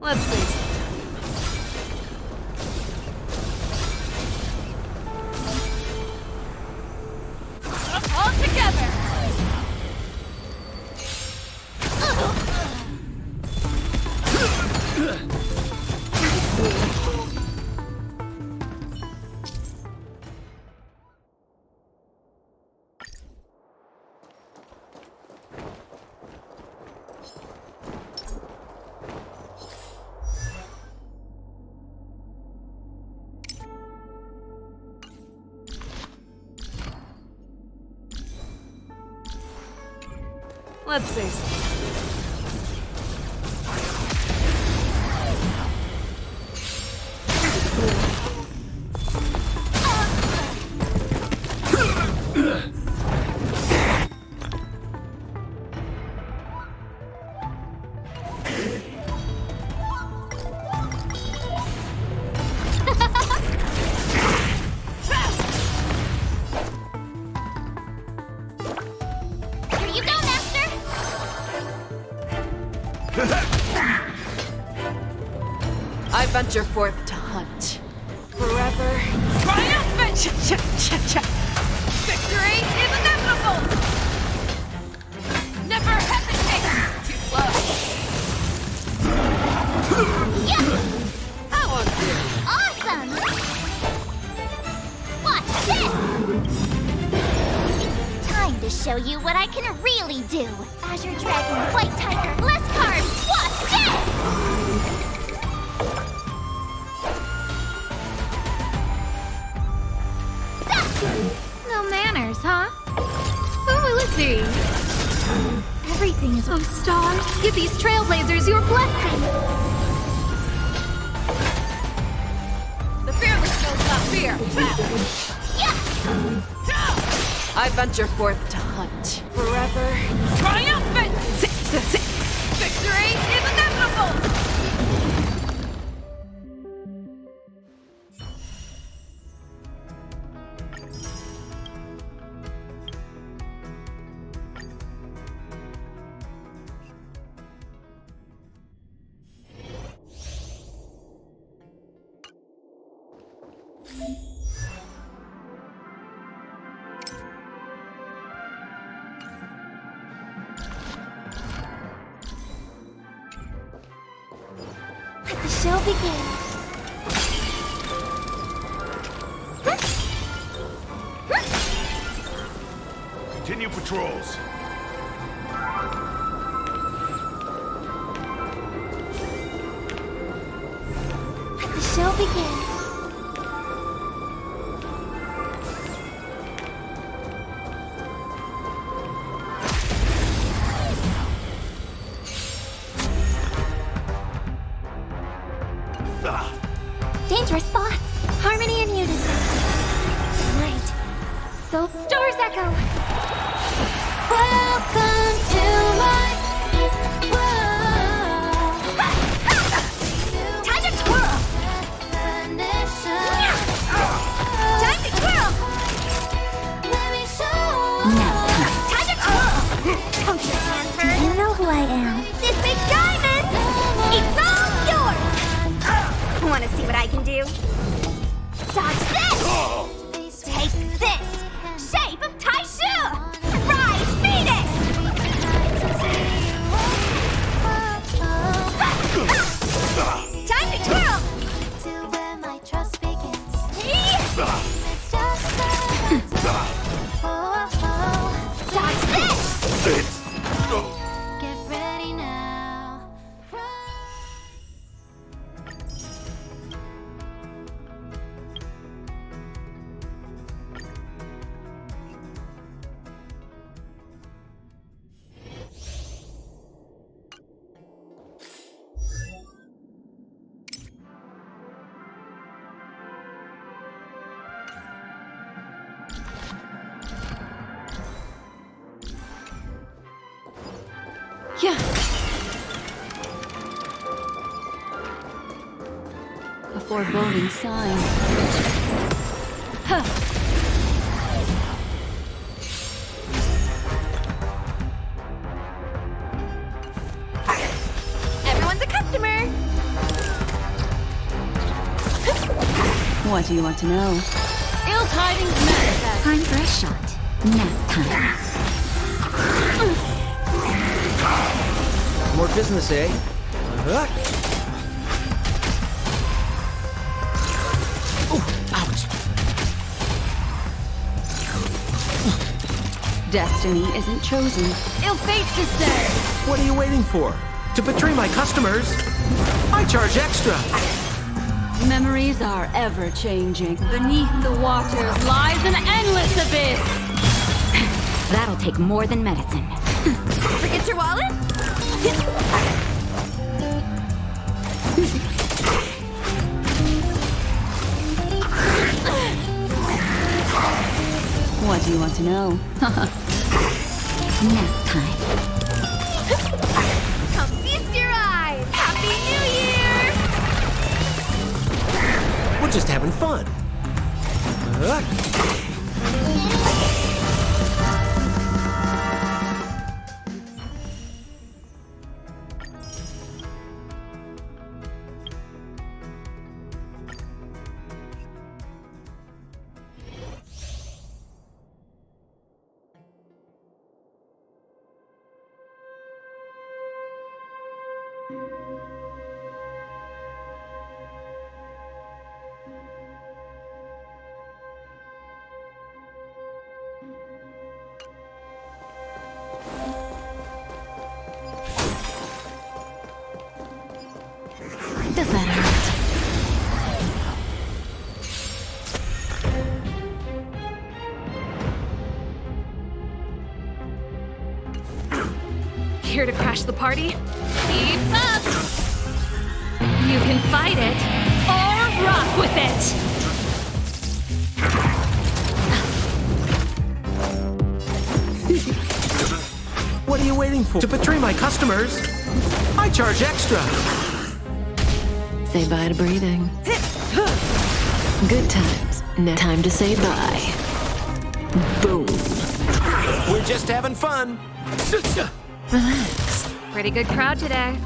Let's see. All together! Let's see. I venture forth to hunt. Forever triumphant! Victory is inevitable! Never hesitate! Too slow. Yeah! I won't do. Awesome! Watch this! Time to show you what I can really do. Azure Dragon, White Tiger, Bless Card! Watch this! No manners, huh? Who will it be? Everything is... Oh, stars, give these Trailblazers your blessing! The fearless knows not fear. Yeah! I venture forth to hunt. Forever triumphant! Victory is inevitable! Let the show begin. Continue patrols. Let the show begin. Dangerous thoughts. Harmony and unison. Right. So stars echo. Welcome to my world. Time to twirl. Time to twirl. Now. Time to twirl. Don't your hands hurt. Do you know who I am? This big diamond. It's all yours. Want to see what I can do? Dodge this! Take this! Shape of Taishu! Rise, Phoenix! Time to twirl! Dodge this! Get ready now. Yeah. A foreboding sign. Huh. Everyone's a customer. What do you want to know? Ill tidings manifest. Time for a shot. Nap time. More business, eh? Destiny isn't chosen. Ill fate to stay. What are you waiting for? To betray my customers? I charge extra. Memories are ever changing. Beneath the waters lies an endless abyss. That'll take more than medicine. Forget your wallet? What do you want to know? Nap time. Come feast your eyes! Happy New Year! We're just having fun. Does that hurt? Here to crash the party? Keep up! You can fight it, or rock with it! What are you waiting for? To betray my customers? I charge extra. Say bye to breathing. Good times. Now time to say bye. Boom. We're just having fun. Relax. Pretty good crowd today.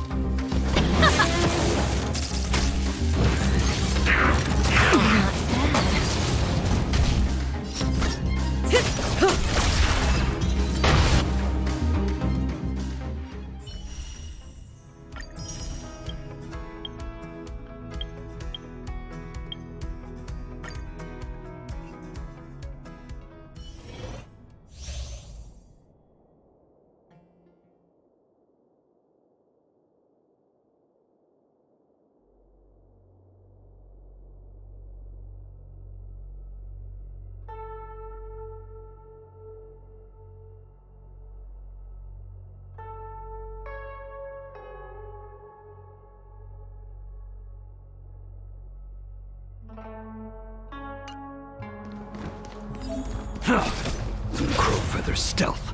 Crow feather stealth.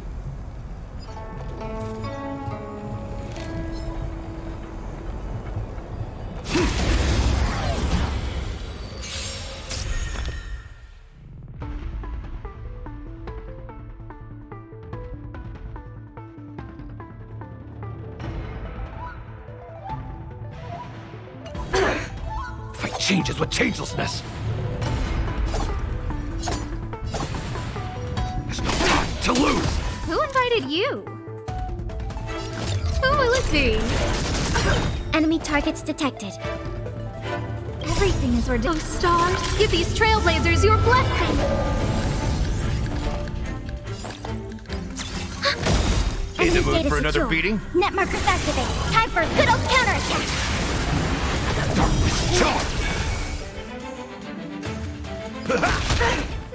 Fight changes with changelessness. There's no time to lose. Who invited you? Who will it be? Enemy targets detected. Everything is ordained. Oh, stars, give these Trailblazers your blessing! In the Enemy mood data for another secure. beating? Net markers activate. Time for a good old counterattack. Charge!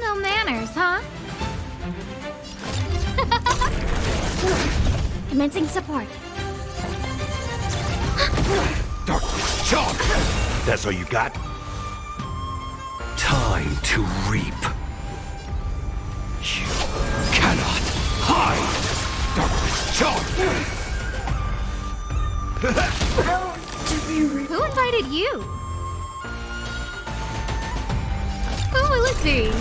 No manners, huh? Commencing support. Darkness, charge! That's all you got? Time to reap. You cannot hide! Darkness, charge! Who invited you? Who will it be?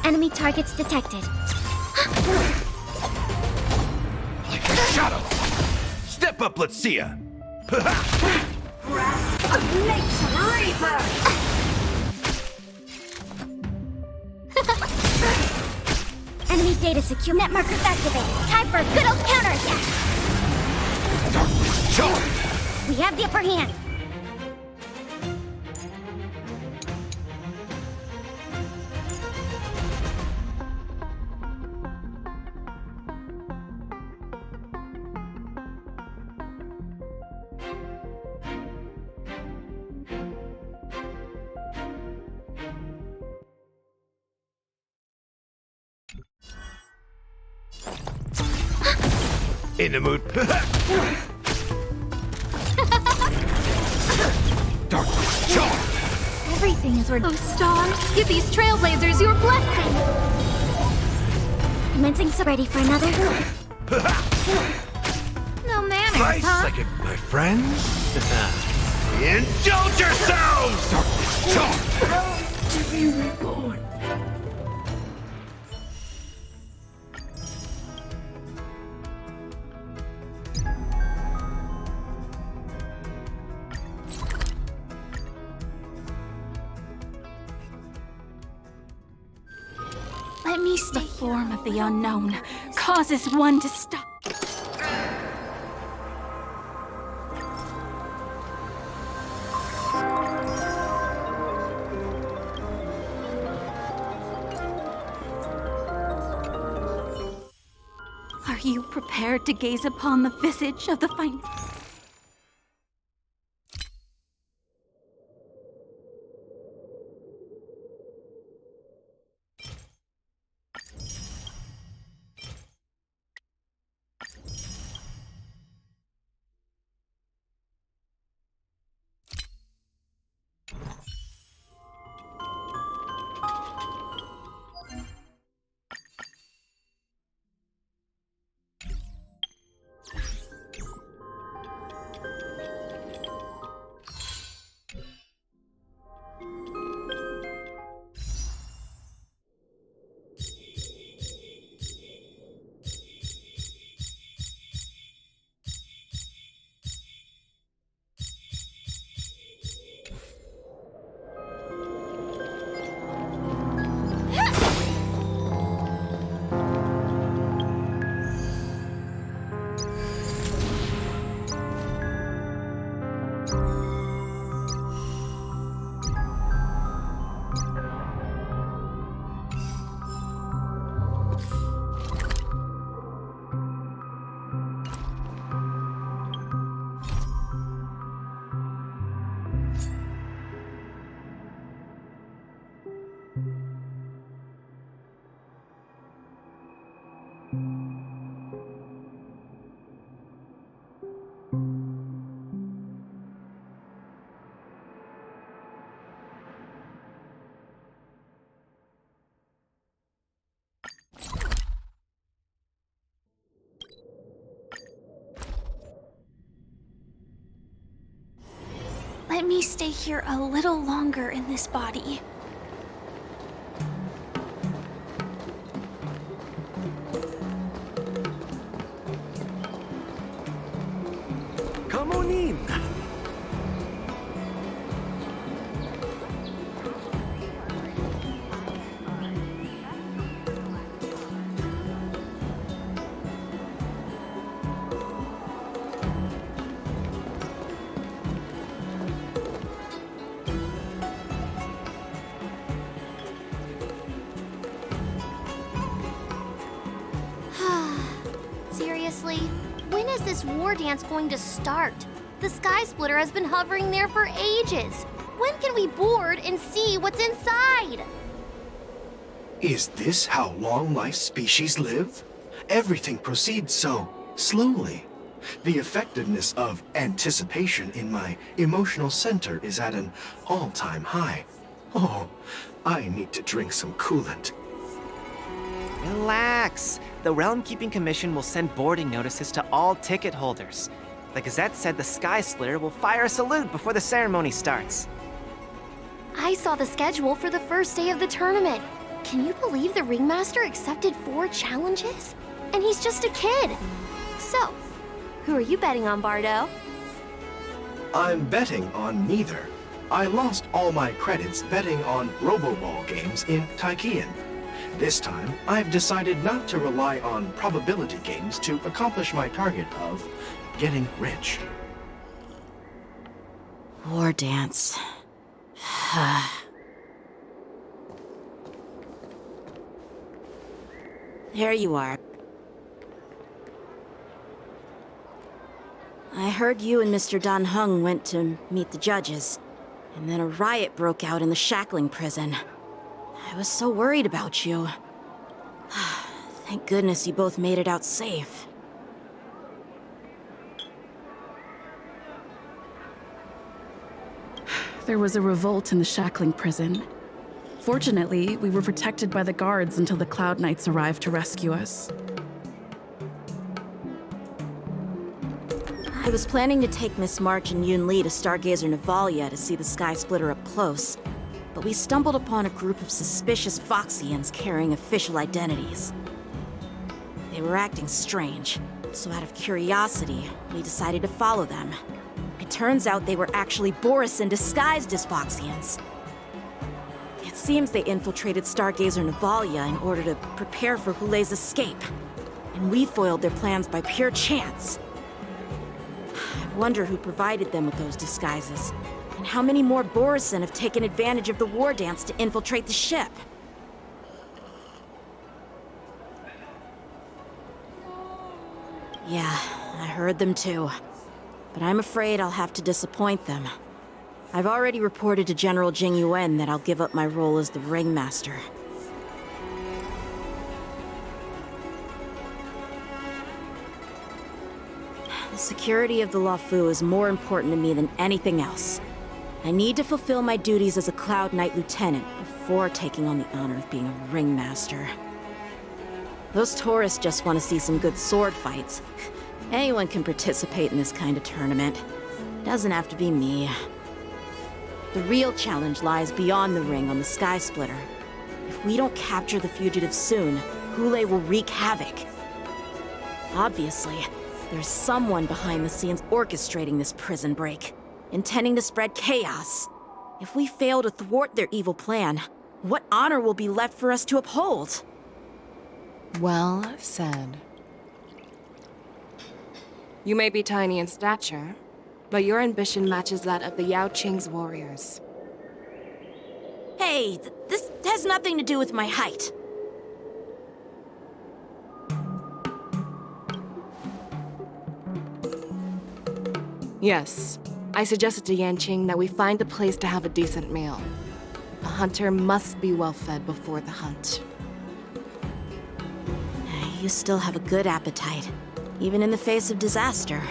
Enemy targets detected. Like a shadow! Step up, let's see ya! Enemy data secure. Net markers activated. Time for a good old counterattack. We have the upper hand. In the mood. Dark charge. Everything is worth. Oh, stars, give these Trailblazers your blessing! Commencing so ready for another. No manners, Nice, huh? like it, my friends. Indulge yourselves! Dark charge. Let me stay. The form of the unknown causes one to stop. Are you prepared to gaze upon the visage of the final? Let me stay here a little longer in this body. Come on in. Seriously? When is this war dance going to start? The Sky Splitter has been hovering there for ages. When can we board and see what's inside? Is this how long life species live? Everything proceeds so slowly. The effectiveness of anticipation in my emotional center is at an all-time high. Oh, I need to drink some coolant. Relax. The Realm Keeping Commission will send boarding notices to all ticket holders. The Gazette said the Sky Splitter will fire a salute before the ceremony starts. I saw the schedule for the first day of the tournament. Can you believe the Ringmaster accepted 4 challenges? And he's just a kid. So, who are you betting on, Bardo? I'm betting on neither. I lost all my credits betting on Roboball games in Taikian. This time, I've decided not to rely on probability games to accomplish my target of getting rich. War dance. There you are. I heard you and Mr. Dan Heng went to meet the judges, and then a riot broke out in the shackling prison. I was so worried about you. Thank goodness you both made it out safe. There was a revolt in the shackling prison. Fortunately, we were protected by the guards until the Cloud Knights arrived to rescue us. I was planning to take Miss March and Yun Li to Stargazer Navalia to see the Sky Splitter up close, but we stumbled upon a group of suspicious Foxians carrying official identities. They were acting strange, so out of curiosity, we decided to follow them. It turns out they were actually Borisin disguised as Foxians. It seems they infiltrated Stargazer Navalia in order to prepare for Hulei's escape, and we foiled their plans by pure chance. I wonder who provided them with those disguises, and how many more Borisin have taken advantage of the war dance to infiltrate the ship. Yeah, I heard them too. But I'm afraid I'll have to disappoint them. I've already reported to General Jing Yuan that I'll give up my role as the Ringmaster. The security of the Luofu is more important to me than anything else. I need to fulfill my duties as a Cloud Knight Lieutenant before taking on the honor of being a Ringmaster. Those tourists just want to see some good sword fights. Anyone can participate in this kind of tournament. Doesn't have to be me. The real challenge lies beyond the ring on the Sky Splitter. If we don't capture the fugitives soon, Hulei will wreak havoc. Obviously, there's someone behind the scenes orchestrating this prison break, intending to spread chaos. If we fail to thwart their evil plan, what honor will be left for us to uphold? Well said. You may be tiny in stature, but your ambition matches that of the Yao Qing's warriors. Hey, this has nothing to do with my height. Yes, I suggested to Yanqing that we find a place to have a decent meal. A hunter must be well fed before the hunt. You still have a good appetite, even in the face of disaster.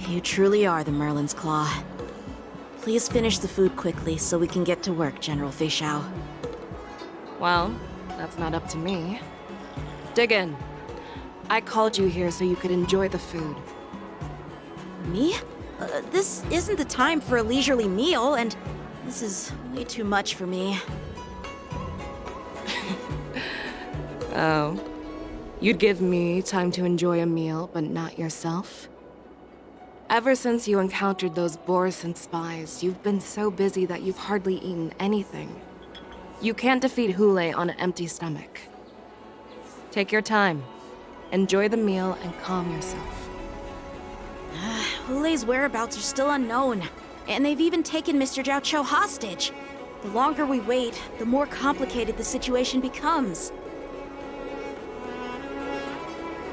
You truly are the Merlin's Claw. Please finish the food quickly so we can get to work, General Fei Shao. Well, that's not up to me. Dig in. I called you here so you could enjoy the food. Me? This isn't the time for a leisurely meal, and this is way too much for me. Oh. You'd give me time to enjoy a meal, but not yourself? Ever since you encountered those Borisin spies, you've been so busy that you've hardly eaten anything. You can't defeat Hulei on an empty stomach. Take your time. Enjoy the meal and calm yourself. Hulei's whereabouts are still unknown, and they've even taken Mr. Zhao Cho hostage. The longer we wait, the more complicated the situation becomes.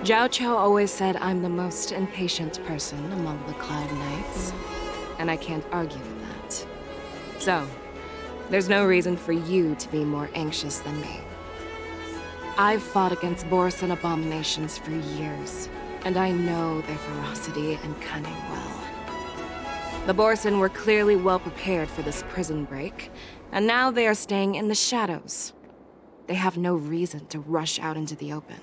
Zhao Cho always said I'm the most impatient person among the Cloud Knights, and I can't argue with that. So, there's no reason for you to be more anxious than me. I've fought against Borisin abominations for years, and I know their ferocity and cunning well. The Borisin were clearly well prepared for this prison break, and now they are staying in the shadows. They have no reason to rush out into the open.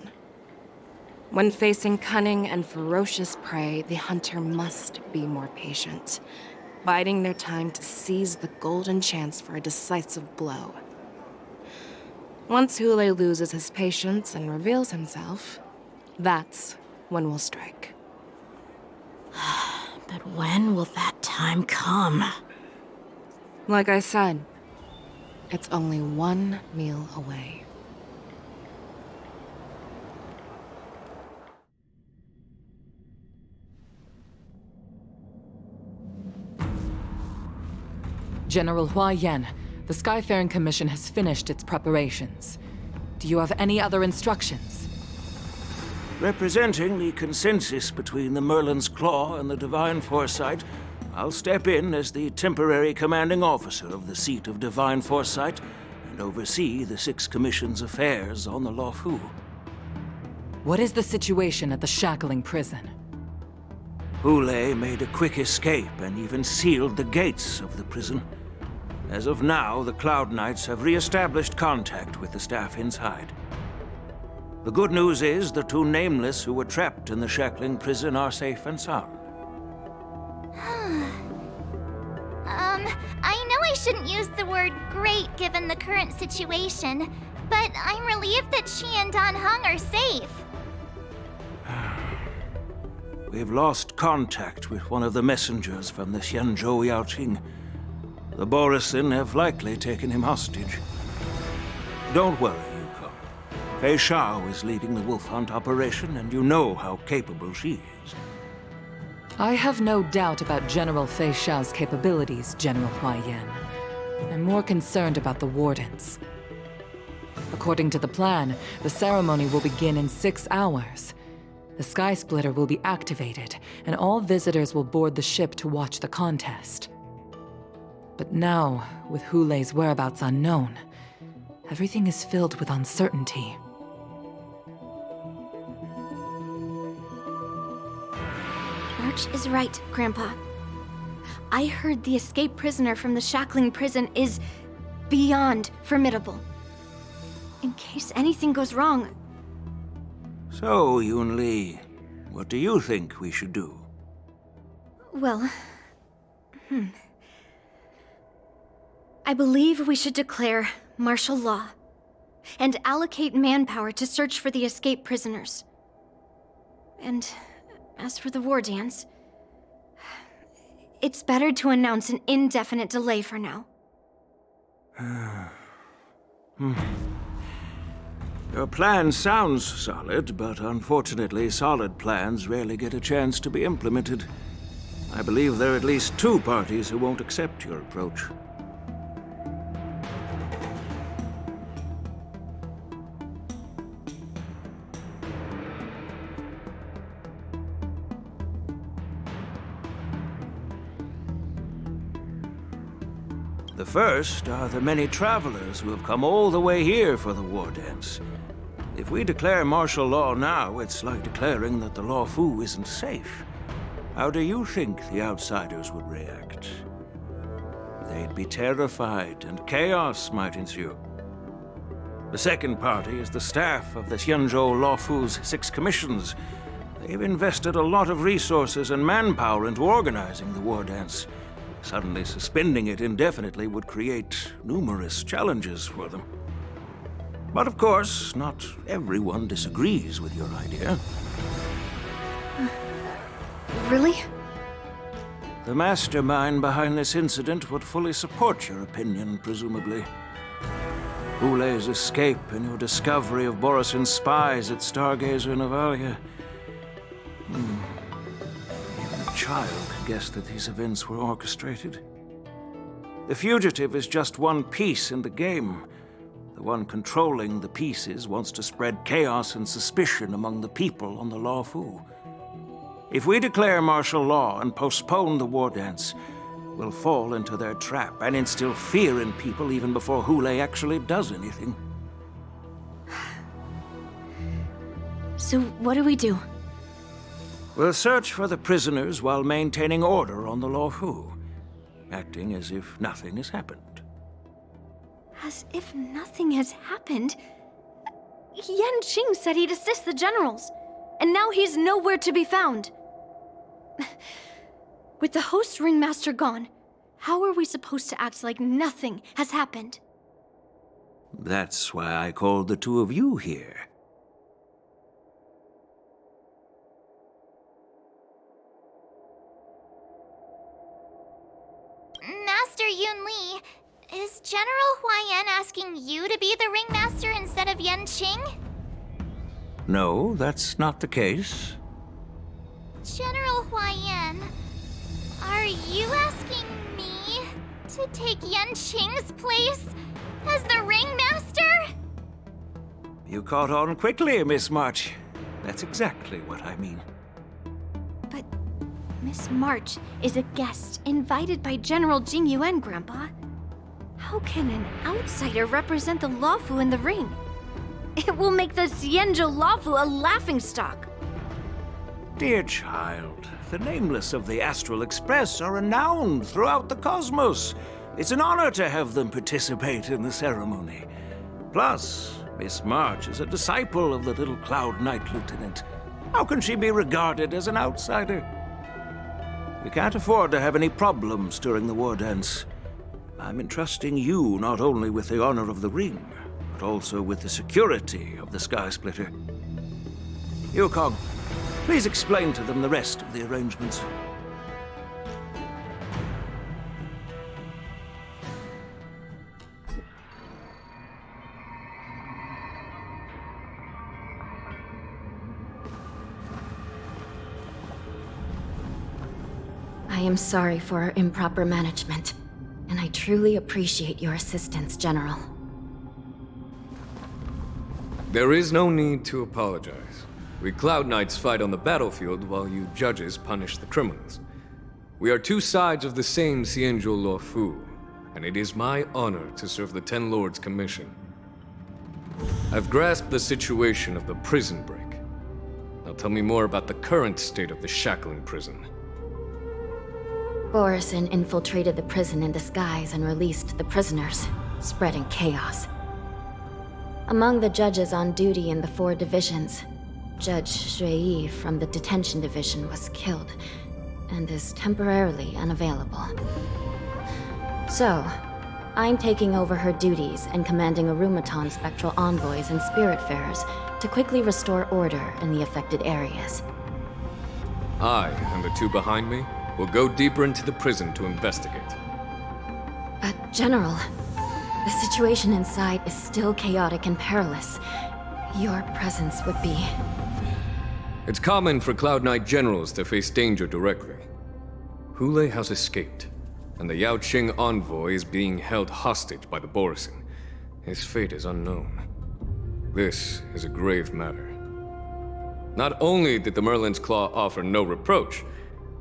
When facing cunning and ferocious prey, the hunter must be more patient, biding their time to seize the golden chance for a decisive blow. Once Hulei loses his patience and reveals himself, that's when we'll strike. But when will that time come? Like I said, it's only one meal away. General Hua Yan, the Skyfaring Commission has finished its preparations. Do you have any other instructions? Representing the consensus between the Merlin's Claw and the Divine Foresight, I'll step in as the temporary commanding officer of the seat of Divine Foresight and oversee the 6 Commission's affairs on the Luofu. What is the situation at the Shackling Prison? Hule made a quick escape and even sealed the gates of the prison. As of now, the Cloud Knights have re-established contact with the staff inside. The good news is the 2 Nameless who were trapped in the Shackling Prison are safe and sound. I know I shouldn't use the word great given the current situation, but I'm relieved that she and Dan Heng are safe. We've lost contact with one of the messengers from the Xianzhou Yaoqing. The Borisin have likely taken him hostage. Don't worry, Yuko. Fei Shao is leading the wolf hunt operation, and you know how capable she is. I have no doubt about General Fei Shao's capabilities, General Hua Yan. I'm more concerned about the Wardens. According to the plan, the ceremony will begin in 6 hours. The Sky Splitter will be activated, and all visitors will board the ship to watch the contest. But now, with Hule's whereabouts unknown, everything is filled with uncertainty. Arch is right, Grandpa. I heard the escaped prisoner from the Shackling Prison is beyond formidable. In case anything goes wrong... So, Yun-Li, what do you think we should do? Well... I believe we should declare martial law and allocate manpower to search for the escaped prisoners. And as for the war dance, it's better to announce an indefinite delay for now. Your plan sounds solid, but unfortunately, solid plans rarely get a chance to be implemented. I believe there are at least 2 parties who won't accept your approach. The first are the many travelers who have come all the way here for the war dance. If we declare martial law now, it's like declaring that the Luofu isn't safe. How do you think the outsiders would react? They'd be terrified, and chaos might ensue. The second party is the staff of the Xianzhou Luofu's 6 commissions. They've invested a lot of resources and manpower into organizing the war dance. Suddenly suspending it indefinitely would create numerous challenges for them. But of course, not everyone disagrees with your idea. Really? The mastermind behind this incident would fully support your opinion, presumably. Hule's escape and your discovery of Borisin's spies at Stargazer Navalia. Even a child could guess that these events were orchestrated. The fugitive is just one piece in the game. The one controlling the pieces wants to spread chaos and suspicion among the people on the Luofu. If we declare martial law and postpone the war dance, we'll fall into their trap and instill fear in people even before Hule actually does anything. So what do we do? We'll search for the prisoners while maintaining order on the Luofu, acting as if nothing has happened. As if nothing has happened? Yanqing said he'd assist the generals, and now he's nowhere to be found. With the host ringmaster gone, how are we supposed to act like nothing has happened? That's why I called the 2 of you here. Master Yun-Li, is General Hua Yan asking you to be the ringmaster instead of Yanqing? No, that's not the case. General Hua Yan, are you asking me to to take Yanqing's place as the ringmaster? You caught on quickly, Miss March. That's exactly what I mean. But Miss March is a guest invited by General Jing Yuan, Grandpa. How can an outsider represent the Lawfu in the ring? It will make the Xianzhou Lawfu a laughingstock. Dear child, the nameless of the Astral Express are renowned throughout the cosmos. It's an honor to have them participate in the ceremony. Plus, Miss March is a disciple of the little Cloud Knight Lieutenant. How can she be regarded as an outsider? We can't afford to have any problems during the war dance. I'm entrusting you not only with the honor of the ring, but also with the security of the Sky Splitter. Yukong, please explain to them the rest of the arrangements. I am sorry for our improper management, and I truly appreciate your assistance, General. There is no need to apologize. We Cloud Knights fight on the battlefield while you judges punish the criminals. We are two sides of the same Xianzhou Lawfu, and it is my honor to serve the Ten Lords' commission. I've grasped the situation of the prison break. Now tell me more about the current state of the shackling prison. Borison infiltrated the prison in disguise and released the prisoners, spreading chaos. Among the judges on duty in the 4 divisions, Judge Shui from the detention division was killed and is temporarily unavailable. So, I'm taking over her duties and commanding Arumaton spectral envoys and spiritfarers to quickly restore order in the affected areas. I and the 2 behind me will go deeper into the prison to investigate. General, the situation inside is still chaotic and perilous. Your presence would be... It's common for Cloud Knight generals to face danger directly. Hule has escaped, and the Yaoqing envoy is being held hostage by the Borison. His fate is unknown. This is a grave matter. Not only did the Merlin's Claw offer no reproach,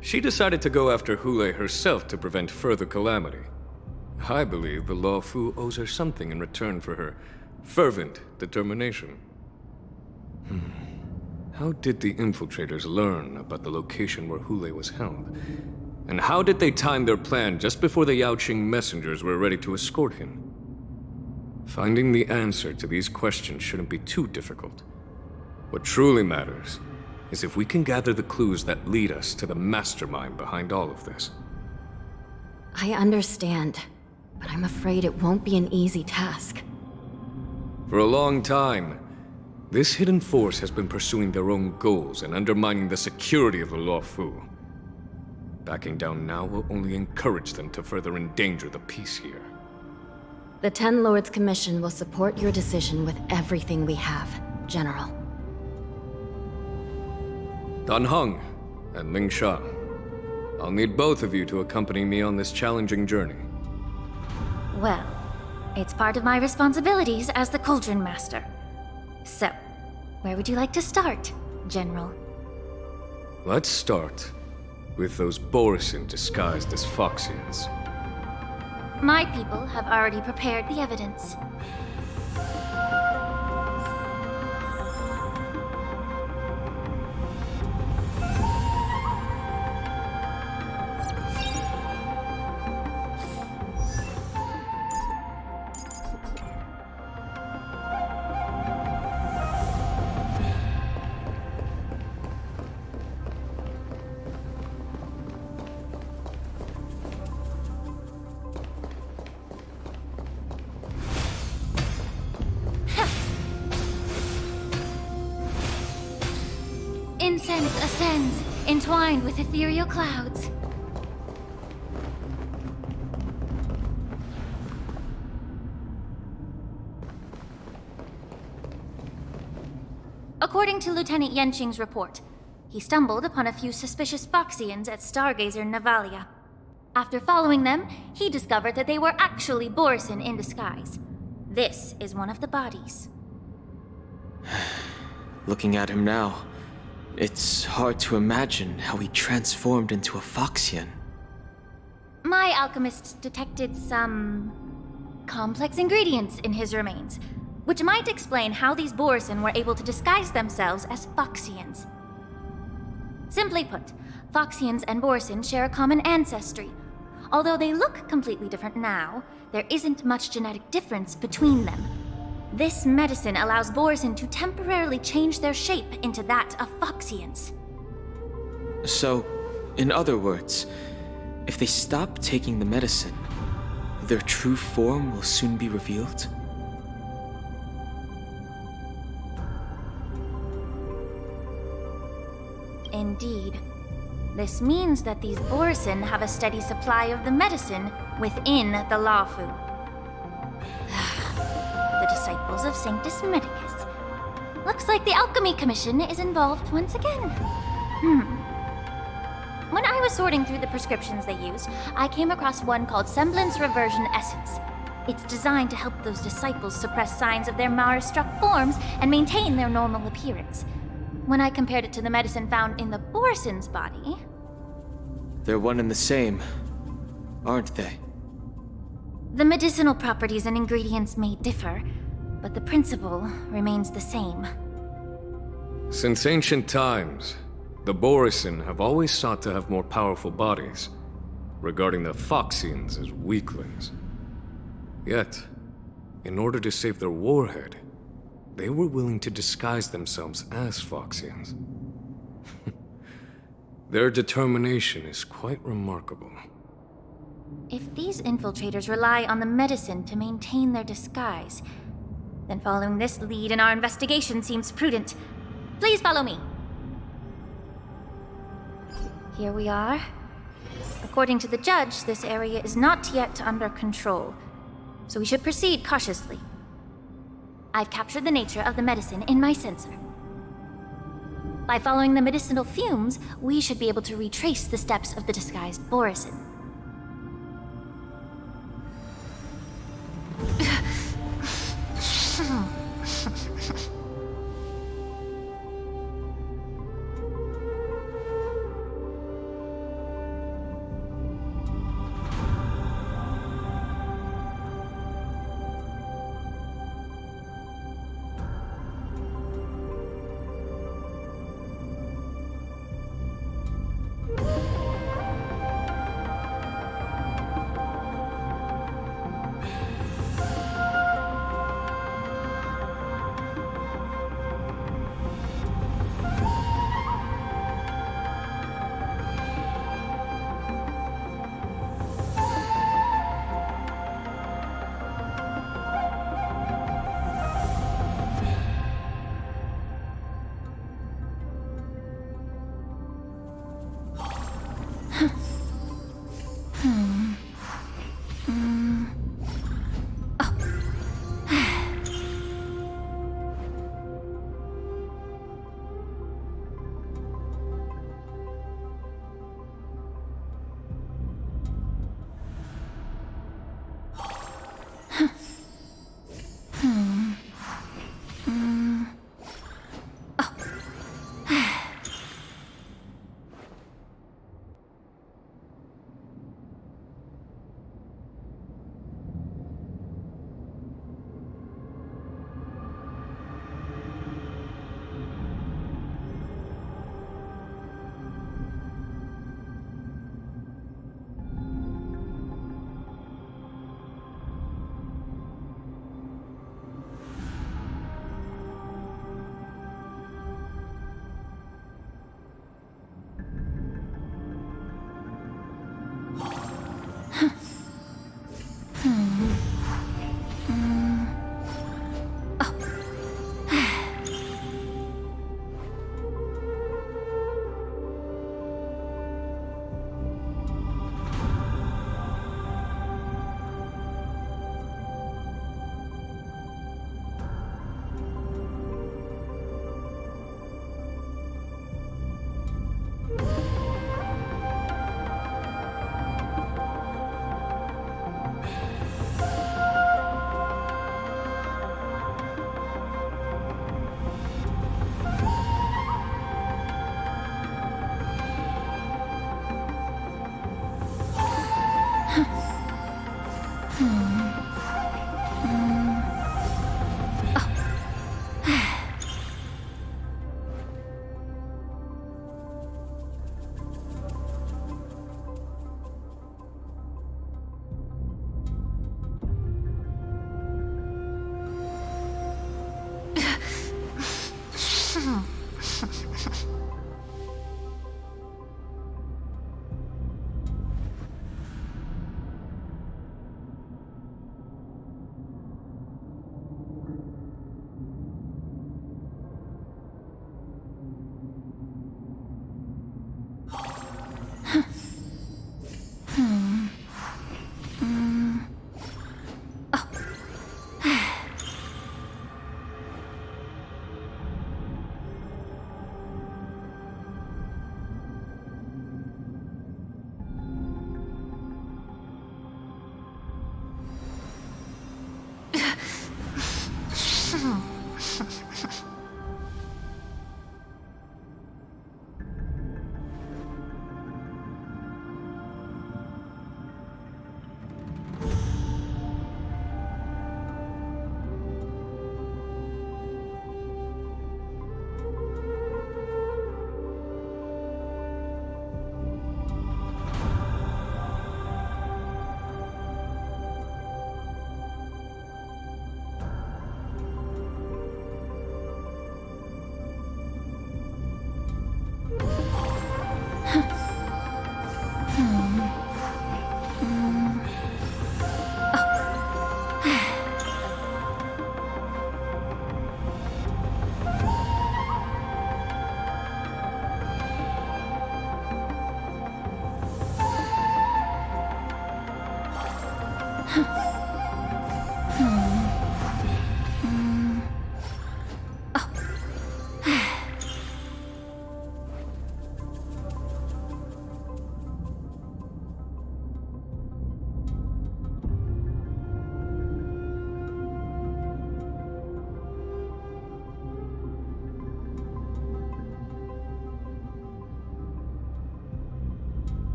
she decided to go after Hule herself to prevent further calamity. I believe the Lawfu owes her something in return for her fervent determination. How did the infiltrators learn about the location where Hule was held? And how did they time their plan just before the Yaoqing messengers were ready to escort him? Finding the answer to these questions shouldn't be too difficult. What truly matters is if we can gather the clues that lead us to the mastermind behind all of this. I understand, but I'm afraid it won't be an easy task. For a long time, this hidden force has been pursuing their own goals and undermining the security of the Lawfu. Backing down now will only encourage them to further endanger the peace here. The Ten Lords Commission will support your decision with everything we have, General. Dan Heng and Ling Sha, I'll need both of you to accompany me on this challenging journey. Well, it's part of my responsibilities as the Cauldron Master. So, where would you like to start, General? Let's start with those Borison disguised as Foxians. My people have already prepared the evidence. Incense ascends, entwined with ethereal clouds. According to Lieutenant Yanqing's report, he stumbled upon a few suspicious Foxians at Stargazer Navalia. After following them, he discovered that they were actually Borison in disguise. This is one of the bodies. Looking at him now, it's hard to imagine how he transformed into a Foxian. My alchemists detected some complex ingredients in his remains, which might explain how these Borison were able to disguise themselves as Foxians. Simply put, Foxians and Borison share a common ancestry. Although they look completely different now, there isn't much genetic difference between them. This medicine allows Borison to temporarily change their shape into that of Foxians. So, in other words, if they stop taking the medicine, their true form will soon be revealed? Indeed. This means that these Borison have a steady supply of the medicine within the Lawfu. The disciples of Sanctus Medicus. Looks like the Alchemy Commission is involved once again. When I was sorting through the prescriptions they use, I came across one called Semblance Reversion Essence. It's designed to help those disciples suppress signs of their Mara-struck forms and maintain their normal appearance. When I compared it to the medicine found in the Borison's body... They're one and the same, aren't they? The medicinal properties and ingredients may differ, but the principle remains the same. Since ancient times, the Borison have always sought to have more powerful bodies, regarding the Foxians as weaklings. Yet, in order to save their warhead, they were willing to disguise themselves as Foxians. Their determination is quite remarkable. If these infiltrators rely on the medicine to maintain their disguise, then following this lead in our investigation seems prudent. Please follow me. Here we are. According to the judge, this area is not yet under control, so we should proceed cautiously. I've captured the nature of the medicine in my sensor. By following the medicinal fumes, we should be able to retrace the steps of the disguised Borison.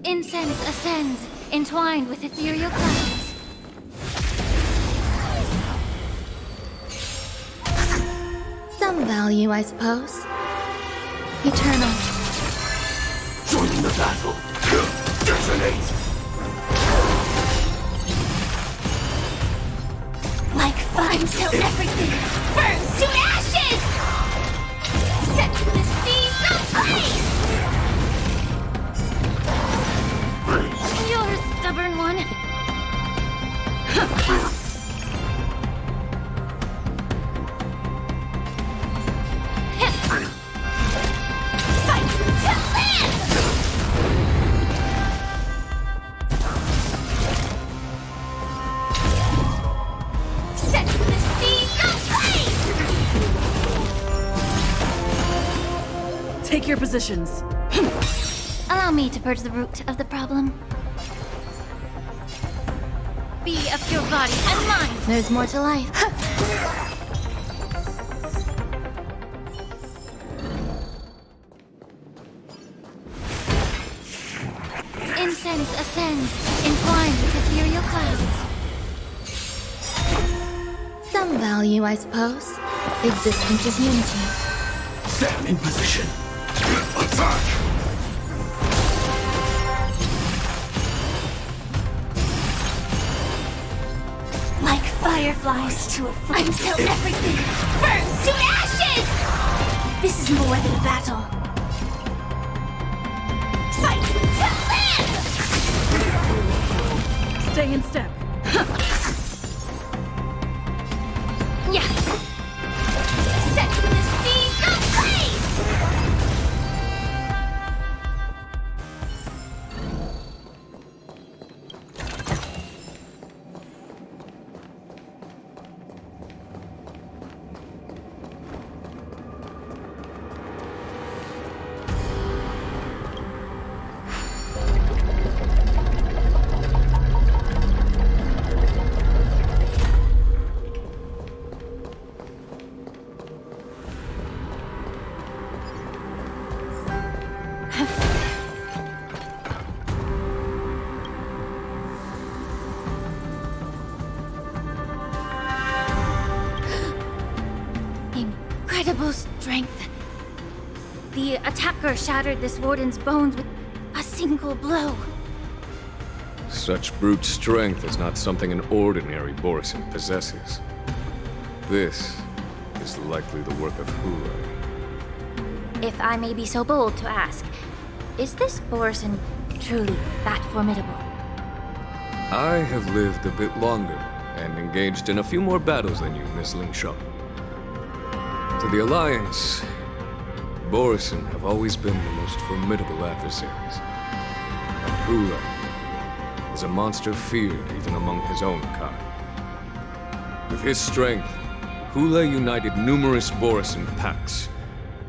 Incense ascends, entwined with ethereal clouds. Some value, I suppose. Eternal. Join the battle. Detonate. Like fire till everything burns to ashes! Set the seas ablaze! You're a stubborn one. Fight to live! Set the seas ablaze! Take your positions. Allow me to purge the root of the problem. Be of your body and mind. There's more to life. Incense ascends, entwined with ethereal clouds. Some value, I suppose. Existence is unity. Stand in position. Attack! Like fireflies to a flame until everything burns to ashes! This is more than a battle. Fight to live! Stay in step. Yeah. Set the seas ablaze! Incredible strength. The attacker shattered this warden's bones with a single blow. Such brute strength is not something an ordinary Borisin possesses. This is likely the work of Hula. If I may be so bold to ask, is this Borisin truly that formidable? I have lived a bit longer and engaged in a few more battles than you, Miss Lingshaw. To the Alliance, Borisin have always been the most formidable adversaries. And Hula is a monster feared even among his own kind. With his strength, Hula united numerous Borisin packs,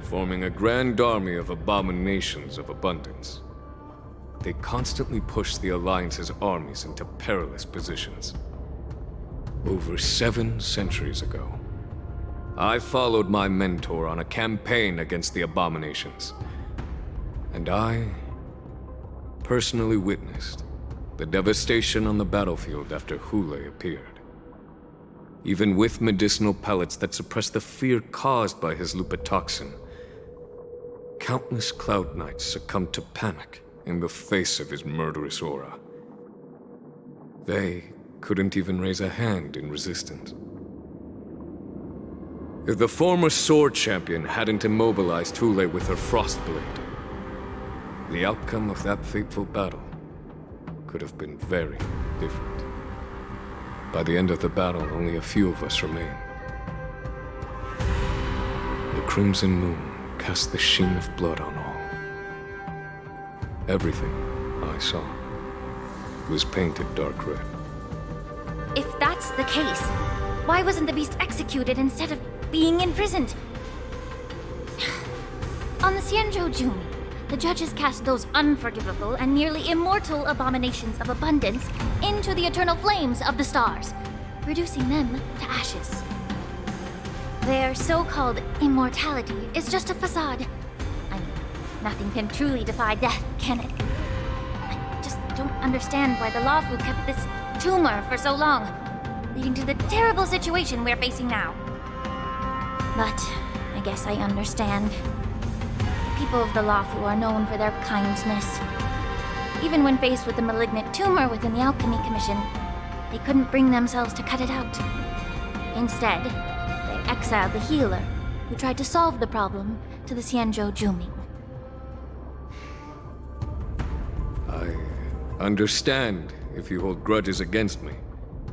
forming a grand army of abominations of abundance. They constantly pushed the Alliance's armies into perilous positions. Over 7 centuries ago, I followed my mentor on a campaign against the abominations. And I personally witnessed the devastation on the battlefield after Hule appeared. Even with medicinal pellets that suppressed the fear caused by his lupitoxin, countless Cloud Knights succumbed to panic in the face of his murderous aura. They couldn't even raise a hand in resistance. If the former sword champion hadn't immobilized Hule with her Frostblade, the outcome of that fateful battle could have been very different. By the end of the battle, only a few of us remained. The crimson moon cast the sheen of blood on all. Everything I saw was painted dark red. If that's the case, why wasn't the beast executed instead of being imprisoned? On the Xianzhou Jumi, the judges cast those unforgivable and nearly immortal abominations of abundance into the eternal flames of the stars, reducing them to ashes. Their so-called immortality is just a facade. I mean, nothing can truly defy death, can it? I just don't understand why the Lawfu kept this tumor for so long, leading to the terrible situation we're facing now. But I guess I understand. The people of the Lawfu are known for their kindness. Even when faced with the malignant tumor within the Alchemy Commission, they couldn't bring themselves to cut it out. Instead, they exiled the healer, who tried to solve the problem, to the Xianzhou Juming. I understand if you hold grudges against me,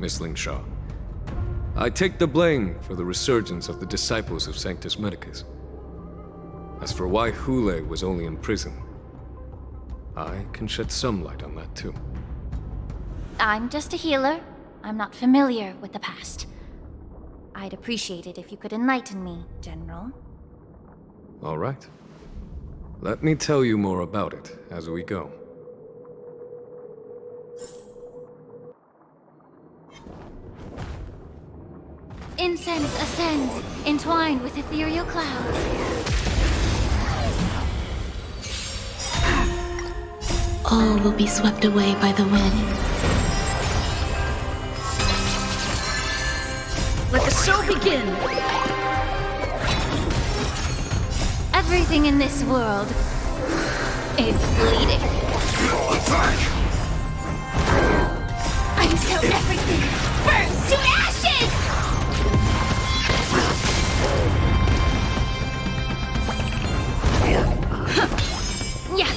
Miss Lingshaw. I take the blame for the resurgence of the disciples of Sanctus Medicus. As for why Hule was only in prison, I can shed some light on that too. I'm just a healer. I'm not familiar with the past. I'd appreciate it if you could enlighten me, General. All right. Let me tell you more about it as we go. Incense ascends, entwined with ethereal clouds. All will be swept away by the wind. Let the show begin! Everything in this world is bleeding. Until everything burns to ashes! Yeah.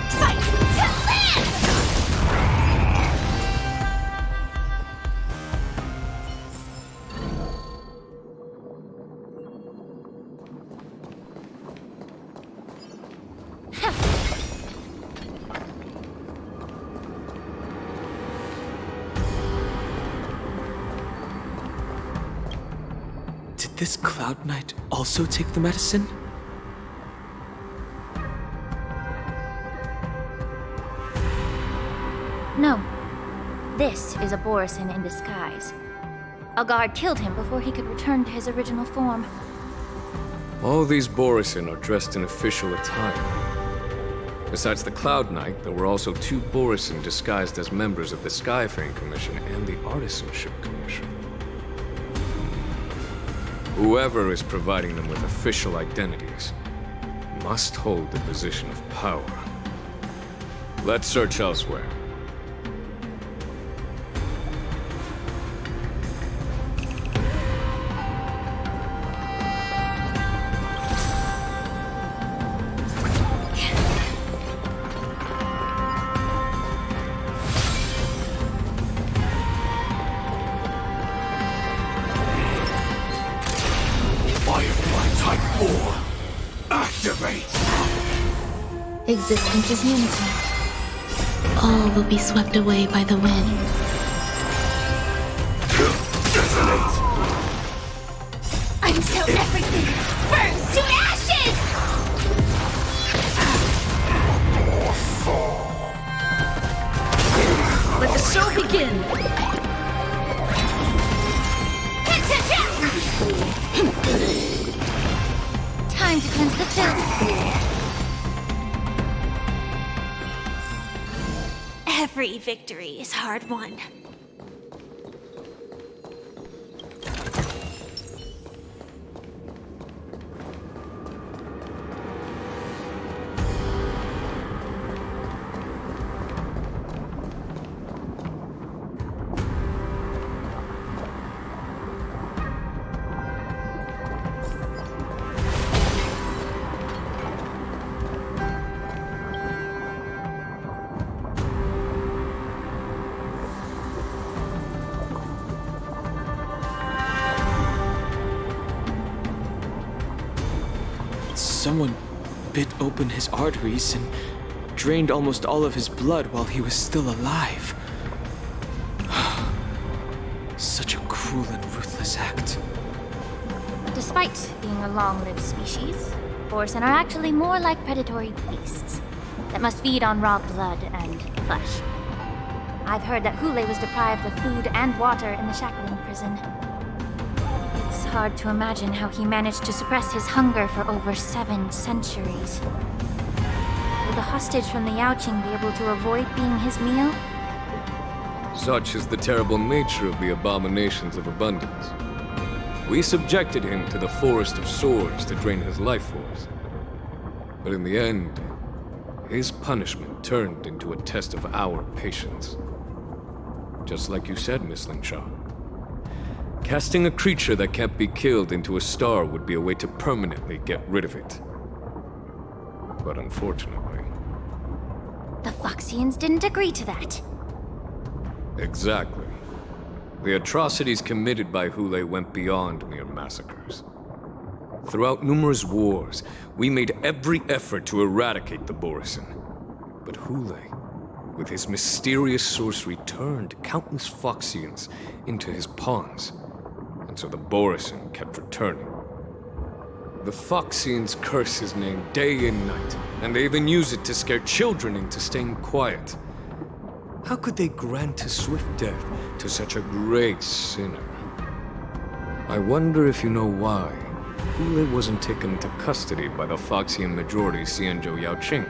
Fight to live! Did this Cloud Knight also take the medicine? No. This is a Borisin in disguise. A guard killed him before he could return to his original form. All these Borisin are dressed in official attire. Besides the Cloud Knight, there were also 2 Borisin disguised as members of the Skyfang Commission and the Artisanship Commission. Whoever is providing them with official identities must hold the position of power. Let's search elsewhere. Existence is unity. All will be swept away by the wind. Until everything burns to ashes! Let the show begin! Time to cleanse the filth. Every victory is hard won. Someone bit open his arteries and drained almost all of his blood while he was still alive. Such a cruel and ruthless act. The Despite being a long-lived species, Borsen are actually more like predatory beasts that must feed on raw blood and flesh. I've heard that Hule was deprived of food and water in the shackling prison. It's hard to imagine how he managed to suppress his hunger for over 7 centuries. Will the hostage from the Yaoqing be able to avoid being his meal? Such is the terrible nature of the abominations of abundance. We subjected him to the Forest of Swords to drain his life force. But in the end, his punishment turned into a test of our patience. Just like you said, Miss Linshaw. Casting a creature that can't be killed into a star would be a way to permanently get rid of it. But unfortunately... The Foxians didn't agree to that. Exactly. The atrocities committed by Hule went beyond mere massacres. Throughout numerous wars, we made every effort to eradicate the Borsen. But Hule, with his mysterious sorcery, turned countless Foxians into his pawns, and so the Borsen kept returning. The Foxians curse his name day and night, and they even use it to scare children into staying quiet. How could they grant a swift death to such a great sinner? I wonder if you know why Hule wasn't taken into custody by the Foxian majority Xianzhou Yaoqing,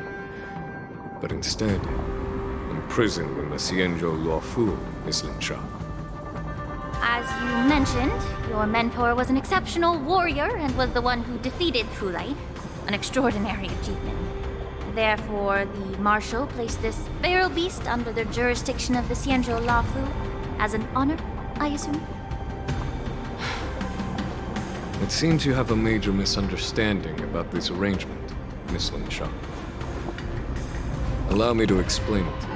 but instead imprisoned in the Xianzhou Luofu, Miss Linshaw. As you mentioned, your mentor was an exceptional warrior and was the one who defeated Hule, an extraordinary achievement. Therefore, the Marshal placed this feral beast under the jurisdiction of the Xianzhou Luofu as an honor, I assume? It seems you have a major misunderstanding about this arrangement, Miss Linshaw. Allow me to explain it to you.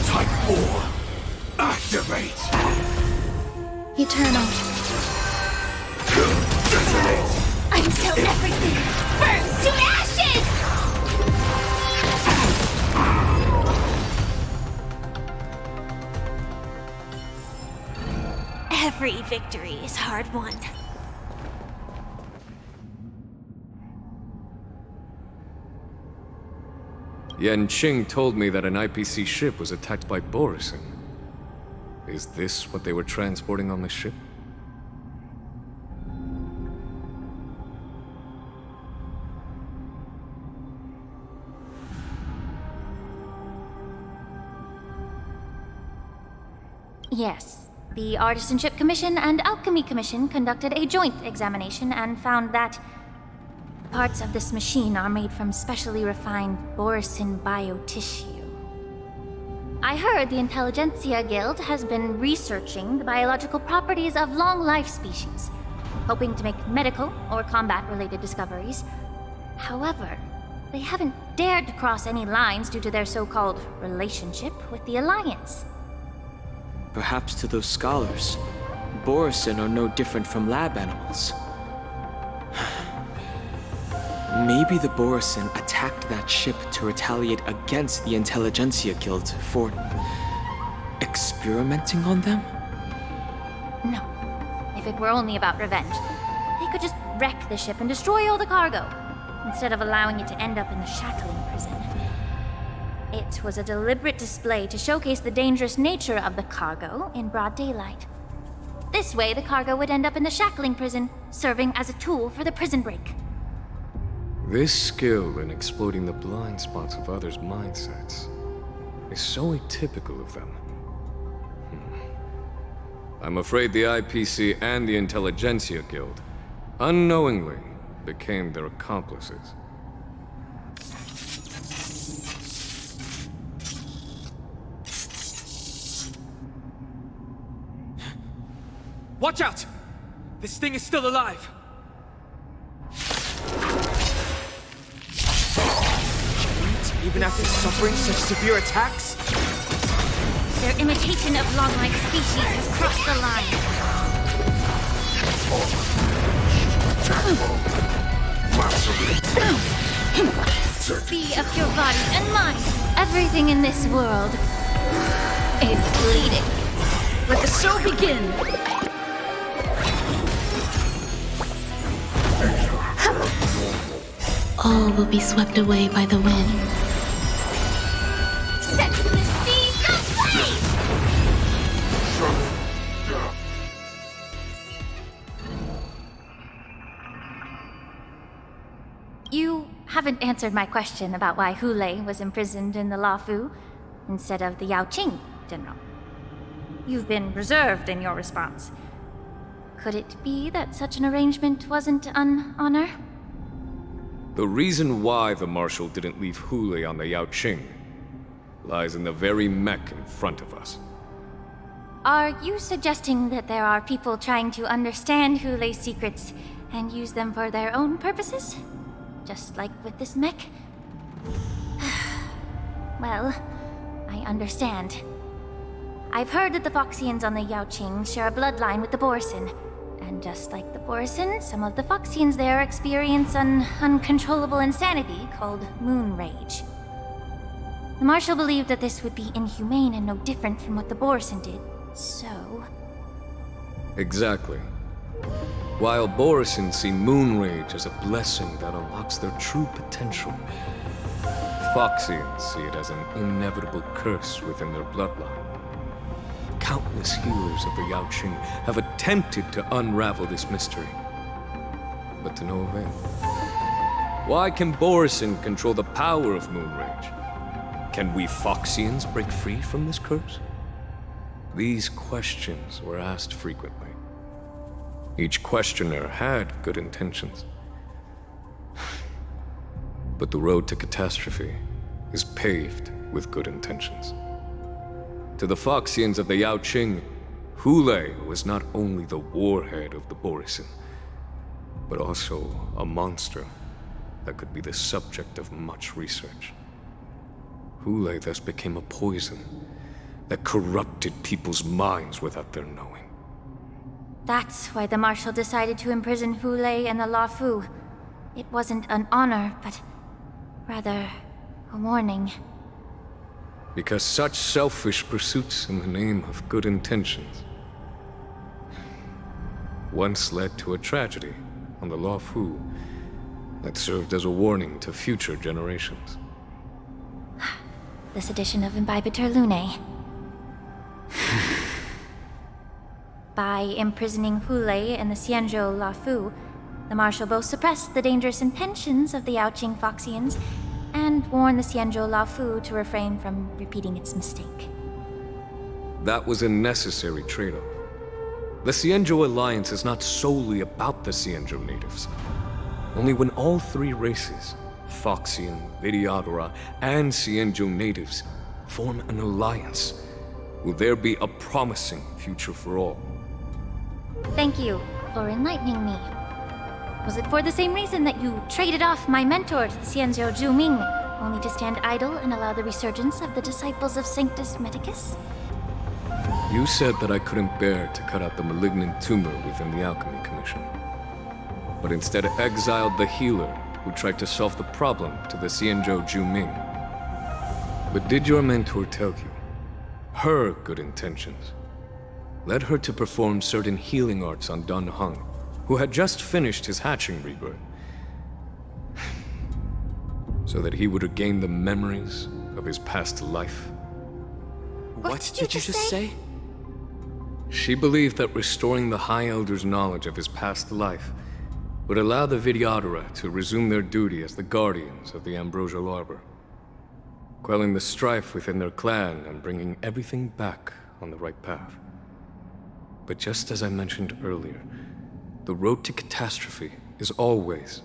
Type 4. Activate. Eternal. Detonate. Until everything burns to ashes! Every victory is hard won. Yanqing told me that an IPC ship was attacked by Borsen. Is this what they were transporting on the ship? Yes. The Artisanship Commission and Alchemy Commission conducted a joint examination and found that parts of this machine are made from specially refined Borsen biotissue. I heard the Intelligentsia Guild has been researching the biological properties of long-life species, hoping to make medical or combat-related discoveries. However, they haven't dared to cross any lines due to their so-called relationship with the Alliance. Perhaps to those scholars, Borsen are no different from lab animals. Maybe the Borsen attacked that ship to retaliate against the Intelligentsia Guild for experimenting on them? No. If it were only about revenge, they could just wreck the ship and destroy all the cargo, instead of allowing it to end up in the shackling prison. It was a deliberate display to showcase the dangerous nature of the cargo in broad daylight. This way, the cargo would end up in the shackling prison, serving as a tool for the prison break. This skill in exploiting the blind spots of others' mindsets is so atypical of them. I'm afraid the IPC and the Intelligentsia Guild unknowingly became their accomplices. Watch out! This thing is still alive! Even after suffering such severe attacks? Their imitation of long-life species has crossed the line. Be of your body and mind. Everything in this world is bleeding. Let the show begin! All will be swept away by the wind. Set the seas ablaze! You haven't answered my question about why Hule was imprisoned in the Lafu instead of the Yaoqing, General. You've been reserved in your response. Could it be that such an arrangement wasn't an honor? The reason why the Marshal didn't leave Hule on the Yaoqing lies in the very mech in front of us. Are you suggesting that there are people trying to understand Hule's secrets and use them for their own purposes? Just like with this mech? Well, I understand. I've heard that the Foxians on the Yaoqing share a bloodline with the Borison. And just like the Borison, some of the Foxians there experience an uncontrollable insanity called moon rage. The Marshal believed that this would be inhumane and no different from what the Borison did, so... Exactly. While Borison see moon rage as a blessing that unlocks their true potential, Foxians see it as an inevitable curse within their bloodline. Countless healers of the Yaoqing have attempted to unravel this mystery, but to no avail. Why can Borison control the power of moon rage? Can we Foxians break free from this curse? These questions were asked frequently. Each questioner had good intentions. But the road to catastrophe is paved with good intentions. To the Foxians of the Yaoqing, Hule was not only the warhead of the Borison, but also a monster that could be the subject of much research. Hule thus became a poison that corrupted people's minds without their knowing. That's why the Marshal decided to imprison Hule and the Lafu. It wasn't an honor, but rather a warning. Because such selfish pursuits in the name of good intentions once led to a tragedy on the Lafu that served as a warning to future generations. This edition of Imbibitor Lunae. By imprisoning Hule and the Xianzhou Lafu, the Marshal both suppressed the dangerous intentions of the Yaoqing Foxians and warned the Xianzhou Lafu to refrain from repeating its mistake. That was a necessary trade-off. The Xianzhou Alliance is not solely about the Xianzhou natives. Only when all three races, Foxian, Vidyadhara, and Xianzhou natives, form an alliance, will there be a promising future for all. Thank you for enlightening me. Was it for the same reason that you traded off my mentor to the Xianzhou Zhuming, only to stand idle and allow the resurgence of the disciples of Sanctus Medicus? You said that I couldn't bear to cut out the malignant tumor within the Alchemy Commission, but instead exiled the healer who tried to solve the problem to the Xianzhou Zhuming. But did your mentor tell you her good intentions led her to perform certain healing arts on Dan Heng, who had just finished his hatching rebirth, so that he would regain the memories of his past life? What did you just say? She believed that restoring the High Elder's knowledge of his past life would allow the Videodora to resume their duty as the guardians of the Ambrosial Arbor, quelling the strife within their clan and bringing everything back on the right path. But just as I mentioned earlier, the road to catastrophe is always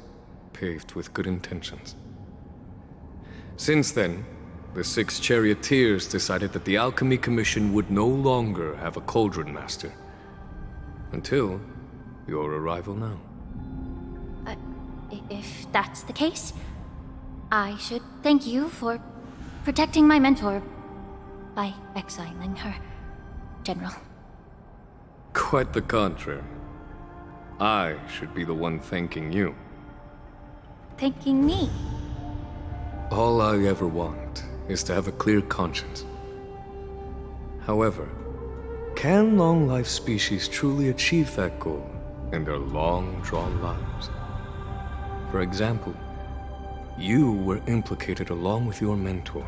paved with good intentions. Since then, the 6 charioteers decided that the Alchemy Commission would no longer have a cauldron master. Until your arrival now. If that's the case, I should thank you for protecting my mentor by exiling her, General. Quite the contrary. I should be the one thanking you. Thanking me? All I ever want is to have a clear conscience. However, can long-life species truly achieve that goal in their long-drawn lives? For example, you were implicated along with your mentor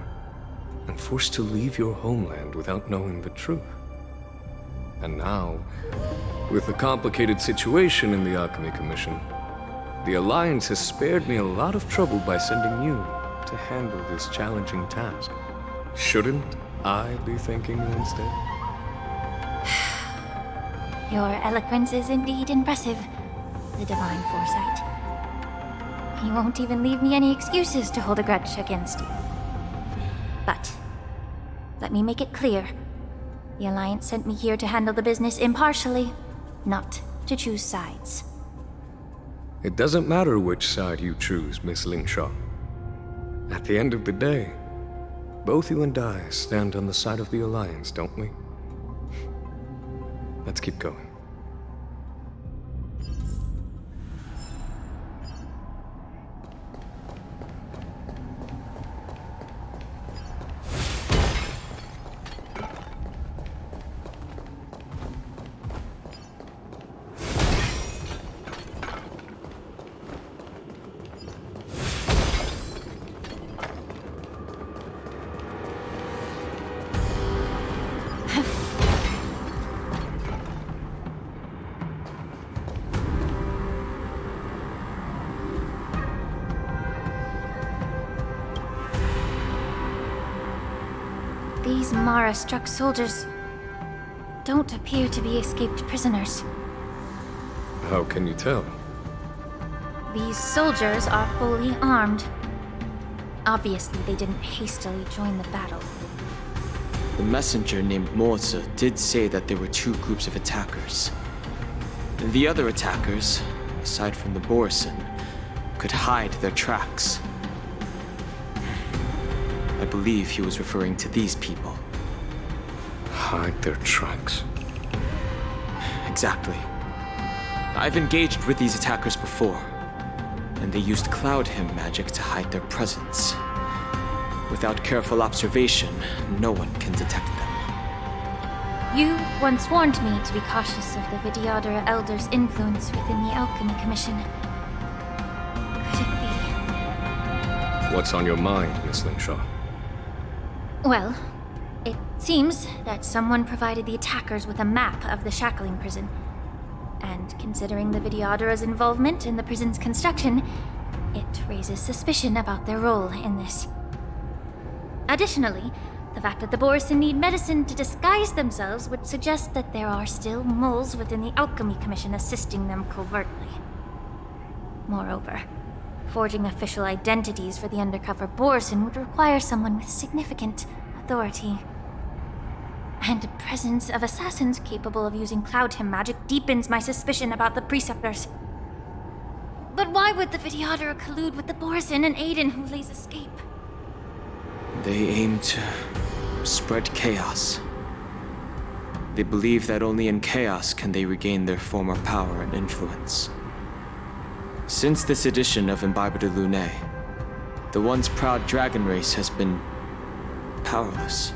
and forced to leave your homeland without knowing the truth. And now, with the complicated situation in the Alchemy Commission, the Alliance has spared me a lot of trouble by sending you to handle this challenging task. Shouldn't I be thanking you instead? Your eloquence is indeed impressive, the divine foresight. You won't even leave me any excuses to hold a grudge against you. But, let me make it clear. The Alliance sent me here to handle the business impartially, not to choose sides. It doesn't matter which side you choose, Miss Lingshaw. At the end of the day, both you and I stand on the side of the Alliance, don't we? Let's keep going. These Mara-struck soldiers don't appear to be escaped prisoners. How can you tell? These soldiers are fully armed. Obviously, they didn't hastily join the battle. The messenger named Moza did say that there were 2 groups of attackers. And the other attackers, aside from the Borison, could hide their tracks. I believe he was referring to these people. Hide their tracks? Exactly. I've engaged with these attackers before, and they used Cloud Hymn magic to hide their presence. Without careful observation, no one can detect them. You once warned me to be cautious of the Videodora Elder's influence within the Alchemy Commission. Could it be? What's on your mind, Miss Lingshaw? Well, it seems that someone provided the attackers with a map of the shackling prison. And considering the Videodora's involvement in the prison's construction, it raises suspicion about their role in this. Additionally, the fact that the Borison need medicine to disguise themselves would suggest that there are still moles within the Alchemy Commission assisting them covertly. Moreover, forging official identities for the undercover Borison would require someone with significant authority. And the presence of assassins capable of using Cloud Hymn magic deepens my suspicion about the Preceptors. But why would the Videodora collude with the Borison and aid in Hule's escape? They aim to spread chaos. They believe that only in chaos can they regain their former power and influence. Since this edition of Imbibe de Lune, the once proud dragon race has been powerless,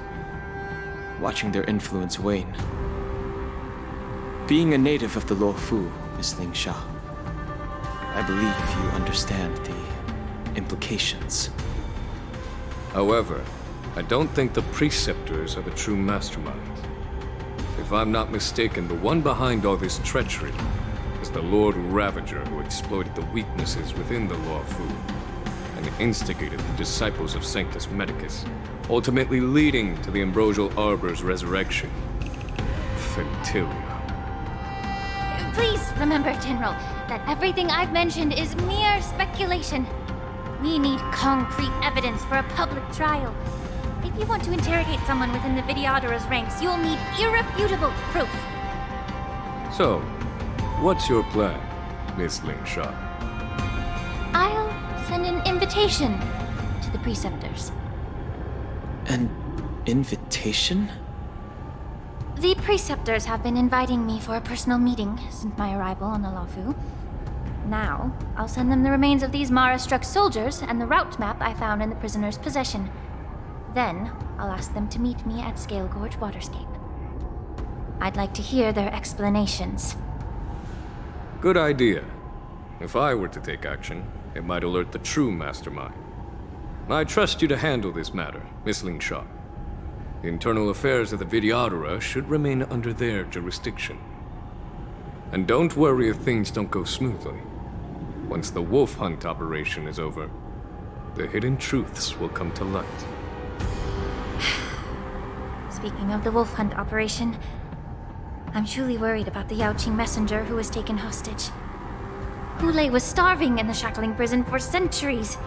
watching their influence wane. Being a native of the Luofu, Miss Lingshaw, I believe you understand the implications. However, I don't think the Preceptors are the true masterminds. If If I'm not mistaken, the one behind all this treachery is the Lord Ravager who exploited the weaknesses within the Law Fu and instigated the disciples of Sanctus Medicus, ultimately leading to the Ambrosial Arbor's resurrection. Fentilia. Please remember, General, that everything I've mentioned is mere speculation. We need concrete evidence for a public trial. If you want to interrogate someone within the Videodara's ranks, you'll need irrefutable proof. So, what's your plan, Miss Lingshaw? I'll send an invitation to the Preceptors. An invitation? The Preceptors have been inviting me for a personal meeting since my arrival on the Lafu. Now, I'll send them the remains of these Mara-struck soldiers and the route map I found in the prisoner's possession. Then, I'll ask them to meet me at Scale Gorge Waterscape. I'd like to hear their explanations. Good idea. If I were to take action, it might alert the true mastermind. I trust you to handle this matter, Miss Lingshaw. The internal affairs of the Videodara should remain under their jurisdiction. And don't worry if things don't go smoothly. Once the wolf hunt operation is over, the hidden truths will come to light. Speaking of the wolf hunt operation, I'm truly worried about the Yaoqing messenger who was taken hostage. Hulei was starving in the shackling prison for centuries.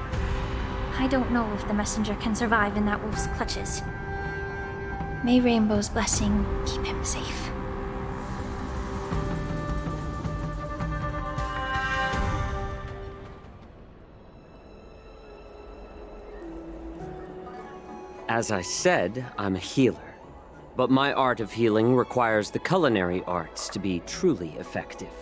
I don't know if the messenger can survive in that wolf's clutches. May Rainbow's blessing keep him safe. As I said, I'm a healer. But my art of healing requires the culinary arts to be truly effective.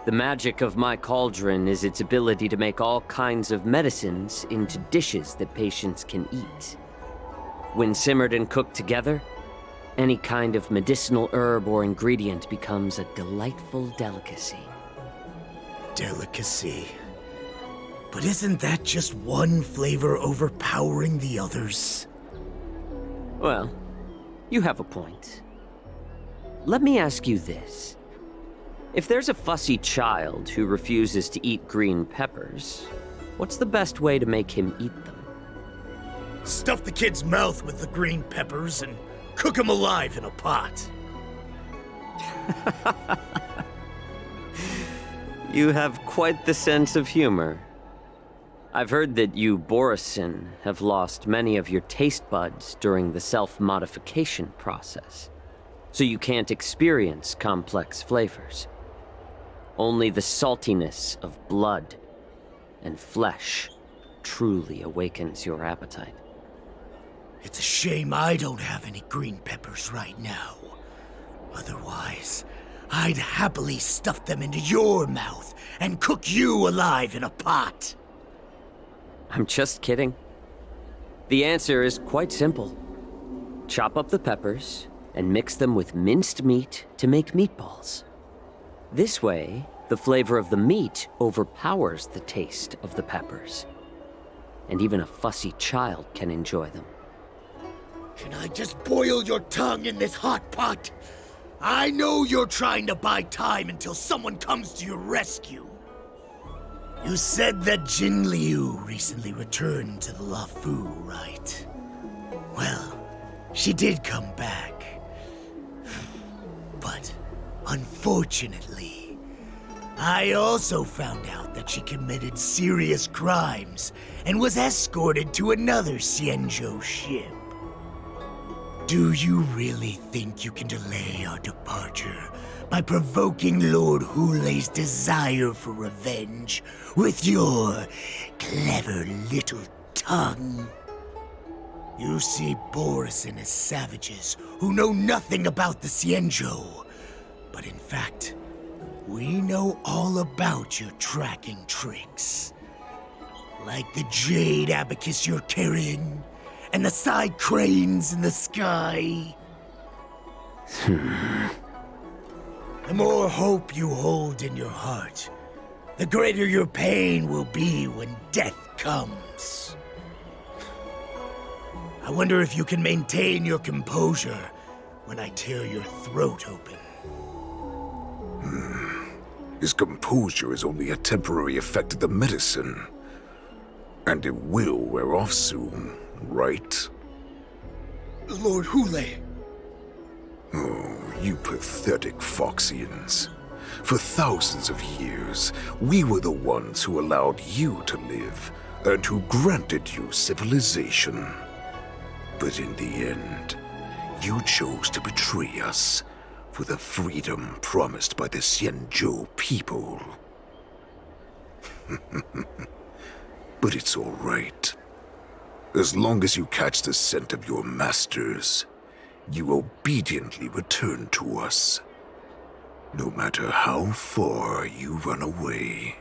The magic of my cauldron is its ability to make all kinds of medicines into dishes that patients can eat. When simmered and cooked together, any kind of medicinal herb or ingredient becomes a delightful delicacy. Delicacy. But isn't that just one flavor overpowering the others? Well, you have a point. Let me ask you this. If there's a fussy child who refuses to eat green peppers, what's the best way to make him eat them? Stuff the kid's mouth with the green peppers and cook him alive in a pot. You have quite the sense of humor. I've heard that you, Borisin, have lost many of your taste buds during the self-modification process, so you can't experience complex flavors. Only the saltiness of blood and flesh truly awakens your appetite. It's a shame I don't have any green peppers right now. Otherwise, I'd happily stuff them into your mouth and cook you alive in a pot. I'm just kidding. The answer is quite simple. Chop up the peppers and mix them with minced meat to make meatballs. This way, the flavor of the meat overpowers the taste of the peppers. And even a fussy child can enjoy them. Can I just boil your tongue in this hot pot? I know you're trying to buy time until someone comes to your rescue. You said that Jin Liu recently returned to the Lafu, right? Well, she did come back. But, unfortunately, I also found out that she committed serious crimes and was escorted to another Xianzhou ship. Do you really think you can delay our departure by provoking Lord Hulei's desire for revenge with your clever little tongue? You see Borisin as savages who know nothing about the Xianzhou, but in fact, we know all about your tracking tricks. Like the jade abacus you're carrying, and the side cranes in the sky. The more hope you hold in your heart, the greater your pain will be when death comes. I wonder if you can maintain your composure when I tear your throat open. His composure is only a temporary effect of the medicine. And it will wear off soon, right? Lord Hule! Oh, you pathetic Foxians. For thousands of years, we were the ones who allowed you to live, and who granted you civilization. But in the end, you chose to betray us for the freedom promised by the Xianzhou people. But it's all right. As long as you catch the scent of your masters, you obediently return to us. No matter how far you run away.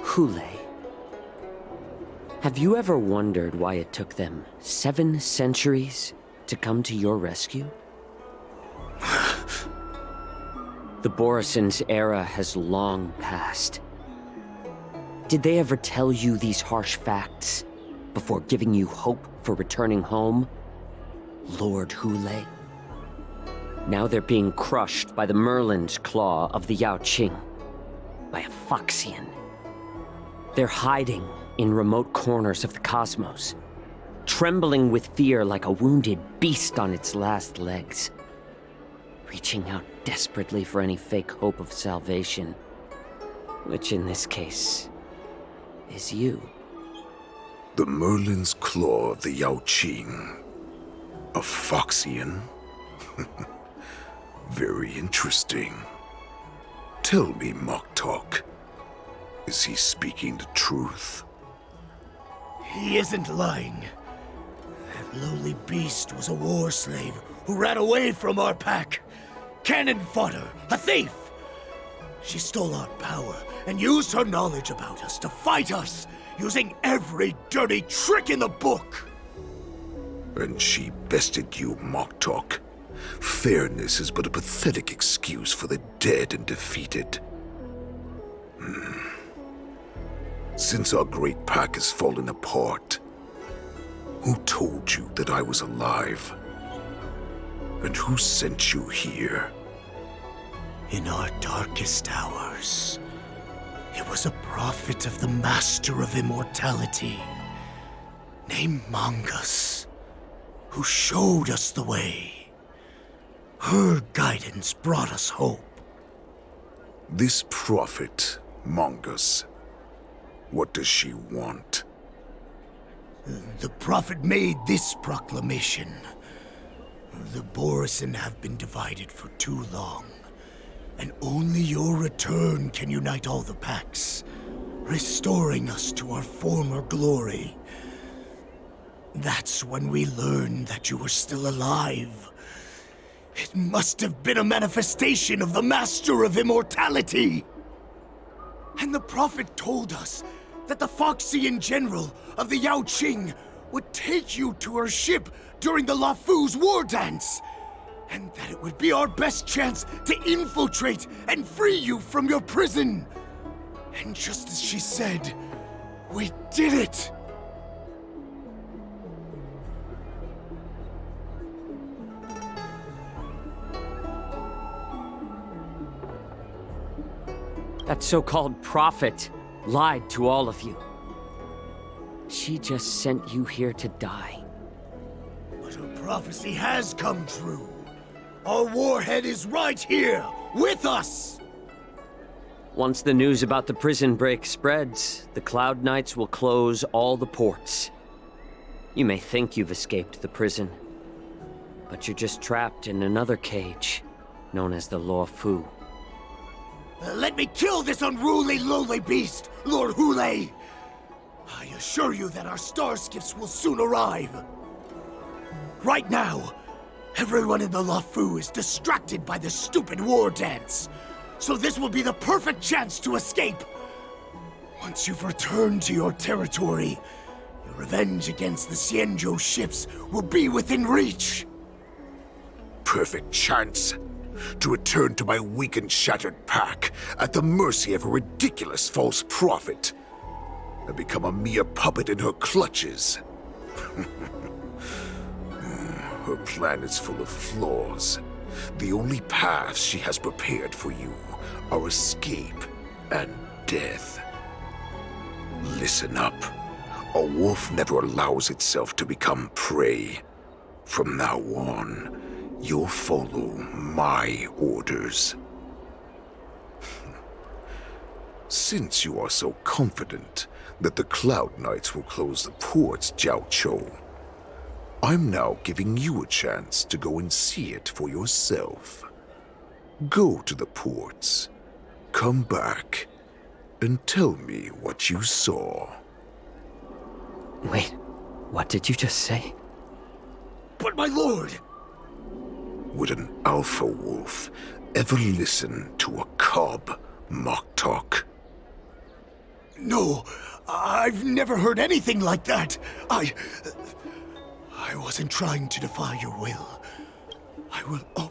Hule, have you ever wondered why it took them 7 centuries to come to your rescue? The Borison's era has long passed. Did they ever tell you these harsh facts before giving you hope for returning home, Lord Hule? Now they're being crushed by the Merlin's claw of the Yaoqing, by a Foxian. They're hiding in remote corners of the cosmos, trembling with fear like a wounded beast on its last legs, reaching out desperately for any fake hope of salvation, which in this case is you. The Merlin's claw of the Yaoqing. A Foxian? Very interesting. Tell me, Moktok, is he speaking the truth? He isn't lying. That lowly beast was a war slave who ran away from our pack. Cannon fodder, a thief! She stole our power and used her knowledge about us to fight us, using every dirty trick in the book! And she bested you, Moktok. Fairness is but a pathetic excuse for the dead and defeated. Since our great pack has fallen apart, who told you that I was alive? And who sent you here? In our darkest hours, it was a prophet of the Master of Immortality, named Mongus, who showed us the way. Her guidance brought us hope. This prophet, Mongus, what does she want? The prophet made this proclamation. The Borison have been divided for too long, and only your return can unite all the packs, restoring us to our former glory. That's when we learned that you were still alive. It must have been a manifestation of the Master of Immortality! And the prophet told us that the Foxian general of the Yaoqing would take you to her ship during the Lafu's war dance, and that it would be our best chance to infiltrate and free you from your prison. And just as she said, we did it! That so-called prophet lied to all of you. She just sent you here to die. But her prophecy has come true. Our warhead is right here, with us! Once the news about the prison break spreads, the Cloud Knights will close all the ports. You may think you've escaped the prison, but you're just trapped in another cage, known as the Law Fu. Let me kill this unruly, lowly beast, Lord Hule! I assure you that our star skiffs will soon arrive. Right now, everyone in the Lafu is distracted by this stupid war dance, so this will be the perfect chance to escape. Once you've returned to your territory, your revenge against the Xianzhou ships will be within reach. Perfect chance? to return to my weak and shattered pack at the mercy of a ridiculous false prophet, and become a mere puppet in her clutches. Her plan is full of flaws. The only paths she has prepared for you are escape and death. Listen up. A wolf never allows itself to become prey. From now on, you'll follow my orders. Since you are so confident that the Cloud Knights will close the ports, Jiao Chou, I'm now giving you a chance to go and see it for yourself. Go to the ports, come back, and tell me what you saw. Wait, what did you just say? But my lord! Would an alpha wolf ever listen to a cub mock talk? No, I've never heard anything like that. I wasn't trying to defy your will. I will... Oh.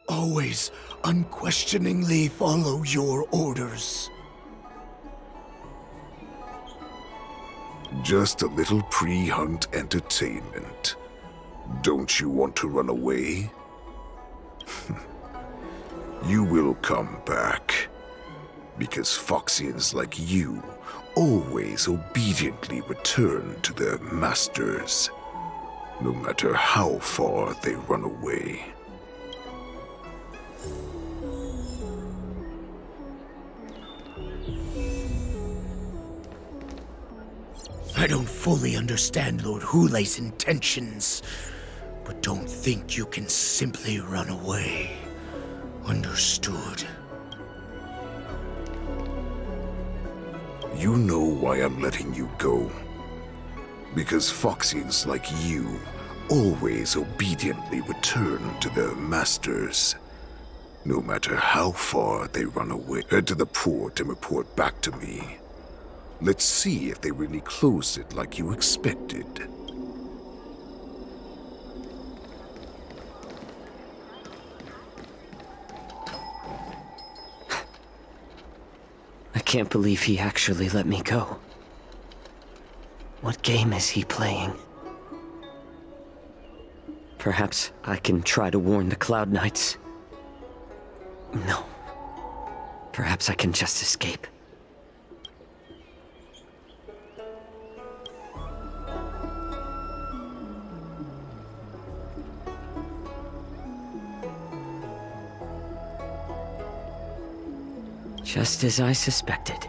Always unquestioningly follow your orders. Just a little pre-hunt entertainment. Don't you want to run away? You will come back. Because Foxians like you always obediently return to their masters, no matter how far they run away. I don't fully understand Lord Hulei's intentions, but don't think you can simply run away. Understood? You know why I'm letting you go. Because Foxians like you always obediently return to their masters, no matter how far they run away. Head to the port and report back to me. Let's see if they really closed it like you expected. I can't believe he actually let me go. What game is he playing? Perhaps I can try to warn the Cloud Knights. No. Perhaps I can just escape. Just as I suspected.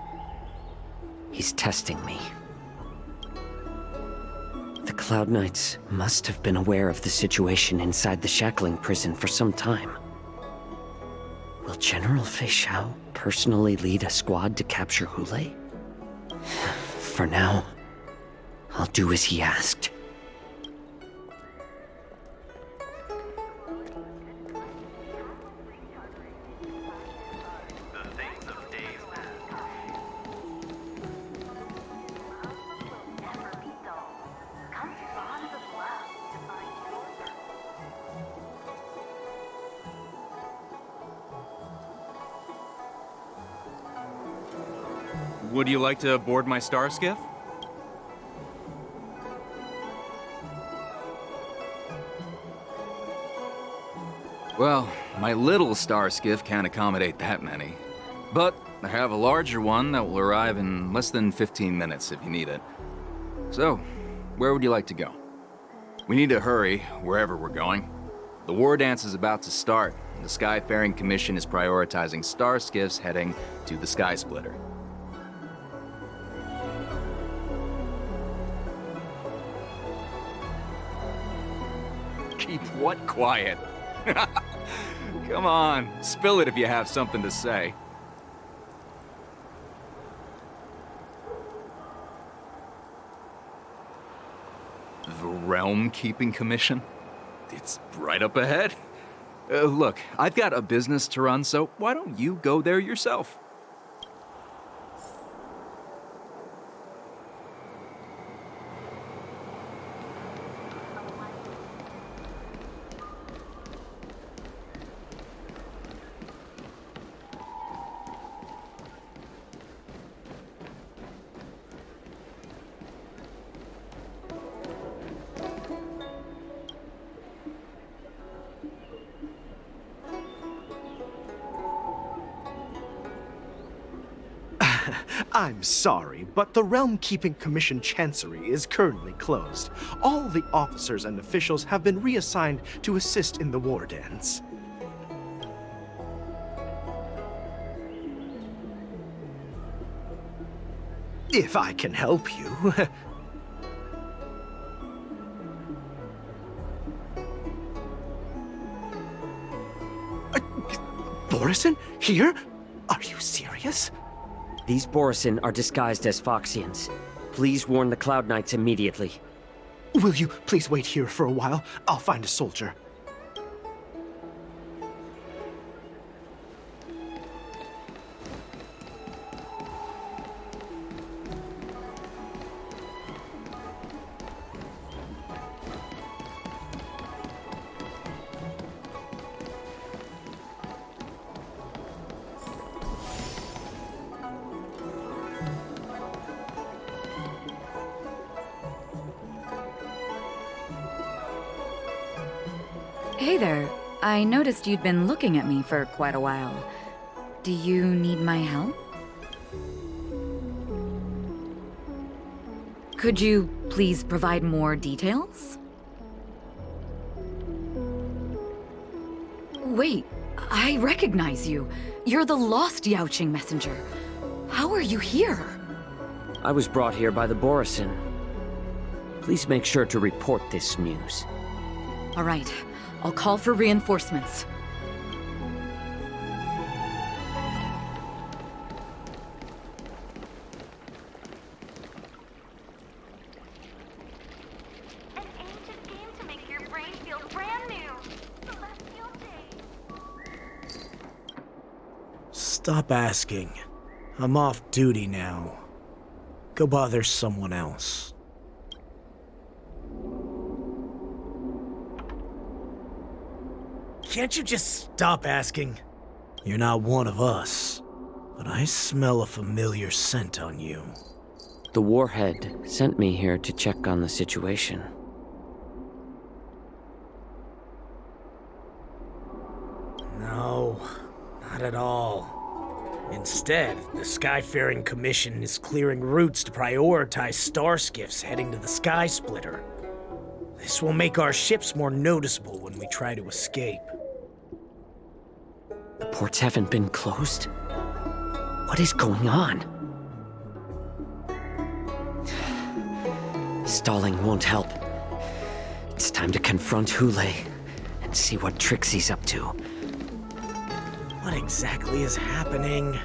He's testing me. The Cloud Knights must have been aware of the situation inside the shackling prison for some time. Will General Fei Xiao personally lead a squad to capture Hulei? For now, I'll do as he asked. Would you like to board my star skiff? Well, my little star skiff can't accommodate that many. But I have a larger one that will arrive in less than 15 minutes if you need it. So, where would you like to go? We need to hurry, wherever we're going. The war dance is about to start, and the Skyfaring Commission is prioritizing star skiffs heading to the Sky Splitter. Keep what quiet? Come on, spill it if you have something to say. The Realm Keeping Commission? It's right up ahead. Look, I've got a business to run, so why don't you go there yourself? I'm sorry, but the Realm Keeping Commission Chancery is currently closed. All the officers and officials have been reassigned to assist in the war dance. If I can help you. Borisin? Here? Are you serious? These Borisin are disguised as Foxians. Please warn the Cloud Knights immediately. Will you please wait here for a while? I'll find a soldier. Hey there. I noticed you'd been looking at me for quite a while. Do you need my help? Could you please provide more details? Wait, I recognize you. You're the lost Yaoqing messenger. How are you here? I was brought here by the Borisin. Please make sure to report this news. All right. I'll call for reinforcements. An ancient game to make your brain feel brand new. Celestial Day. Stop asking. I'm off duty now. Go bother someone else. Can't you just stop asking? You're not one of us, but I smell a familiar scent on you. The Warhead sent me here to check on the situation. No, not at all. Instead, the Skyfaring Commission is clearing routes to prioritize star skiffs heading to the Sky Splitter. This will make our ships more noticeable when we try to escape. The ports haven't been closed? What is going on? Stalling won't help. It's time to confront Hule and see what tricks he's up to. What exactly is happening?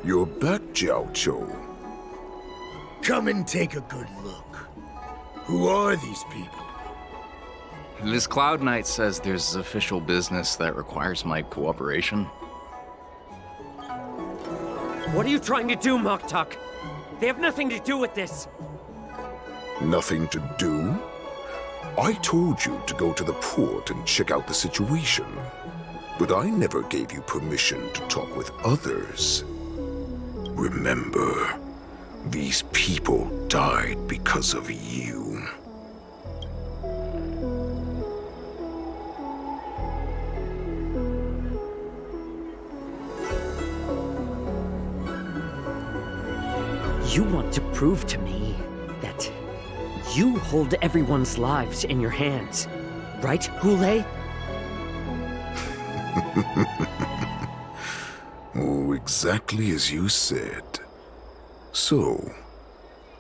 You're back, Jiao. Come and take a good look. Who are these people? This Cloud Knight says there's official business that requires my cooperation. What are you trying to do, Moktuk? They have nothing to do with this. Nothing to do? I told you to go to the port and check out the situation. but I never gave you permission to talk with others. Remember, these people died because of you. You want to prove to me that you hold everyone's lives in your hands, right, Goulet? Oh, exactly as you said. So,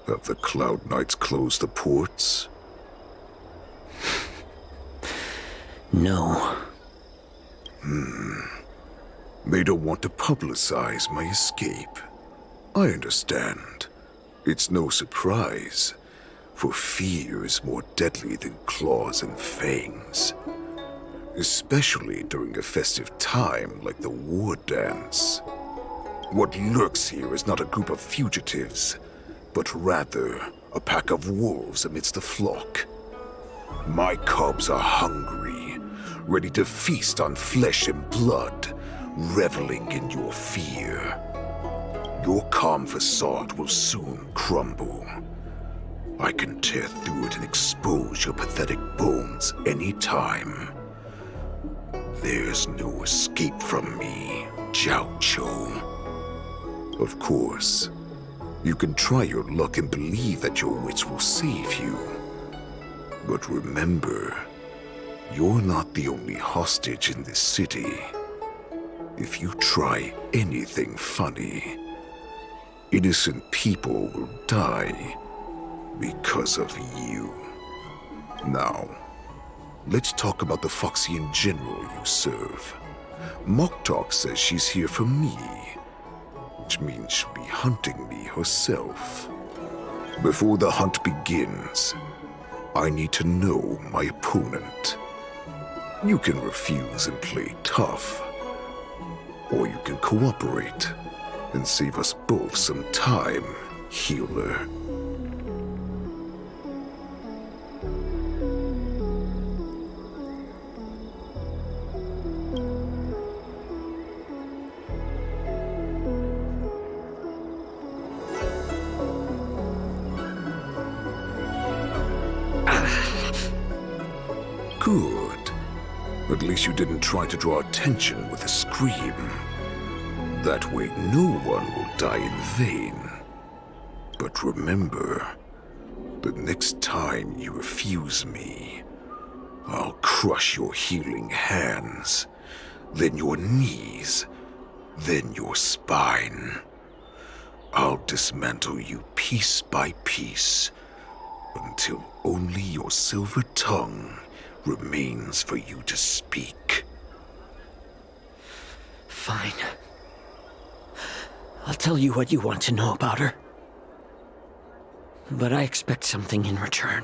have the Cloud Knights closed the ports? No. They don't want to publicize my escape. I understand. It's no surprise, for fear is more deadly than claws and fangs. Especially during a festive time like the war dance. What lurks here is not a group of fugitives, but rather a pack of wolves amidst the flock. My cubs are hungry, ready to feast on flesh and blood, reveling in your fear. Your calm facade will soon crumble. I can tear through it and expose your pathetic bones any time. There's no escape from me, Jiaoqiu. Of course, you can try your luck and believe that your wits will save you. But remember, you're not the only hostage in this city. If you try anything funny, innocent people will die because of you. Now, let's talk about the Foxian general you serve. Moktok says she's here for me, which means she'll be hunting me herself. Before the hunt begins, I need to know my opponent. You can refuse and play tough, or you can cooperate and save us both some time, healer. Good. At least you didn't try to draw attention with a scream. That way no one will die in vain. But remember, the next time you refuse me, I'll crush your healing hands, then your knees, then your spine. I'll dismantle you piece by piece, until only your silver tongue remains for you to speak. Fine. I'll tell you what you want to know about her. But I expect something in return.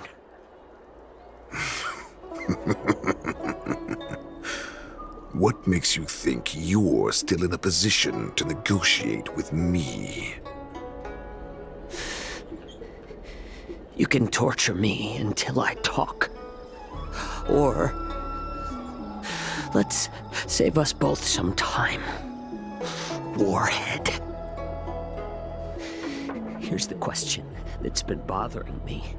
What makes you think you're still in a position to negotiate with me? You can torture me until I talk. Or let's save us both some time. Warhead. Here's the question that's been bothering me.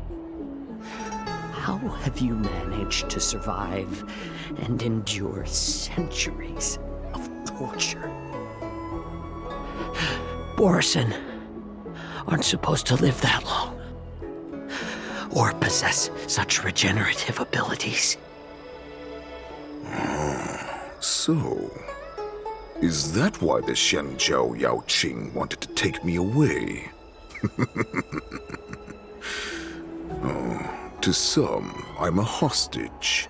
How have you managed to survive and endure centuries of torture? Borison aren't supposed to live that long, or possess such regenerative abilities. So, is that why the Shenjiao Yaoqing wanted to take me away? Oh, to some, I'm a hostage,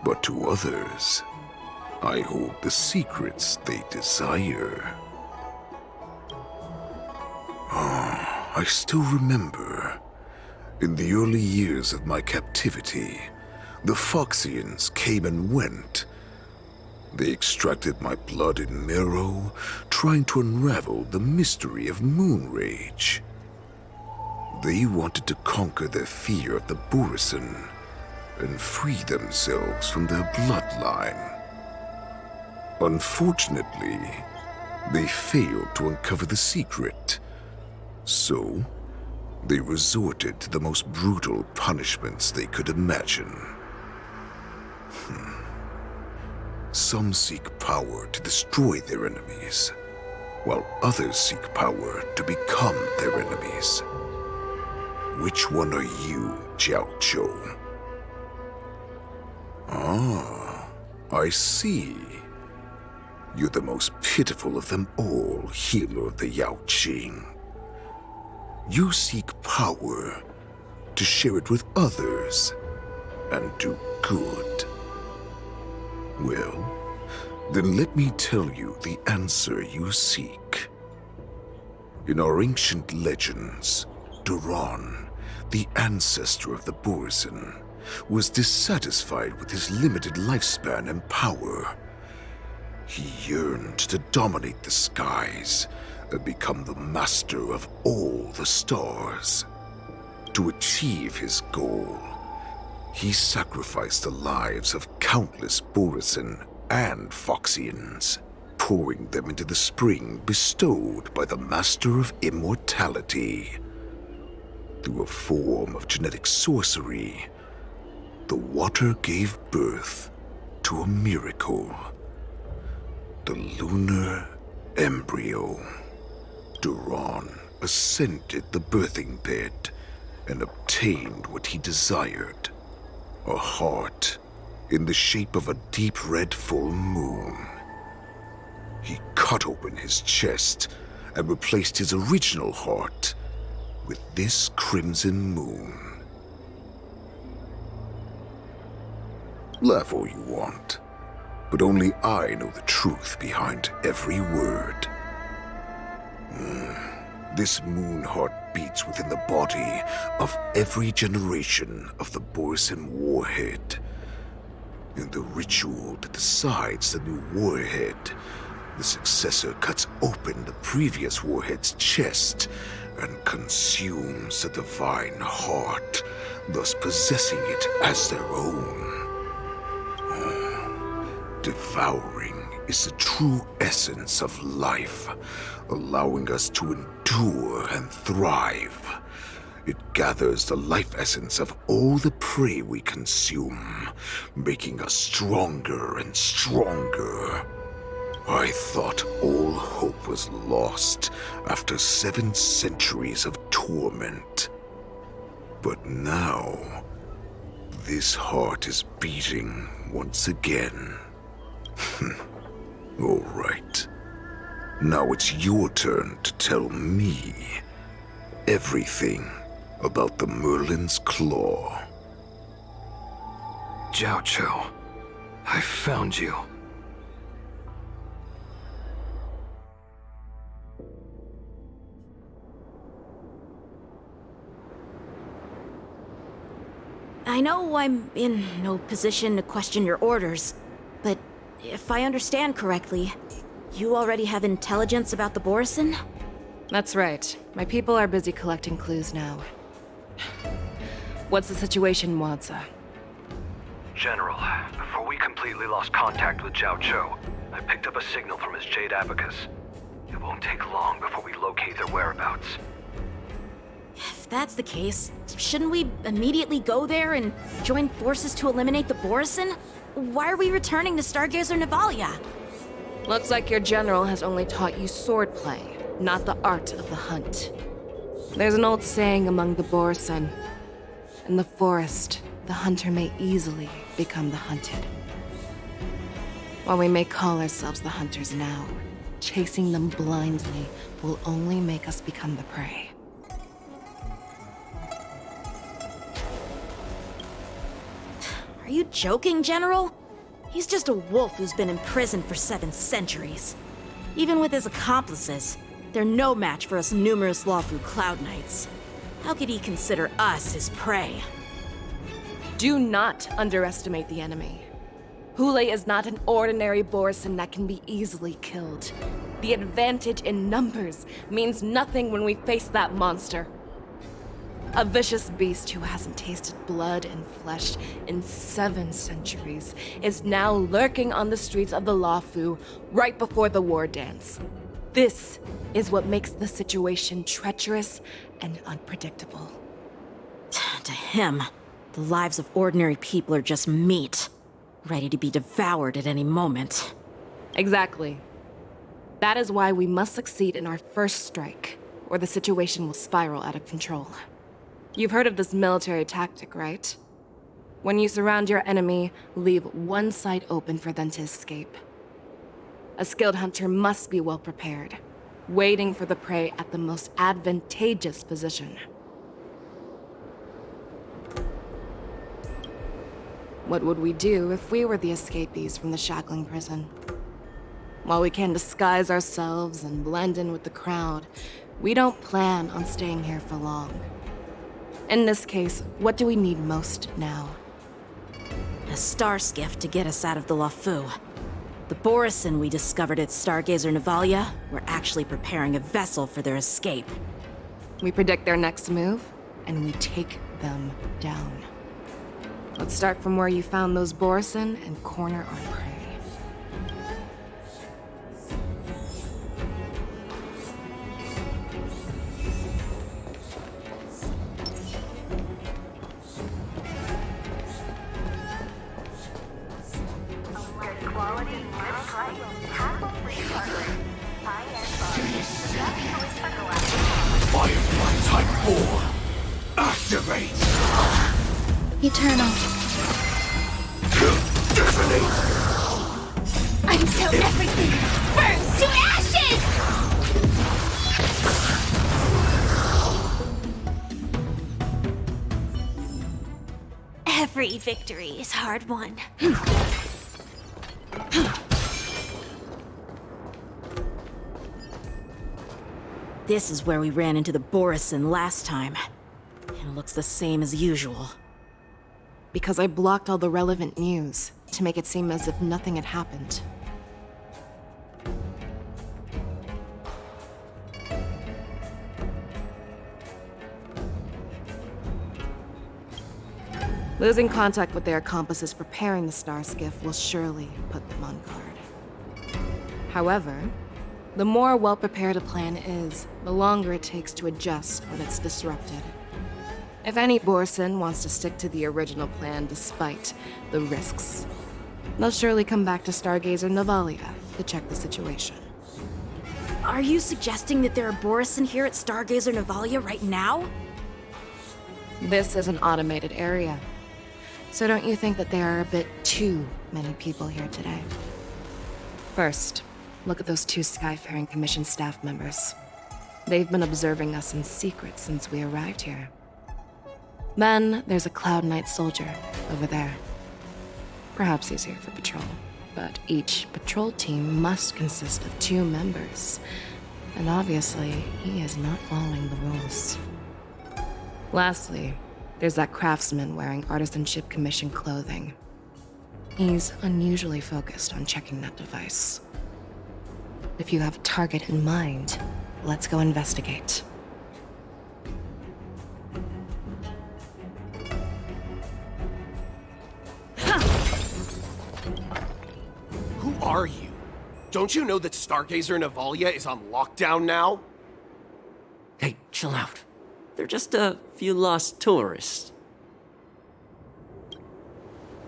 but to others, I hold the secrets they desire. I still remember. In the early years of my captivity, the Foxians came and went. They extracted my blood and marrow, trying to unravel the mystery of moon rage. They wanted to conquer their fear of the Borison and free themselves from their bloodline. Unfortunately, they failed to uncover the secret. So, they resorted to the most brutal punishments they could imagine. Some seek power to destroy their enemies, while others seek power to become their enemies. Which one are you, Jiao Chou? Ah, I see. You're the most pitiful of them all, healer of the Yao Qing. You seek power to share it with others and do good. Well, then let me tell you the answer you seek. In our ancient legends, Duran, the ancestor of the Borisin, was dissatisfied with his limited lifespan and power. He yearned to dominate the skies and become the master of all the stars. To achieve his goal, he sacrificed the lives of countless Borisin and Foxians, pouring them into the spring bestowed by the Master of Immortality. Through a form of genetic sorcery, the water gave birth to a miracle. The lunar embryo. Duran ascended the birthing bed and obtained what he desired. A heart in the shape of a deep red full moon. He cut open his chest and replaced his original heart with this crimson moon. Laugh all you want, but only I know the truth behind every word. This moon heart beats within the body of every generation of the Borisin warhead. In the ritual that decides the new warhead, the successor cuts open the previous warhead's chest and consumes the divine heart, thus possessing it as their own. Devouring is the true essence of life, allowing us to endure and thrive. It gathers the life essence of all the prey we consume, making us stronger and stronger. I thought all hope was lost after 7 centuries of torment. But now, this heart is beating once again. All right. Now it's your turn to tell me everything about the Merlin's Claw. Jiao Chou, I found you. I know I'm in no position to question your orders, but if I understand correctly, you already have intelligence about the Borisin? That's right. My people are busy collecting clues now. What's the situation, Wadza? General, before we completely lost contact with Jiao Chou, I picked up a signal from his Jade Abacus. It won't take long before we locate their whereabouts. If that's the case, shouldn't we immediately go there and join forces to eliminate the Borisin? Why are we returning to Stargazer Navalia? Looks like your general has only taught you swordplay, not the art of the hunt. There's an old saying among the Borisin. In the forest, the hunter may easily become the hunted. While we may call ourselves the hunters now, chasing them blindly will only make us become the prey. Are you joking, General? He's just a wolf who's been imprisoned for 7 centuries. Even with his accomplices, they're no match for us numerous Lawfu Cloud Knights. How could he consider us his prey? Do not underestimate the enemy. Hule is not an ordinary Borisin that can be easily killed. The advantage in numbers means nothing when we face that monster. A vicious beast who hasn't tasted blood and flesh in 7 centuries is now lurking on the streets of the Luofu right before the war dance. This is what makes the situation treacherous and unpredictable. To him, the lives of ordinary people are just meat, ready to be devoured at any moment. Exactly. That is why we must succeed in our first strike, or the situation will spiral out of control. You've heard of this military tactic, right? When you surround your enemy, leave one side open for them to escape. A skilled hunter must be well prepared, waiting for the prey at the most advantageous position. What would we do if we were the escapees from the shackling prison? While we can disguise ourselves and blend in with the crowd, we don't plan on staying here for long. In this case, what do we need most now? A star skiff to get us out of the Luofu. The Borison we discovered at Stargazer Navalia were actually preparing a vessel for their escape. We predict their next move, and we take them down. Let's start from where you found those Borison and corner our prey. Firefly Type 4, activate! Eternal. Detonate! Until everything burns to ashes! Every victory is hard won. This is where we ran into the Borison last time. It looks the same as usual. Because I blocked all the relevant news to make it seem as if nothing had happened. Losing contact with their accomplices preparing the star skiff will surely put them on guard. However, the more well-prepared a plan is, the longer it takes to adjust when it's disrupted. If any Borison wants to stick to the original plan despite the risks, they'll surely come back to Stargazer Navalia to check the situation. Are you suggesting that there are Borison here at Stargazer Navalia right now? This is an automated area, so don't you think that there are a bit too many people here today? First, look at those 2 Skyfaring Commission staff members. They've been observing us in secret since we arrived here. Then there's a Cloud Knight soldier over there. Perhaps he's here for patrol, but each patrol team must consist of 2 members. And obviously, he is not following the rules. Lastly, there's that craftsman wearing Artisanship Commission clothing. He's unusually focused on checking that device. If you have a target in mind, let's go investigate. Who are you? Don't you know that Stargazer Navalia is on lockdown now? Hey, chill out. They're just a few lost tourists.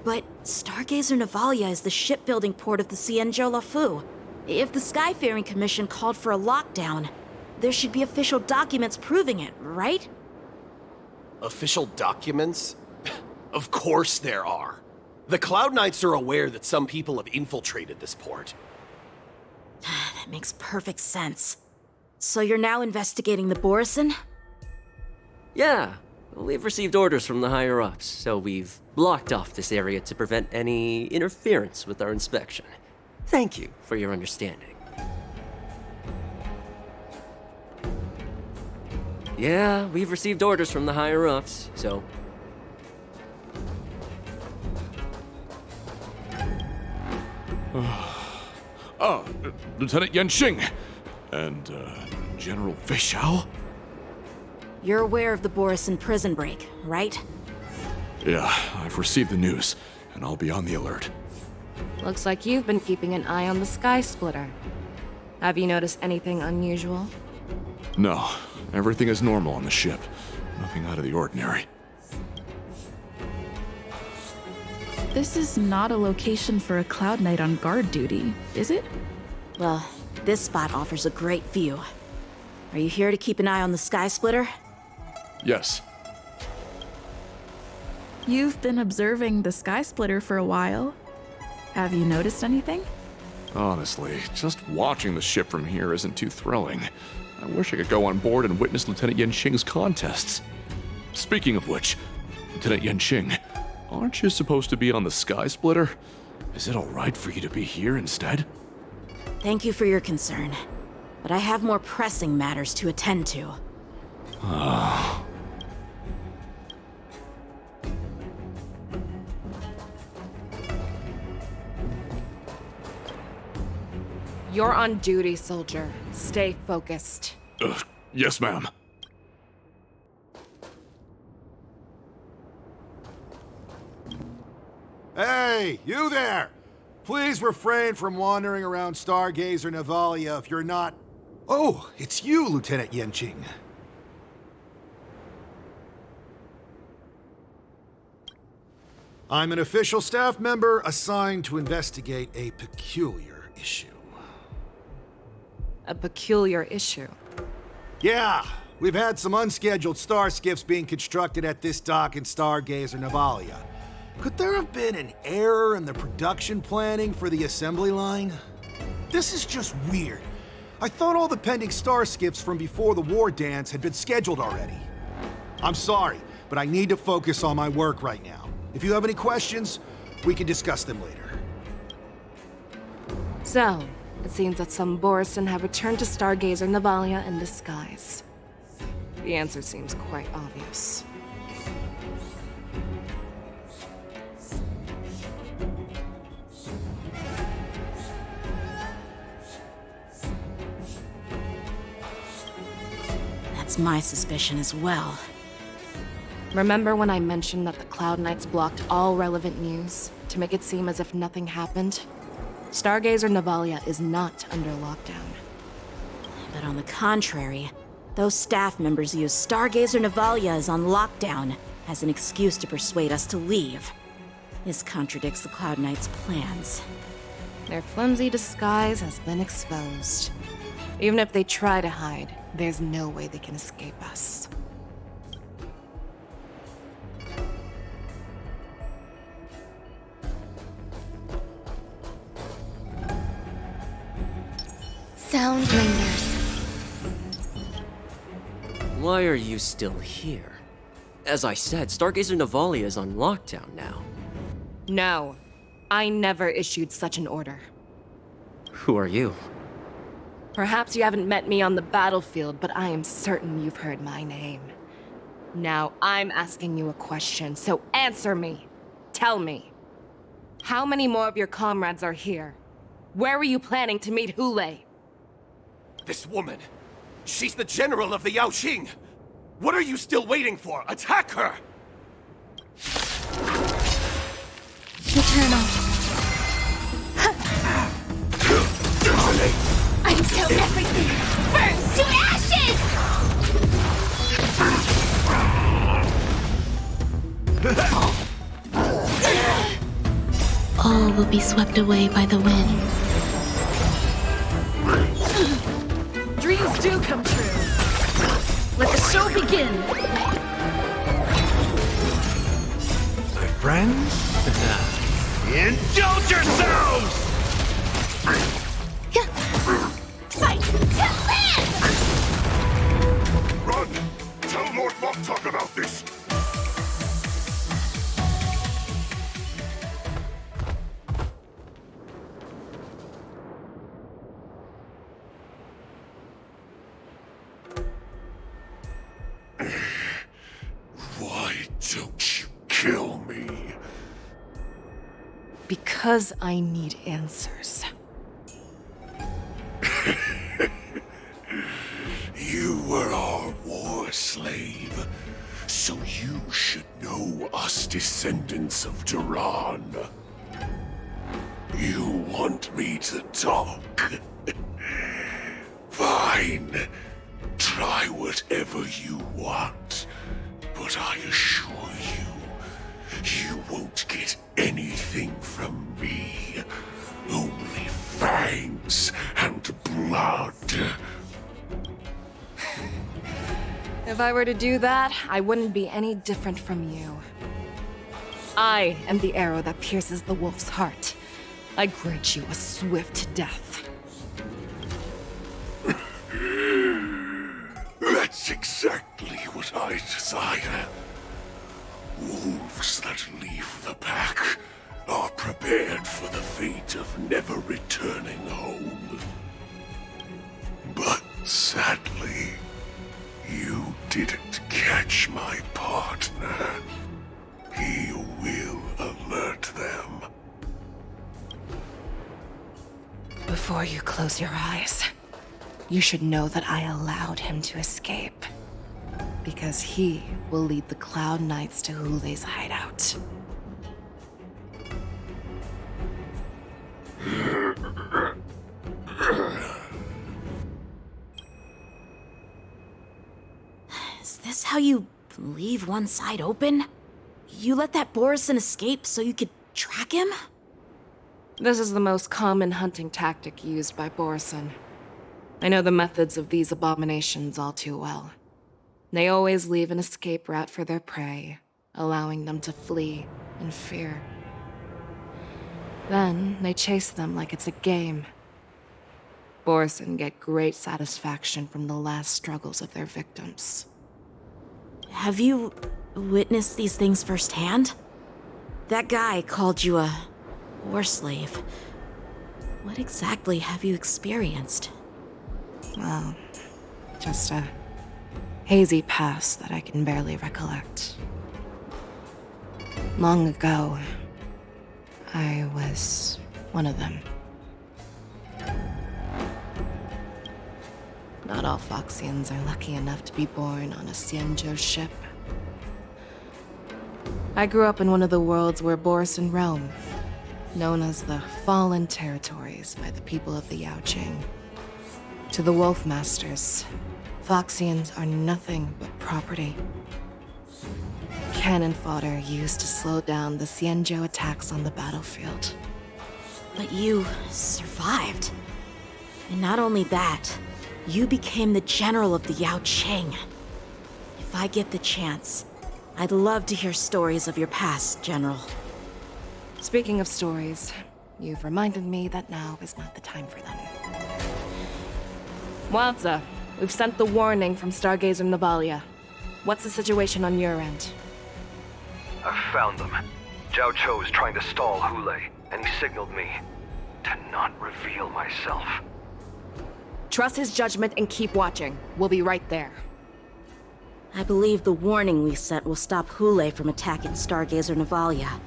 But Stargazer Navalia is the shipbuilding port of the Xianzhou Luofu. If the Skyfaring Commission called for a lockdown, there should be official documents proving it, right? Official documents? Of course there are. The Cloud Knights are aware that some people have infiltrated this port. That makes perfect sense. So you're now investigating the Borison? Yeah, we've received orders from the higher-ups, so we've blocked off this area to prevent any interference with our inspection. Thank you for your understanding. Yeah, we've received orders from the higher-ups, so... Lieutenant Yanxing and General Fei Xiao? You're aware of the Borison prison break, right? Yeah, I've received the news, and I'll be on the alert. Looks like you've been keeping an eye on the Sky Splitter. Have you noticed anything unusual? No, everything is normal on the ship. Nothing out of the ordinary. This is not a location for a Cloud Knight on guard duty, is it? Well, this spot offers a great view. Are you here to keep an eye on the Sky Splitter? Yes. You've been observing the Sky Splitter for a while. Have you noticed anything? Honestly, just watching the ship from here isn't too thrilling. I wish I could go on board and witness Lieutenant Yanqing's contests. Speaking of which, Lieutenant Yanqing, aren't you supposed to be on the Sky Splitter? Is it alright for you to be here instead? Thank you for your concern, but I have more pressing matters to attend to. You're on duty, soldier. Stay focused. Yes, ma'am. Hey, you there! Please refrain from wandering around Stargazer Navalia if you're not... Oh, it's you, Lieutenant Yanqing. I'm an official staff member assigned to investigate a peculiar issue. A peculiar issue? Yeah, we've had some unscheduled star skiffs being constructed at this dock in Stargazer Navalia. Could there have been an error in the production planning for the assembly line? This is just weird. I thought all the pending star skiffs from before the war dance had been scheduled already. I'm sorry, but I need to focus on my work right now. If you have any questions, we can discuss them later. So, it seems that some Borison have returned to Stargazer Navalia in disguise. The answer seems quite obvious. That's my suspicion as well. Remember when I mentioned that the Cloud Knights blocked all relevant news to make it seem as if nothing happened? Stargazer Navalia is not under lockdown. But on the contrary, those staff members use Stargazer Navalia is on lockdown as an excuse to persuade us to leave. This contradicts the Cloud Knights' plans. Their flimsy disguise has been exposed. Even if they try to hide, there's no way they can escape us. Sound lingers. Why are you still here? As I said, Stargazer Navalia is on lockdown now. No, I never issued such an order. Who are you? Perhaps you haven't met me on the battlefield, but I am certain you've heard my name. Now, I'm asking you a question, so answer me. Tell me. How many more of your comrades are here? Where were you planning to meet Hule? This woman, she's the general of the Yaoxing. What are you still waiting for? Attack her! Eternal. Until everything burns to ashes! All will be swept away by the wind. Dreams do come true. Let the show begin. My friends, indulge yourselves! Fight to live! Run! Tell Lord Moktok about this! Why don't you kill me? Because I need answers. You were our war slave. you should know us descendants of Duran. You want me to talk? Fine. Try whatever you want. But I assure you, you won't get anything from me. Only fangs and blood. If I were to do that, I wouldn't be any different from you. I am the arrow that pierces the wolf's heart. I grant you a swift death. That's exactly what I desire. Wolves that leave the pack are prepared for the fate of never returning home. But sadly, you didn't catch my partner. He will alert them. Before you close your eyes, you should know that I allowed him to escape. Because he will lead the Cloud Knights to Hule's hideout. Is this how you leave one side open? You let that Borison escape so you could track him? This is the most common hunting tactic used by Borison. I know the methods of these abominations all too well. They always leave an escape route for their prey, allowing them to flee in fear. Then they chase them like it's a game. Borison get great satisfaction from the last struggles of their victims. Have you witnessed these things firsthand? That guy called you a war slave. What exactly have you experienced? Well, just a hazy past that I can barely recollect. Long ago, I was one of them. Not all Foxians are lucky enough to be born on a Xianzhou ship. I grew up in one of the worlds where Borison roam, known as the Fallen Territories by the people of the Yaoqing. To the Wolf Masters, Foxians are nothing but property. Cannon fodder used to slow down the Xianzhou attacks on the battlefield. But you survived. And not only that, you became the general of the Yaoqing. If I get the chance, I'd love to hear stories of your past, General. Speaking of stories, you've reminded me that now is not the time for them. Waldza, we've sent the warning from Stargazer Navalia. What's the situation on your end? I've found them. Zhao Cho is trying to stall Hule, and he signaled me to not reveal myself. Trust his judgment and keep watching. We'll be right there. I believe the warning we sent will stop Hule from attacking Stargazer Navalia.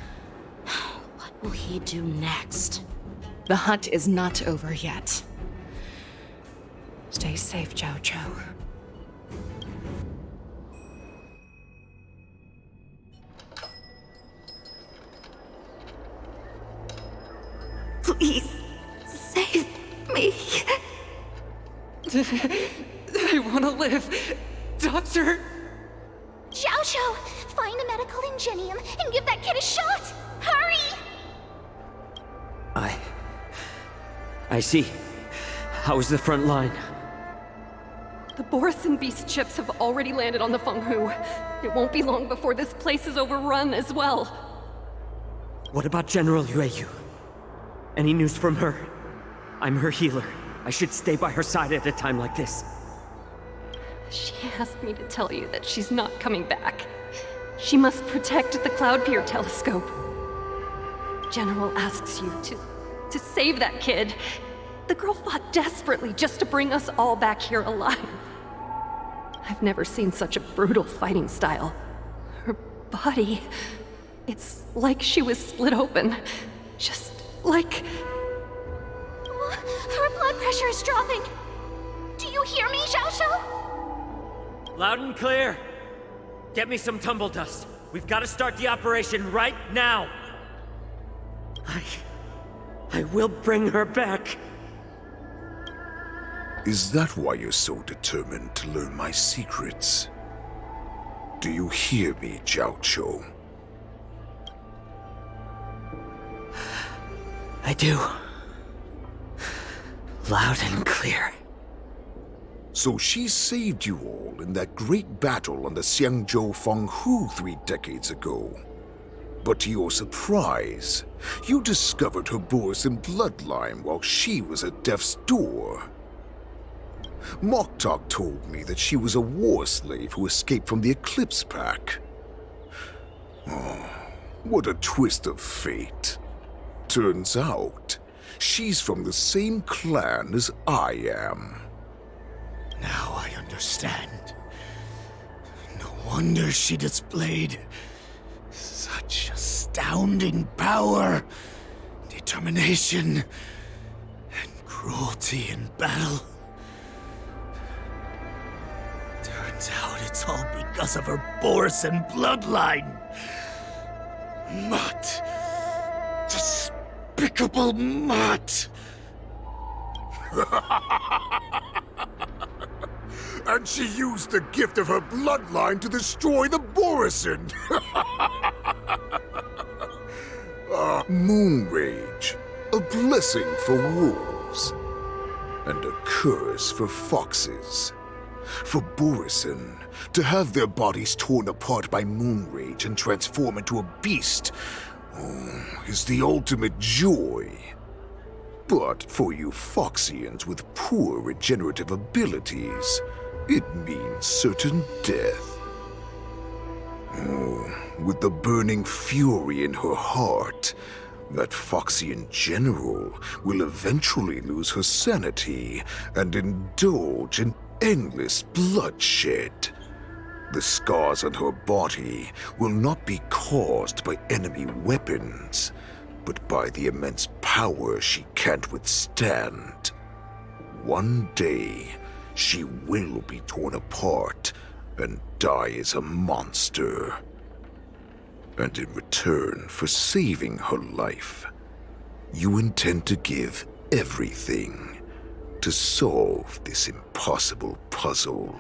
What will he do next? The hunt is not over yet. Stay safe, Zhao Cho. Please, save me. I want to live. Doctor! Zhao Cho, find a medical ingenium and give that kid a shot! Hurry! I see. How is the front line? The Borison Beast chips have already landed on the Fenghu. It won't be long before this place is overrun as well. What about General Yueyu? Any news from her? I'm her healer. I should stay by her side at a time like this. She asked me to tell you that she's not coming back. She must protect the Cloudpeer telescope. General asks you to save that kid. The girl fought desperately just to bring us all back here alive. I've never seen such a brutal fighting style. Her body, it's like she was split open. Just like... Her blood pressure is dropping. Do you hear me, Zhao Cho? Loud and clear. Get me some tumble dust. We've got to start the operation right now. I will bring her back. Is that why you're so determined to learn my secrets? Do you hear me, Jiao Cho? I do. Loud and clear. So she saved you all in that great battle on the Xiangzhou Fenghu 3 decades ago. But to your surprise, you discovered her Borisin bloodline while she was at death's door. Moktok told me that she was a war slave who escaped from the Eclipse Pack. Oh, what a twist of fate. Turns out, she's from the same clan as I am. Now I understand. No wonder she displayed such astounding power, determination, and cruelty in battle. Turns out it's all because of her Borisin bloodline. Mutt. Despicable mutt. And she used the gift of her bloodline to destroy the Borisin! Moon Rage. A blessing for wolves. And a curse for foxes. For Borisin, to have their bodies torn apart by Moon Rage and transform into a beast is the ultimate joy. But for you Foxians with poor regenerative abilities, it means certain death. With the burning fury in her heart, that Foxian general will eventually lose her sanity and indulge in endless bloodshed. The scars on her body will not be caused by enemy weapons, but by the immense power she can't withstand. One day, she will be torn apart and die as a monster. And in return for saving her life, you intend to give everything to solve this impossible puzzle.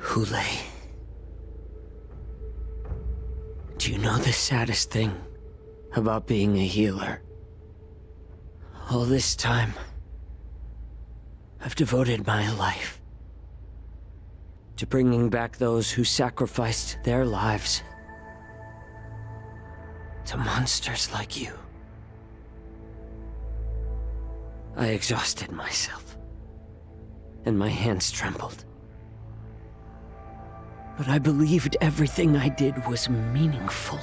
Hule. Do you know the saddest thing about being a healer? All this time, I've devoted my life to bringing back those who sacrificed their lives to monsters like you. I exhausted myself, and my hands trembled. But I believed everything I did was meaningful.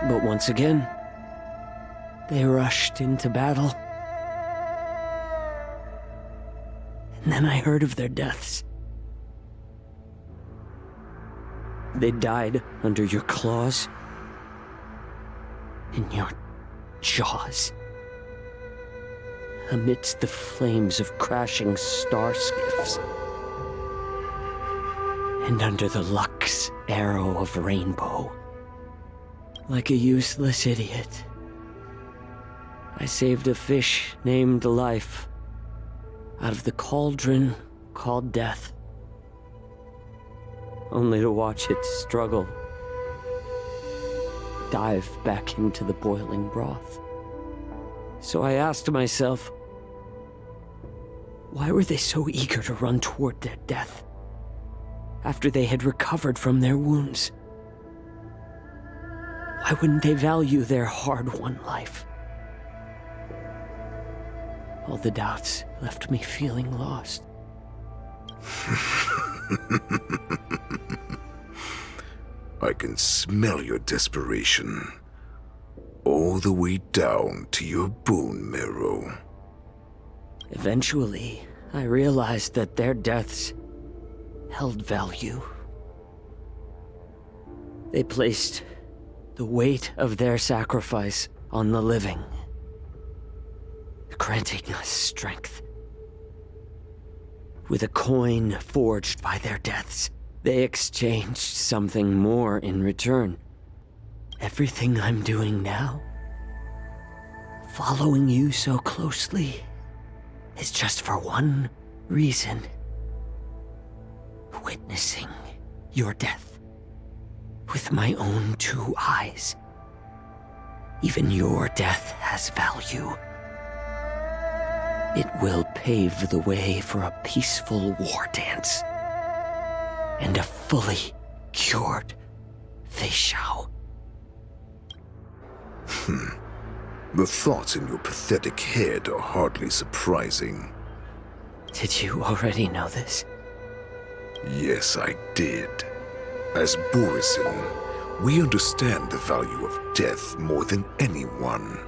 But once again, they rushed into battle. And then I heard of their deaths. They died under your claws, in your jaws, amidst the flames of crashing star skiffs, and under the Lux arrow of Rainbow. Like a useless idiot, I saved a fish named Life out of the cauldron called Death, only to watch it struggle, dive back into the boiling broth. So I asked myself, why were they so eager to run toward their death after they had recovered from their wounds? Why wouldn't they value their hard-won life? All the doubts left me feeling lost. I can smell your desperation, all the way down to your bone marrow. Eventually, I realized that their deaths held value. They placed the weight of their sacrifice on the living, granting us strength. With a coin forged by their deaths, They exchanged something more in return. Everything I'm doing now, following you so closely, is just for one reason. Witnessing your death with my own 2 eyes. Even your death has value. It will pave the way for a peaceful war dance and a fully cured Fei Xiao. The thoughts in your pathetic head are hardly surprising. Did you already know this? Yes, I did. As Borisin, we understand the value of death more than anyone.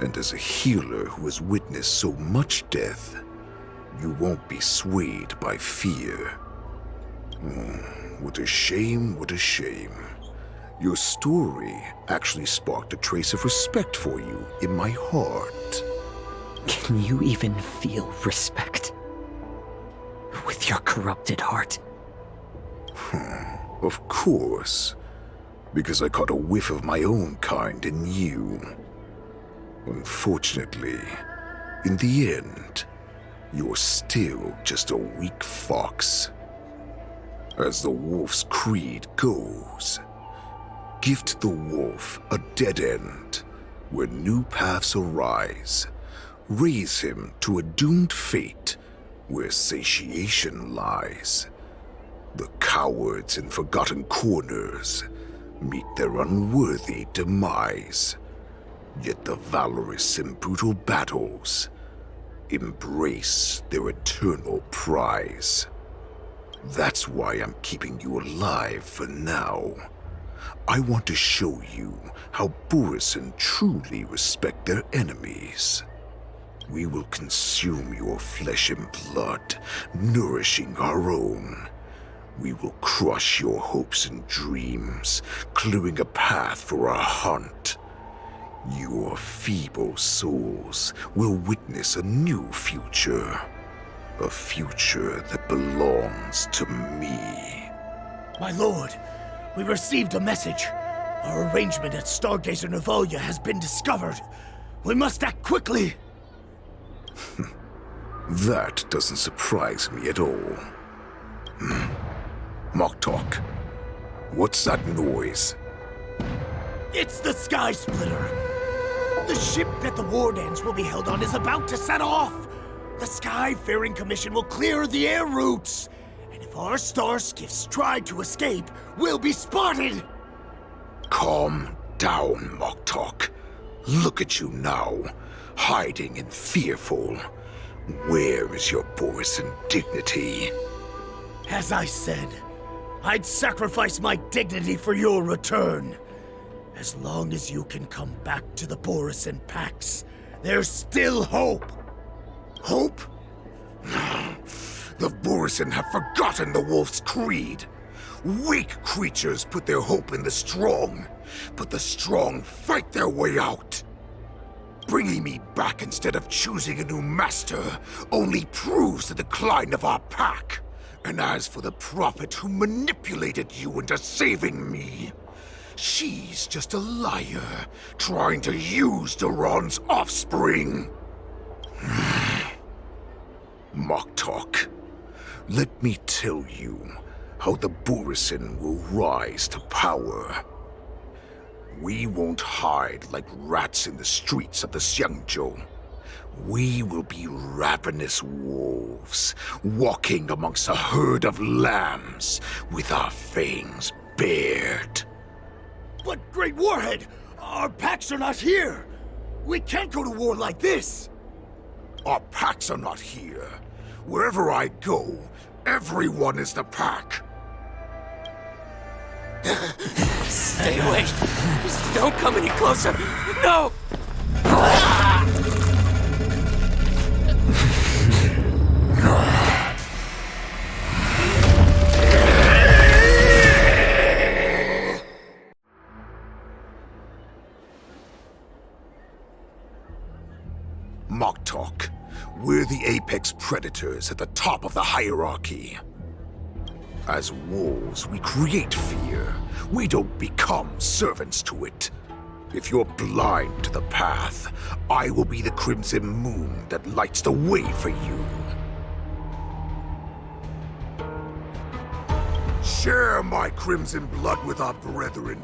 And as a healer who has witnessed so much death, you won't be swayed by fear. What a shame, what a shame. Your story actually sparked a trace of respect for you in my heart. Can you even feel respect with your corrupted heart? Of course. Because I caught a whiff of my own kind in you. Unfortunately, in the end, you're still just a weak fox. As the wolf's creed goes, gift the wolf a dead end where new paths arise. Raise him to a doomed fate where satiation lies. The cowards in forgotten corners meet their unworthy demise. Yet the valorous in brutal battles embrace their eternal prize. That's why I'm keeping you alive for now. I want to show you how Borisin truly respect their enemies. We will consume your flesh and blood, nourishing our own. We will crush your hopes and dreams, clearing a path for our hunt. Your feeble souls will witness a new future. A future that belongs to me. My lord, we received a message. Our arrangement at Stargazer Navalia has been discovered. We must act quickly. That doesn't surprise me at all. Moktok, what's that noise? It's the Sky Splitter. The ship that the Wardens will be held on is about to set off. The Skyfaring Commission will clear the air routes. And if our star skiffs try to escape, we'll be spotted. Calm down, Moktok. Look at you now, hiding and fearful. Where is your Borisin dignity? As I said, I'd sacrifice my dignity for your return. As long as you can come back to the Borisin Pax, there's still hope. Hope? The Borisin have forgotten the wolf's creed. Weak creatures put their hope in the strong, but the strong fight their way out. Bringing me back instead of choosing a new master only proves the decline of our pack. And as for the prophet who manipulated you into saving me, she's just a liar trying to use Duran's offspring. Moktok, let me tell you how the Borisin will rise to power. We won't hide like rats in the streets of the Xiangzhou. We will be ravenous wolves, walking amongst a herd of lambs with our fangs bared. But, Great Warhead, our packs are not here. We can't go to war like this. Our packs are not here. Wherever I go, everyone is the pack. Stay away. Just don't come any closer. No! Moktok, we're the apex predators at the top of the hierarchy. As wolves, we create fear. We don't become servants to it. If you're blind to the path, I will be the crimson moon that lights the way for you. Share my crimson blood with our brethren.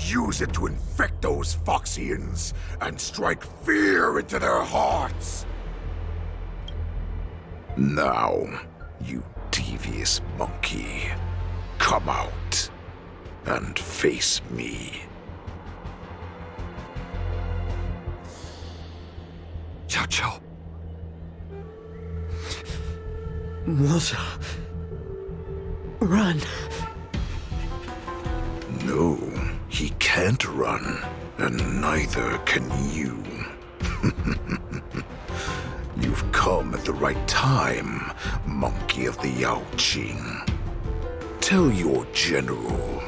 Use it to infect those Foxians and strike fear into their hearts. Now, you devious monkey, come out and face me. Xiao. Moza. Run. No, he can't run, and neither can you. You've come at the right time, monkey of the Yaoqing. Tell your general.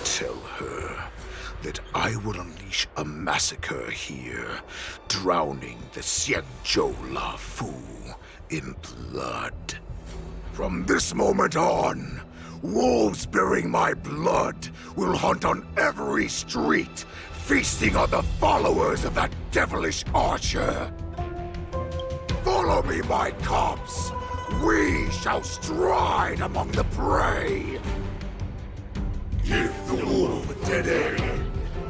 Tell her that I will unleash a massacre here, drowning the Xianzhou Lafu in blood. From this moment on, wolves bearing my blood will hunt on every street, feasting on the followers of that devilish archer. Follow me, my cubs. We shall stride among the prey. Give the wolf a dead end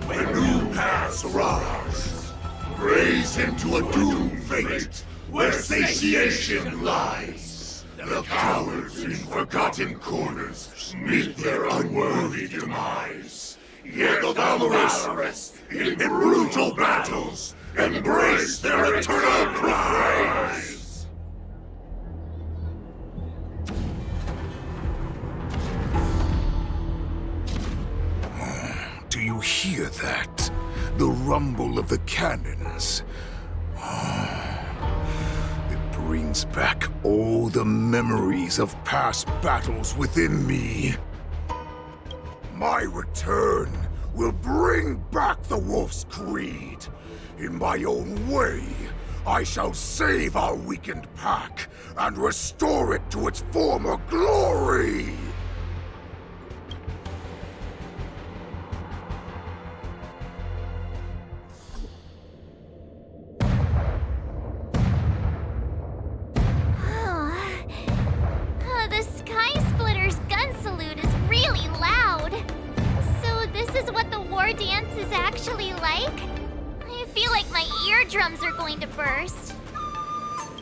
when new paths arise. Raise him to a doomed fate where satiation lies. The cowards in forgotten corners meet their unworthy demise. Yet the valorous in brutal battles embrace their eternal prize. Do you hear that? The rumble of the cannons. It brings back all the memories of past battles within me. My return will bring back the wolf's creed. In my own way, I shall save our weakened pack and restore it to its former glory. The Sky Splitter's gun salute is really loud. So this is what the war dance is actually like? I feel like my eardrums are going to burst.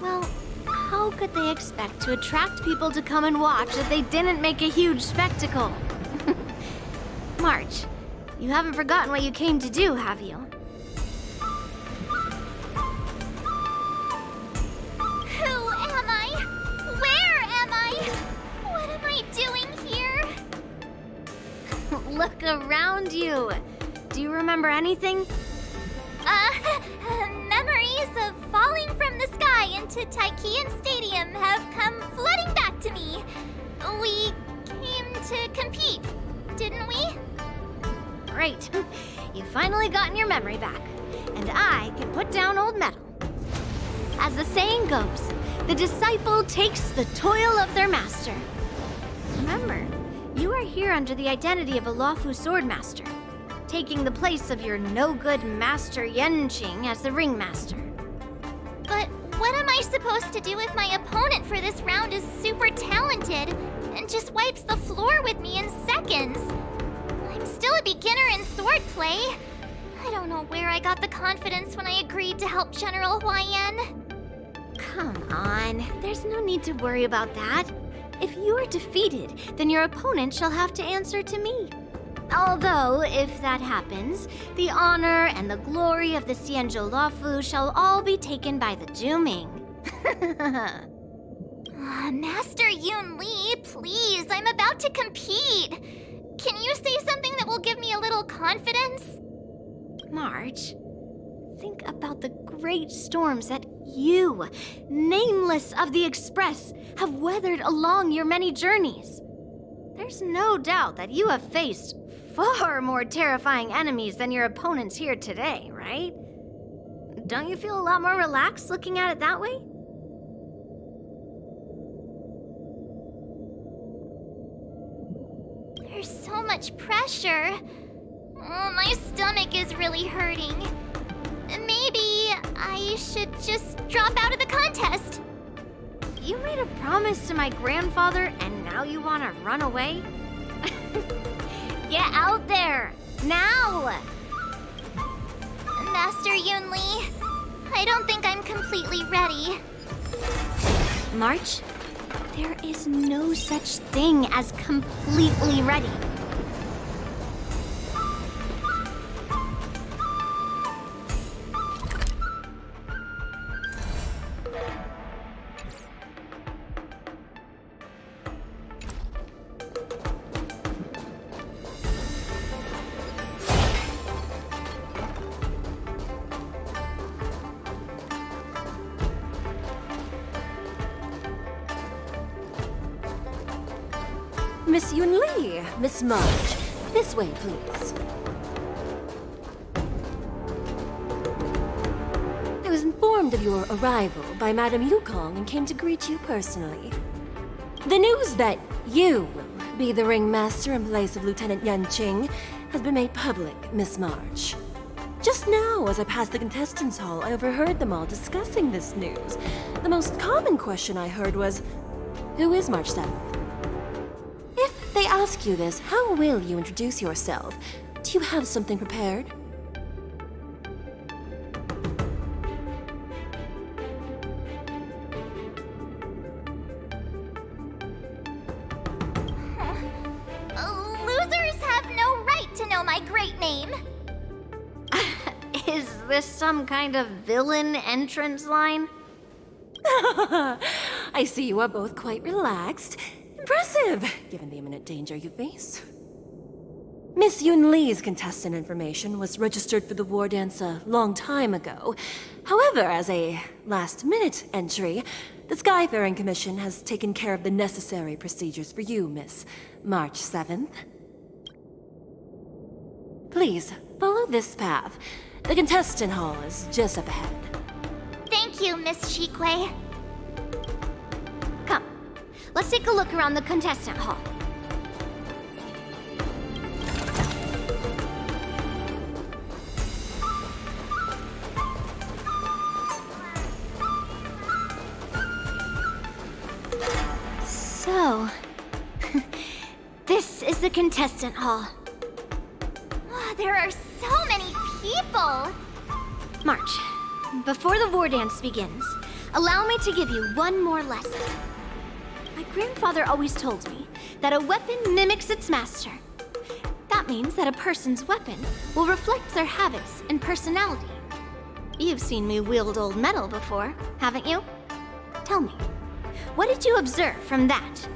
Well, how could they expect to attract people to come and watch if they didn't make a huge spectacle? March, you haven't forgotten what you came to do, have you? Who am I? Where am I? What am I doing here? Look around you. Do you remember anything? Memories of falling from the sky into Taikian Stadium have come flooding back to me. We came to compete, didn't we? Great. You've finally gotten your memory back, and I can put down old metal. As the saying goes, the disciple takes the toil of their master. Remember, you are here under the identity of a Luofu swordmaster, taking the place of your no-good master Yanqing as the ringmaster. But what am I supposed to do if my opponent for this round is super talented and just wipes the floor with me in seconds? I'm still a beginner in swordplay. I don't know where I got the confidence when I agreed to help General Huaiyan. Come on, there's no need to worry about that. If you are defeated, then your opponent shall have to answer to me. Although, if that happens, the honor and the glory of the Xianzhou Luofu shall all be taken by the Juming. Master Yun Li, please, I'm about to compete. Can you say something that will give me a little confidence? March, think about the great storms that you, nameless of the Express, have weathered along your many journeys. There's no doubt that you have faced far more terrifying enemies than your opponents here today, right? Don't you feel a lot more relaxed looking at it that way? There's so much pressure. Oh, my stomach is really hurting. Maybe I should just drop out of the contest. You made a promise to my grandfather and now you want to run away? Get out there! Now! Master Yunli, I don't think I'm completely ready. March, there is no such thing as completely ready. Miss Yunli, Miss March, this way, please. I was informed of your arrival by Madame Yukong and came to greet you personally. The news that you will be the ringmaster in place of Lieutenant Yanqing has been made public, Miss March. Just now, as I passed the contestants' hall, I overheard them all discussing this news. The most common question I heard was, who is March 7th? If they ask you this, how will you introduce yourself? Do you have something prepared? Losers have no right to know my great name. Is this some kind of villain entrance line? I see you are both quite relaxed. Impressive, given the imminent danger you face. Miss Yunli's contestant information was registered for the war dance a long time ago. However, as a last-minute entry, the Skyfaring Commission has taken care of the necessary procedures for you, Miss March 7th. Please, follow this path. The contestant hall is just up ahead. Thank you, Miss Shikwe. Come, let's take a look around the contestant hall. So, this is the contestant hall. Wow, there are so many people! March, before the war dance begins, allow me to give you one more lesson. My grandfather always told me that a weapon mimics its master. That means that a person's weapon will reflect their habits and personality. You've seen me wield old metal before, haven't you? Tell me, what did you observe from that?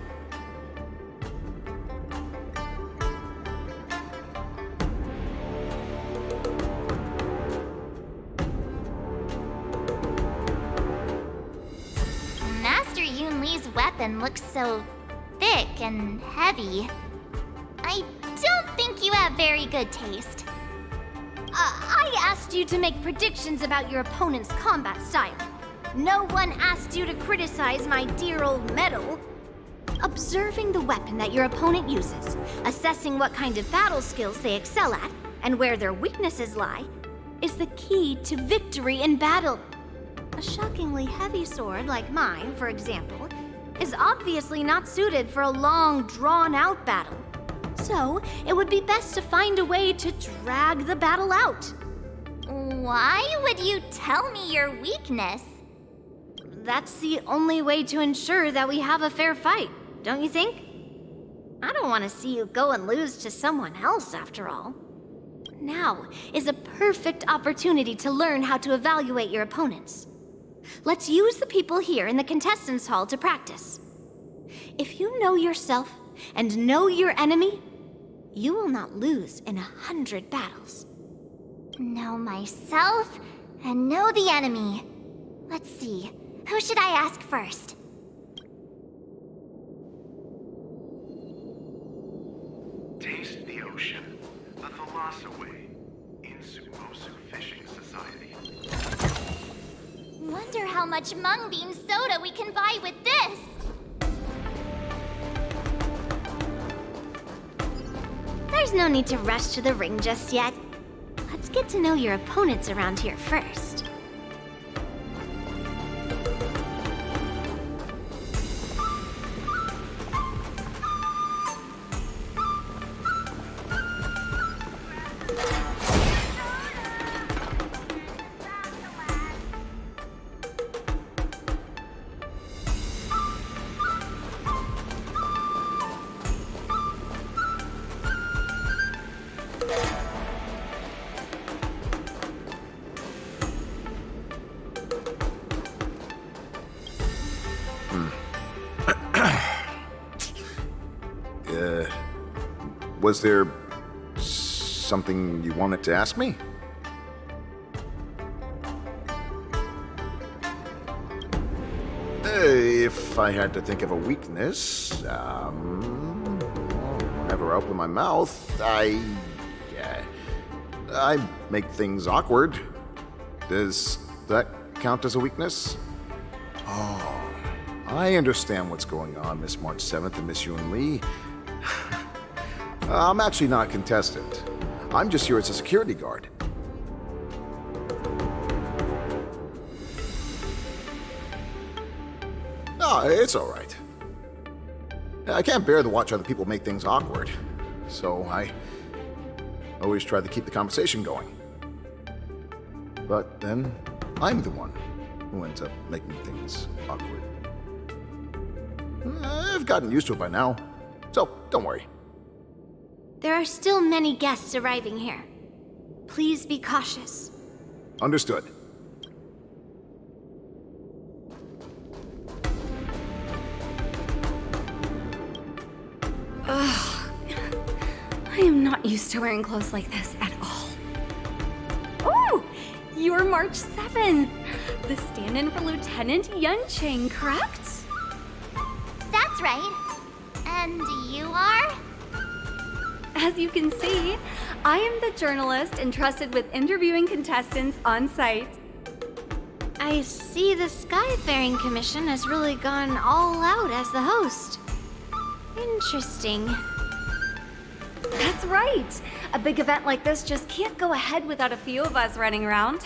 Master Yunli's weapon looks so thick and heavy. I don't think you have very good taste. I asked you to make predictions about your opponent's combat style. No one asked you to criticize my dear old metal. Observing the weapon that your opponent uses, assessing what kind of battle skills they excel at, and where their weaknesses lie, is the key to victory in battle. A shockingly heavy sword like mine, for example, is obviously not suited for a long, drawn-out battle. So, it would be best to find a way to drag the battle out. Why would you tell me your weakness? That's the only way to ensure that we have a fair fight, don't you think? I don't want to see you go and lose to someone else, after all. Now is a perfect opportunity to learn how to evaluate your opponents. Let's use the people here in the contestants' hall to practice. If you know yourself and know your enemy, you will not lose in 100 battles. Know myself and know the enemy. Let's see, who should I ask first? Taste the ocean, the Thalassa way, in Sumosu Fishing Society. Wonder how much mung bean soda we can buy with this. There's no need to rush to the ring just yet. Let's get to know your opponents around here first. Was there something you wanted to ask me? If I had to think of a weakness, whenever I open my mouth, I make things awkward. Does that count as a weakness? Oh, I understand what's going on, Miss March 7th and Miss Yun Lee. I'm actually not a contestant. I'm just here as a security guard. Oh, it's all right. I can't bear to watch other people make things awkward, so I always try to keep the conversation going. But then, I'm the one who ends up making things awkward. I've gotten used to it by now, so don't worry. There are still many guests arriving here. Please be cautious. Understood. Ugh. I am not used to wearing clothes like this at all. Oh! You're March 7th! The stand-in for Lieutenant Yunqing, correct? That's right. And you are? As you can see, I am the journalist entrusted with interviewing contestants on site. I see the Skyfaring Commission has really gone all out as the host. Interesting. That's right. A big event like this just can't go ahead without a few of us running around.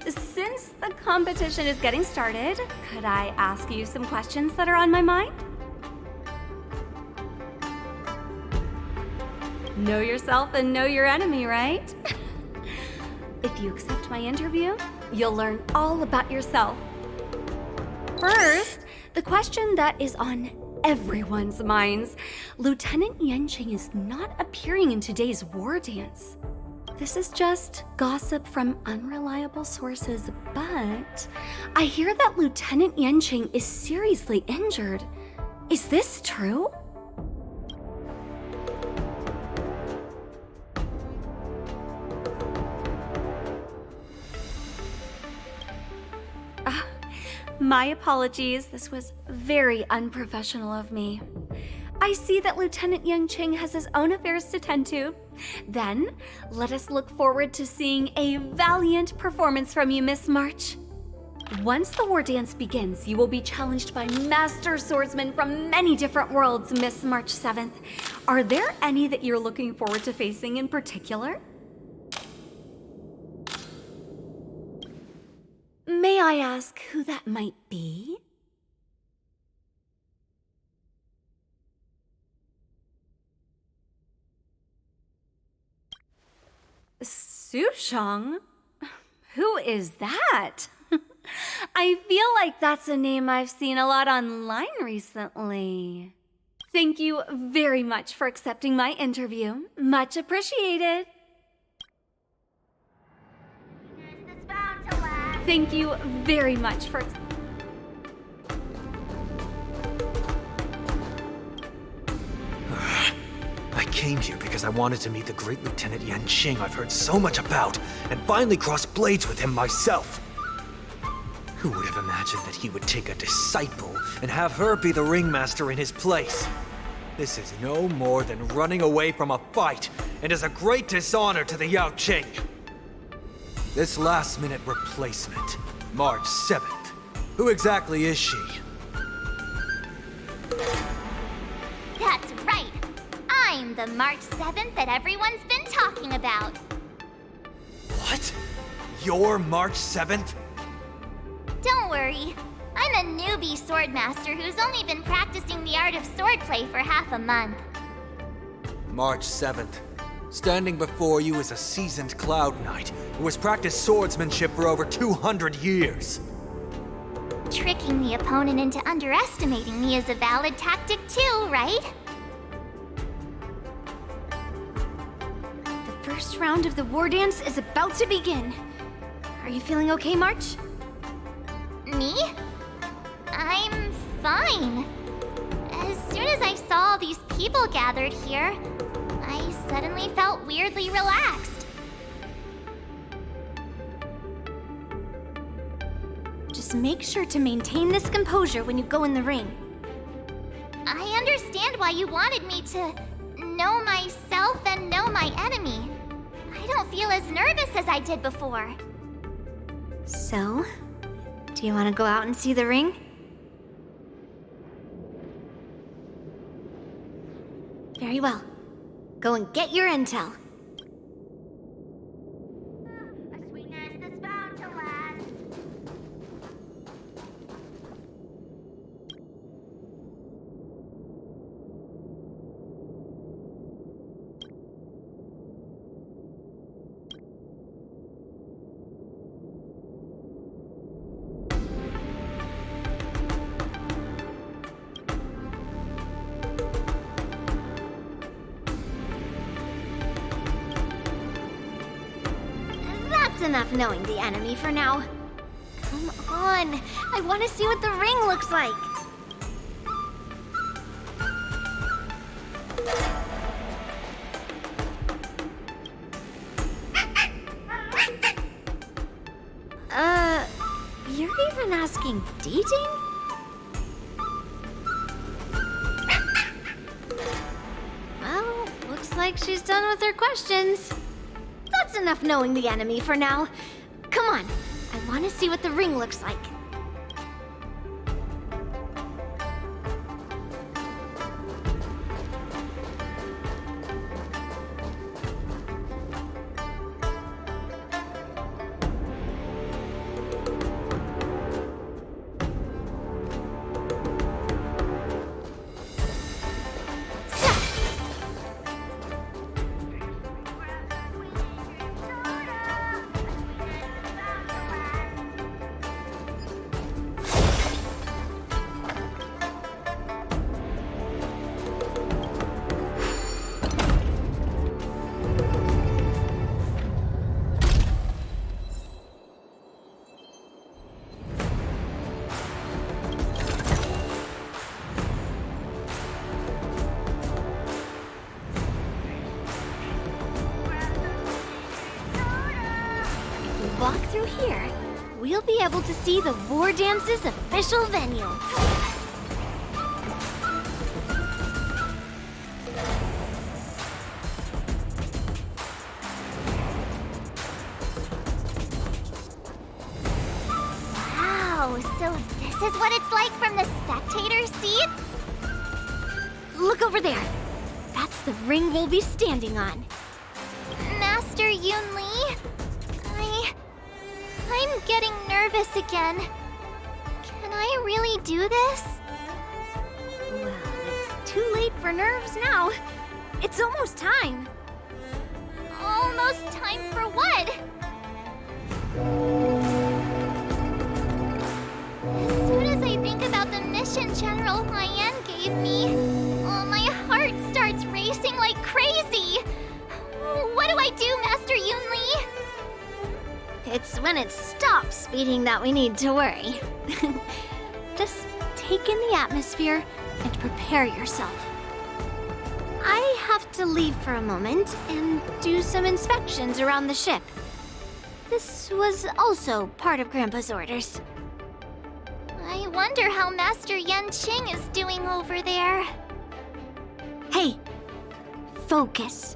Since the competition is getting started, could I ask you some questions that are on my mind? Know yourself and know your enemy, right? If you accept my interview, you'll learn all about yourself. First, the question that is on everyone's minds. Lieutenant Yunqing is not appearing in today's war dance. This is just gossip from unreliable sources, but I hear that Lieutenant Yunqing is seriously injured. Is this true? My apologies, this was very unprofessional of me. I see that Lieutenant Yunqing has his own affairs to tend to. Then, let us look forward to seeing a valiant performance from you, Miss March. Once the war dance begins, you will be challenged by master swordsmen from many different worlds, Miss March 7th. Are there any that you're looking forward to facing in particular? May I ask who that might be? Sushong? Who is that? I feel like that's a name I've seen a lot online recently. Thank you very much for accepting my interview. Much appreciated. Thank you very much for... I came here because I wanted to meet the great Lieutenant Yunqing I've heard so much about, and finally cross blades with him myself. Who would have imagined that he would take a disciple and have her be the ringmaster in his place? This is no more than running away from a fight, and is a great dishonor to the Yaoqing. This last-minute replacement, March 7th. Who exactly is she? That's right. I'm I'm the March 7th that everyone's been talking about. What? You're March 7th? Don't worry. I'm a newbie swordmaster who's only been practicing the art of swordplay for half a month. March 7th. Standing before you is a seasoned Cloud Knight who has practiced swordsmanship for over 200 years. Tricking the opponent into underestimating me is a valid tactic too, right? The first round of the war dance is about to begin. Are you feeling okay, March? Me? I'm fine. As soon as I saw all these people gathered here, I suddenly felt weirdly relaxed. Just make sure to maintain this composure when you go in the ring. I understand why you wanted me to know myself and know my enemy. I don't feel as nervous as I did before. So, do you want to go out and see the ring? Very well. Go and get your intel. That's enough knowing the enemy for now. Come on, I want to see what the ring looks like. You're even asking dating? Well, looks like she's done with her questions. That's enough knowing the enemy for now. Come on, I want to see what the ring looks like. Walk through here, we'll be able to see the War Dance's official venue. Wow, so this is what it's like from the spectator seats? Look over there. That's the ring we'll be standing on. Master Yoon Lee? I'm getting nervous again. Can I really do this? Well, it's too late for nerves now. It's almost time. Almost time for what? As soon as I think about the mission General Hyen gave me, my heart starts racing like crazy. What do I do, Master Yoon Lee? It's when it stops beating that we need to worry. Just take in the atmosphere and prepare yourself. I have to leave for a moment and do some inspections around the ship. This was also part of Grandpa's orders. I wonder how Master Yanqing is doing over there. Hey, focus.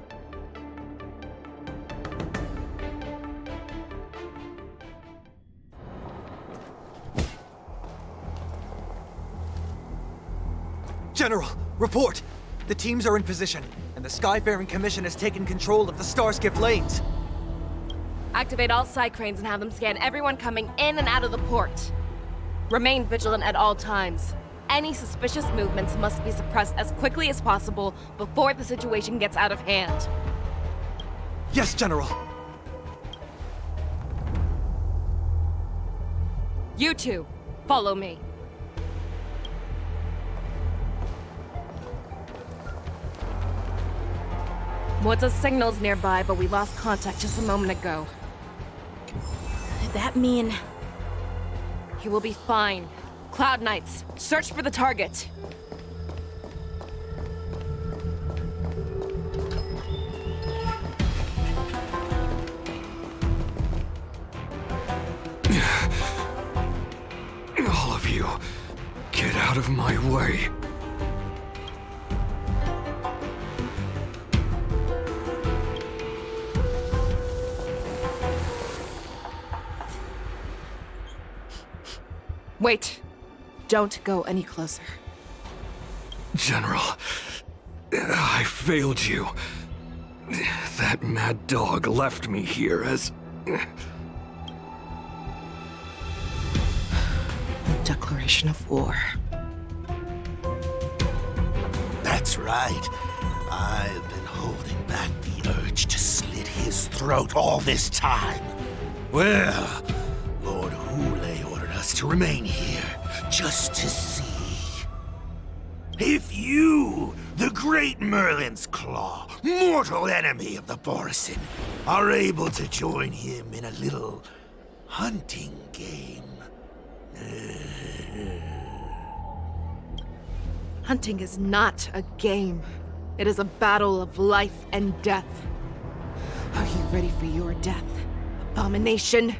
General, report! The teams are in position, and and the Skyfaring Commission has taken control of the Starskiff lanes. Activate all side cranes and have them scan everyone coming in and out of the port. Remain vigilant at all times. Any suspicious movements must be suppressed as quickly as possible before the situation gets out of hand. Yes, General. You two, follow me. Moza's signal's nearby, but we lost contact just a moment ago. Did that mean... He will be fine. Cloud Knights, search for the target. All of you, get out of my way. Wait. Don't go any closer. General, I failed you. That mad dog left me here as... Declaration of war. That's right. I've been holding back the urge to slit his throat all this time. Well, Lord Hule ordered us to remain here, just to see. If you, the great Merlin's Claw, mortal enemy of the Borisin, are able to join him in a little hunting game. Hunting is not a game. It is a battle of life and death. Are you ready for your death, abomination?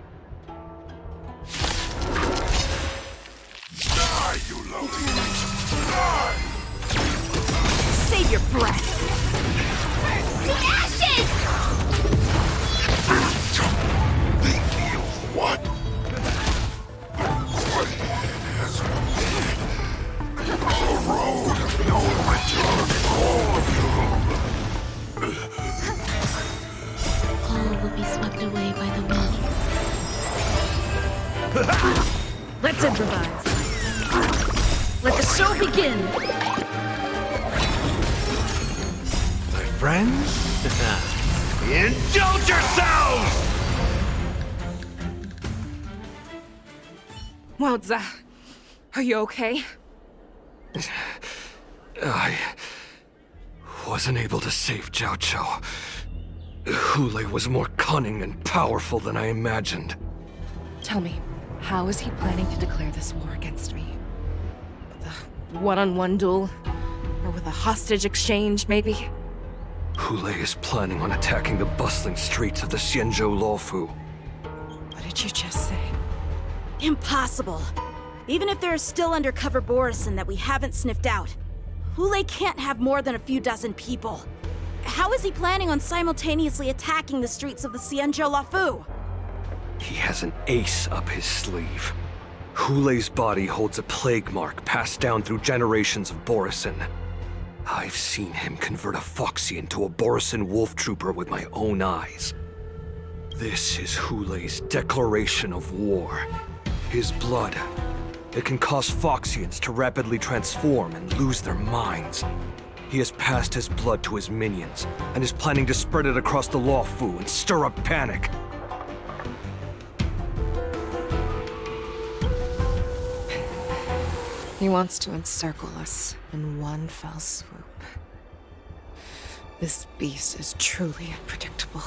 Die, you lowly beast! Die! Save your breath! The ashes! Think you what? A road of no return for all of you. All will be swept away by the wind. Let's improvise. Let the show begin! My friends, indulge yourselves! Moza, are you okay? I wasn't able to save Jiao Chou. Hule was more cunning and powerful than I imagined. Tell me, how is he planning to declare this war against me? With a one-on-one duel? Or with a hostage exchange, maybe? Hule is planning on attacking the bustling streets of the Xianzhou Luofu. What did you just say? Impossible. Even if there are still undercover Borisin that we haven't sniffed out, Hule can't have more than a few dozen people. How is he planning on simultaneously attacking the streets of the Xianzhou Luofu? He has an ace up his sleeve. Hule's body holds a plague mark passed down through generations of Borisin. I've seen him convert a Foxy into a Borisin wolf trooper with my own eyes. This is Hule's declaration of war. His blood. It can cause Foxians to rapidly transform and lose their minds. He has passed his blood to his minions, and is planning to spread it across the Luofu and stir up panic. He wants to encircle us in one fell swoop. This beast is truly unpredictable.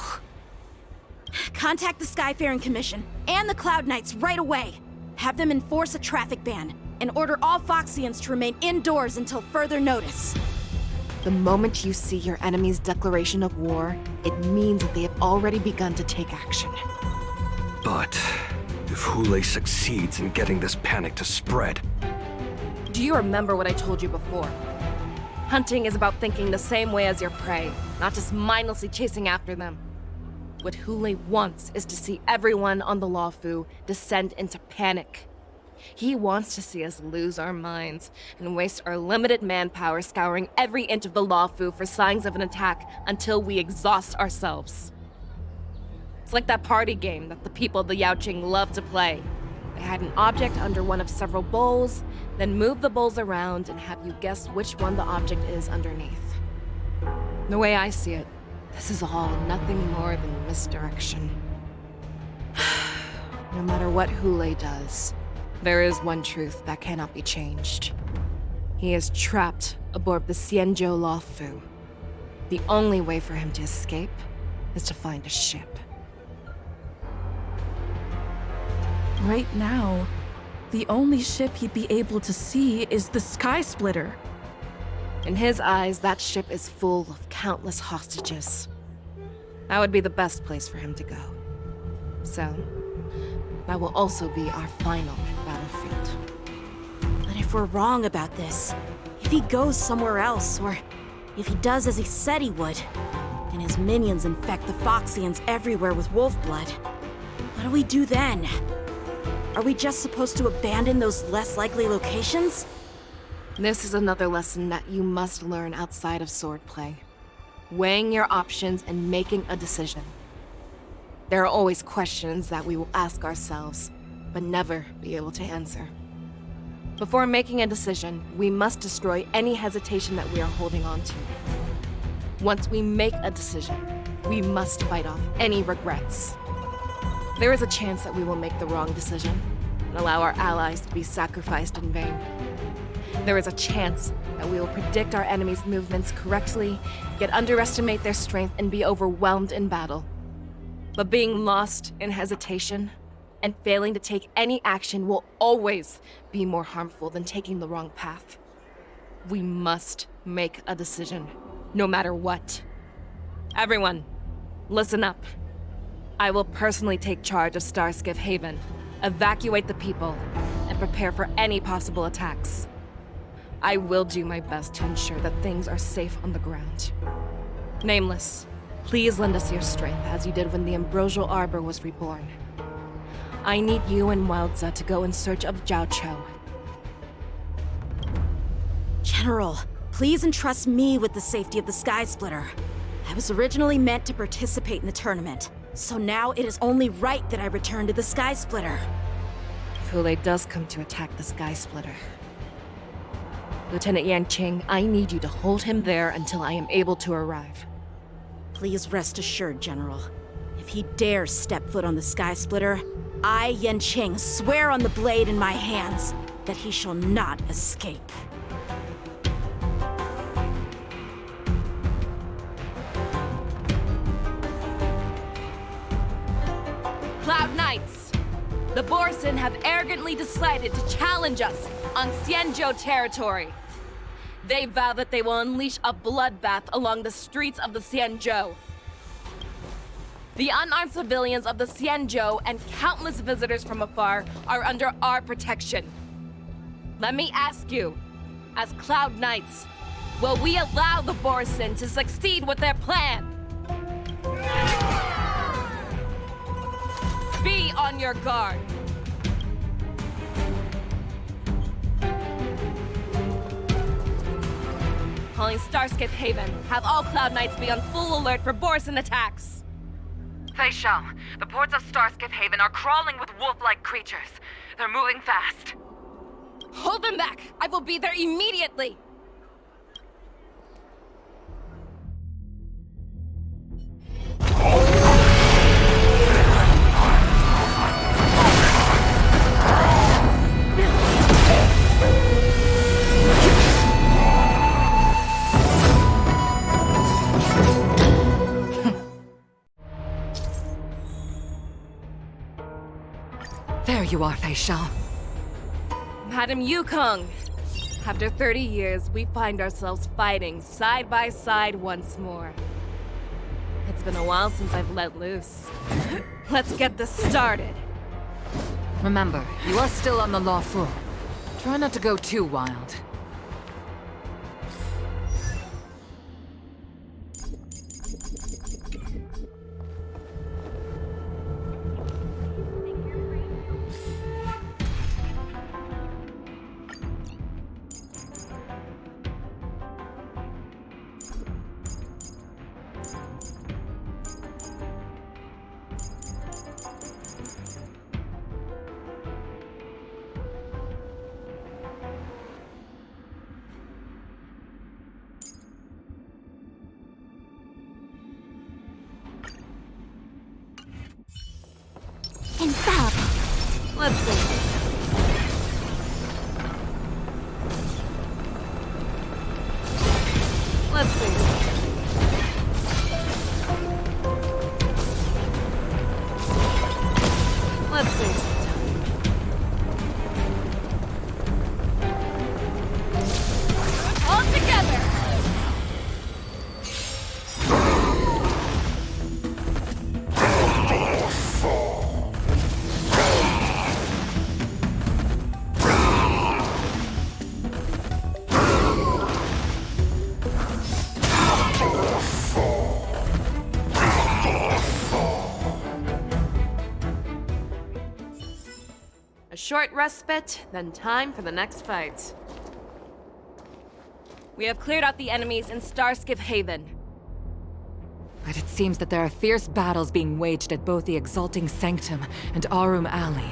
Contact the Skyfaring Commission and the Cloud Knights right away. Have them enforce a traffic ban and order all Foxians to remain indoors until further notice. The moment you see your enemy's declaration of war, it means that they have already begun to take action. But if Hule succeeds in getting this panic to spread... Do you remember what I told you before? Hunting is about thinking the same way as your prey, not just mindlessly chasing after them. What Hule wants is to see everyone on the Luofu descend into panic. He wants to see us lose our minds and waste our limited manpower scouring every inch of the Lawfu for signs of an attack until we exhaust ourselves. It's like that party game that the people of the Yaoqing love to play. They hide an object under one of several bowls, then move the bowls around and have you guess which one the object is underneath. The way I see it, this is all nothing more than misdirection. No matter what Hule does, there is one truth that cannot be changed. He is trapped aboard the Xianzhou Lawfu. The only way for him to escape is to find a ship. Right now, the only ship he'd be able to see is the Sky Splitter. In his eyes, that ship is full of countless hostages. That would be the best place for him to go. So, that will also be our final battlefield. But if we're wrong about this, if he goes somewhere else, or if he does as he said he would, and his minions infect the Foxians everywhere with wolf blood, what do we do then? Are we just supposed to abandon those less likely locations? This is another lesson that you must learn outside of swordplay. Weighing your options and making a decision. There are always questions that we will ask ourselves, but never be able to answer. Before making a decision, we must destroy any hesitation that we are holding on to. Once we make a decision, we must fight off any regrets. There is a chance that we will make the wrong decision and allow our allies to be sacrificed in vain. There is a chance that we will predict our enemies' movements correctly, yet underestimate their strength and be overwhelmed in battle. But being lost in hesitation and failing to take any action will always be more harmful than taking the wrong path. We must make a decision, no matter what. Everyone, listen up. I will personally take charge of Starskiff Haven, evacuate the people, and prepare for any possible attacks. I will do my best to ensure that things are safe on the ground. Nameless, please lend us your strength as you did when the Ambrosial Arbor was reborn. I need you and Wildza to go in search of Zhao Cho. General, please entrust me with the safety of the Sky Splitter. I was originally meant to participate in the tournament, so now it is only right that I return to the Sky Splitter. If Hule does come to attack the Sky Splitter, Lieutenant Yanqing, I need you to hold him there until I am able to arrive. Please rest assured, General. If he dares step foot on the Sky Splitter, I, Yanqing, swear on the blade in my hands that he shall not escape. Cloud Knights! The Borson have arrogantly decided to challenge us on Xianzhou territory. They vow that they will unleash a bloodbath along the streets of the Xianzhou. The unarmed civilians of the Xianzhou and countless visitors from afar are under our protection. Let me ask you, as Cloud Knights, will we allow the Borson to succeed with their plan? Be on your guard. Calling Starskiff Haven. Have all Cloud Knights be on full alert for Borson attacks. Fei Shao, the ports of Starskiff Haven are crawling with wolf-like creatures. They're moving fast. Hold them back! I will be there immediately! There you are, Fei Shao. Madam Yukong! After 30 years, we find ourselves fighting side by side once more. It's been a while since I've let loose. Let's get this started. Remember, you are still on the Lawfu. Try not to go too wild. Infallible. Let's see. Let's see. Let's see. All together. A short respite, then time for the next fight. We have cleared out the enemies in Starskiff Haven. But it seems that there are fierce battles being waged at both the Exalting Sanctum and Arum Alley.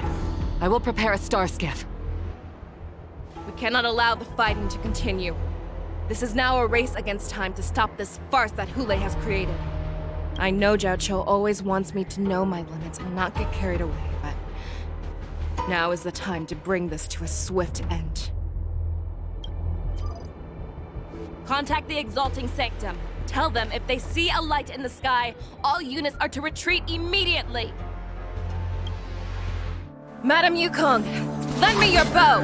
I will prepare a Starskiff. We cannot allow the fighting to continue. This is now a race against time to stop this farce that Hule has created. I know Zhao Cho always wants me to know my limits and not get carried away, but now is the time to bring this to a swift end. Contact the Exalting Sanctum. Tell them if they see a light in the sky, all units are to retreat immediately. Madam Yukong, lend me your bow!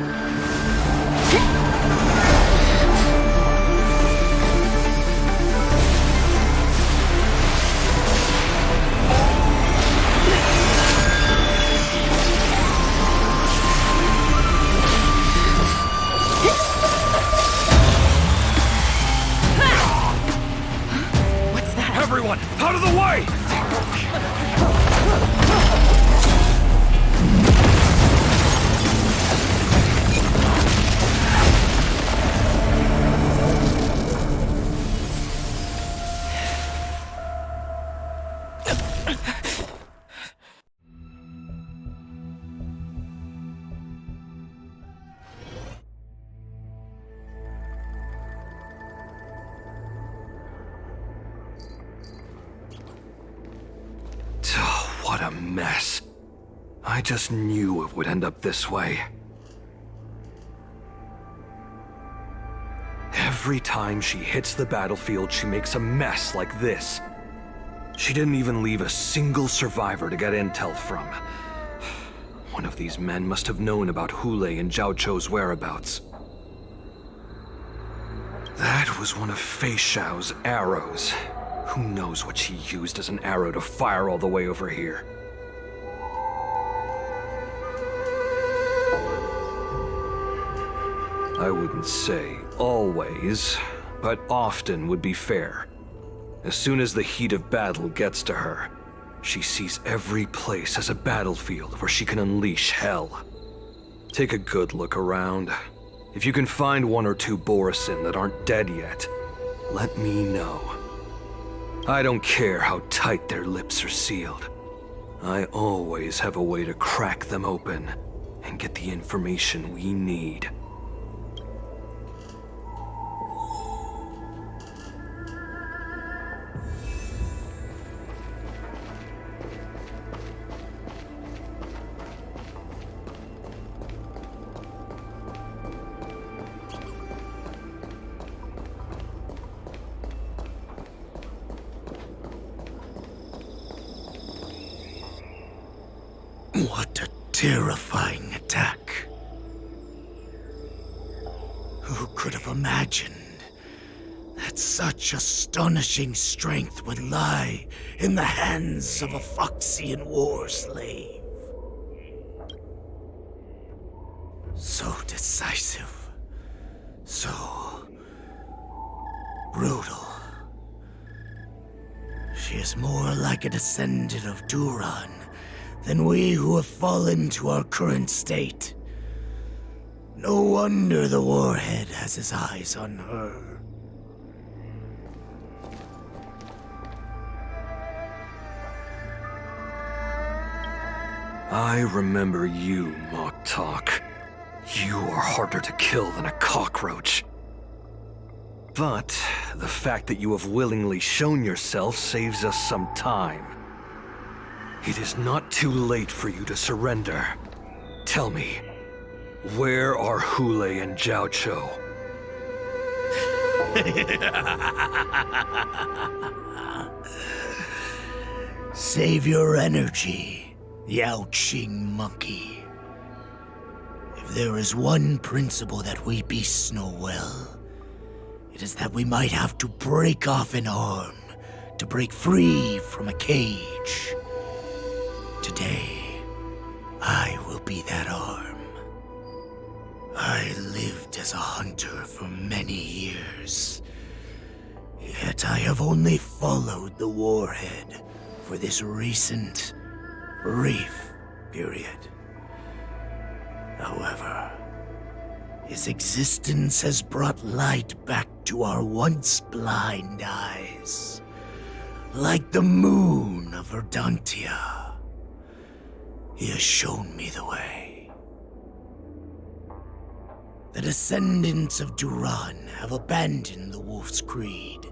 Everyone, out of the way! What a mess. I just knew it would end up this way. Every time she hits the battlefield, she makes a mess like this. She didn't even leave a single survivor to get intel from. One of these men must have known about Hule and Zhao Cho's whereabouts. That was one of Fei Xiao's arrows. Who knows what she used as an arrow to fire all the way over here? I wouldn't say always, but often would be fair. As soon as the heat of battle gets to her, she sees every place as a battlefield where she can unleash hell. Take a good look around. If you can find one or two Borisin that aren't dead yet, let me know. I don't care how tight their lips are sealed. I always have a way to crack them open and get the information we need. What a terrifying attack. Who could have imagined that such astonishing strength would lie in the hands of a Foxian war slave? So decisive, so brutal. She is more like a descendant of Duran than we who have fallen to our current state. No wonder the Warhead has his eyes on her. I remember you, Mock Talk. You are harder to kill than a cockroach. But the fact that you have willingly shown yourself saves us some time. It is not too late for you to surrender. Tell me, where are Hule and Zhao Cho? Save your energy, Yao Qing monkey. If there is one principle that we beasts know well, it is that we might have to break off an arm to break free from a cage. Today, I will be that arm. I lived as a hunter for many years, yet I have only followed the warhead for this recent, brief period. However, his existence has brought light back to our once blind eyes, like the moon of Verdantia. He has shown me the way. The descendants of Duran have abandoned the Wolf's Creed.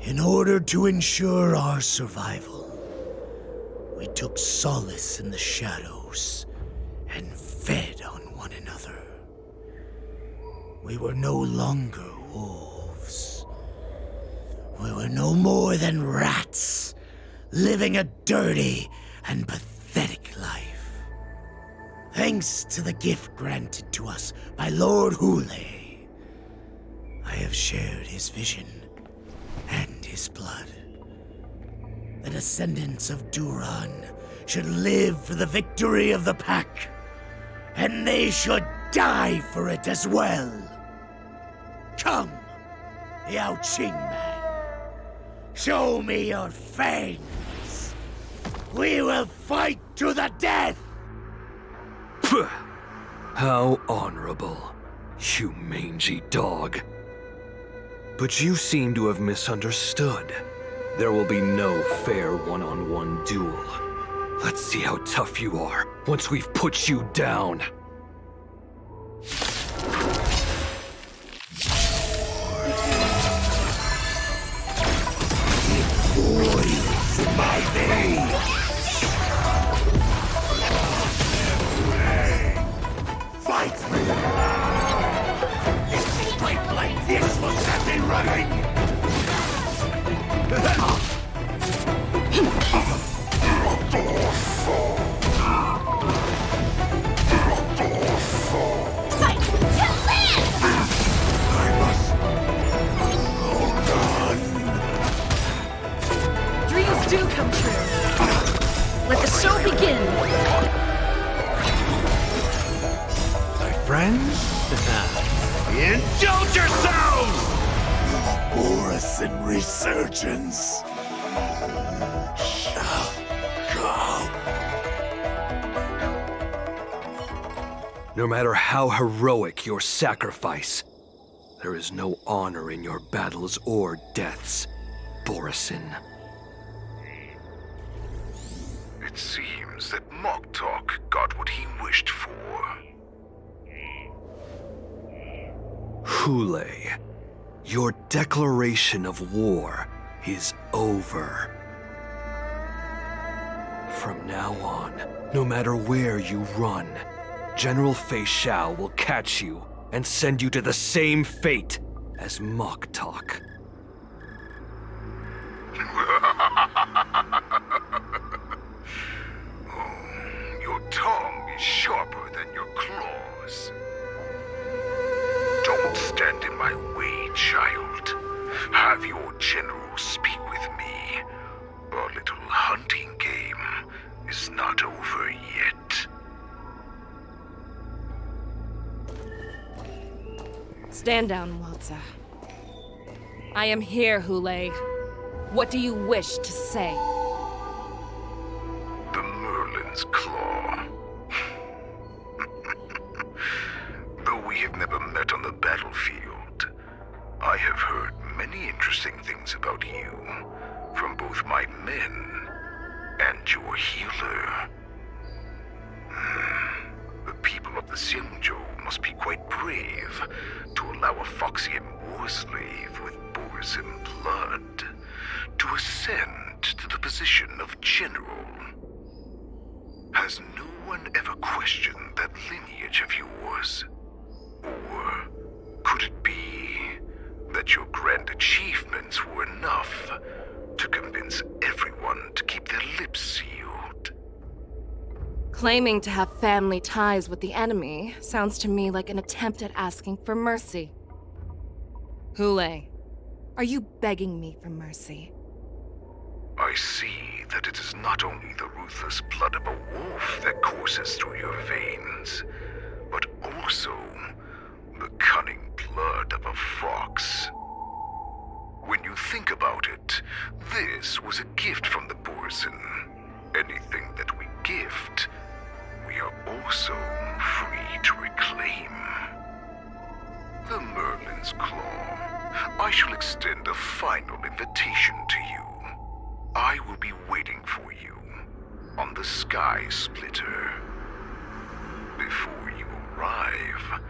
In order to ensure our survival, we took solace in the shadows and fed on one another. We were no longer wolves. We were no more than rats, living a dirty and pathetic life. Thanks to the gift granted to us by Lord Hule, I have shared his vision and his blood. The descendants of Duran should live for the victory of the pack, and they should die for it as well. Come, Yao Qing man, show me your fangs. We will fight to the death! How honorable, you mangy dog. But you seem to have misunderstood. There will be no fair one-on-one duel. Let's see how tough you are once we've put you down. Boils my veins! Fight me! A strength like this will set me running! Fight to live! I must hold on. Dreams do come true. Let the show begin. My friends, indulge yourselves! Borison resurgence shall come. No matter how heroic your sacrifice, there is no honor in your battles or deaths, Borison. It seems that Moktok got what he wished for. Hule, your declaration of war is over. From now on, no matter where you run, General Fei Xiao will catch you and send you to the same fate as Moktok. Your tongue is sharper than your claws. Don't stand in my way, child. Have your general speak with me. Our little hunting game is not over yet. Stand down, Waltza. I am here, Hule. What do you wish to say? The Merlin's Claw. Though we have never met on the battlefield, I have heard many interesting things about you from both my men and your healer. The people of the Xianzhou must be quite brave to allow a Foxian war slave with Borison blood to ascend to the position of general. Has no one ever questioned that lineage of yours? Or could it be that your grand achievements were enough to convince everyone to keep their lips sealed? Claiming to have family ties with the enemy sounds to me like an attempt at asking for mercy. Hule, are you begging me for mercy? I see that it is not only the ruthless blood of a wolf that courses through your veins, but also the cunning blood of a fox. When you think about it, this was a gift from the Borson. Anything that we gift, we are also free to reclaim. The Merlin's Claw. I shall extend a final invitation to you. I will be waiting for you on the Sky Splitter. Before you arrive,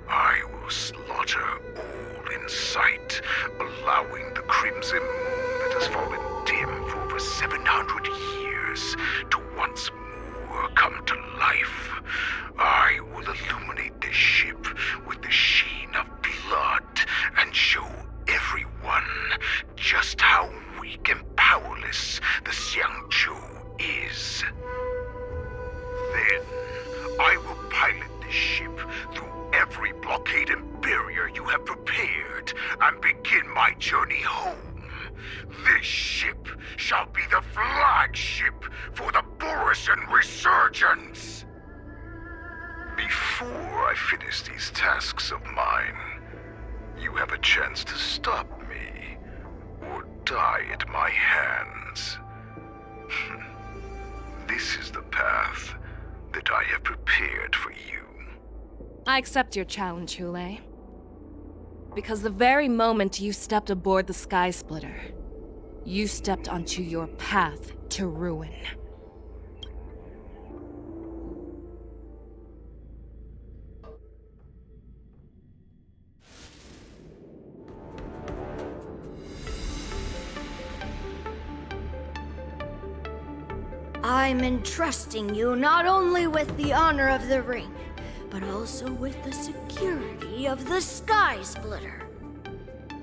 I will slaughter all in sight, allowing the crimson moon that has fallen dim for over 700 years to once more come to life. I will illuminate this ship with the sheen of blood and show everyone just how weak and powerless the Xiangzhou is. Then, I will pilot this ship through every blockade and barrier you have prepared and begin my journey home. This ship shall be the flagship for the Borison Resurgence. Before I finish these tasks of mine, you have a chance to stop me or die at my hands. This is the path that I have prepared for you. I accept your challenge, Hule. Because the very moment you stepped aboard the Sky Splitter, you stepped onto your path to ruin. I'm entrusting you not only with the honor of the ring, but also with the security of the Sky Splitter.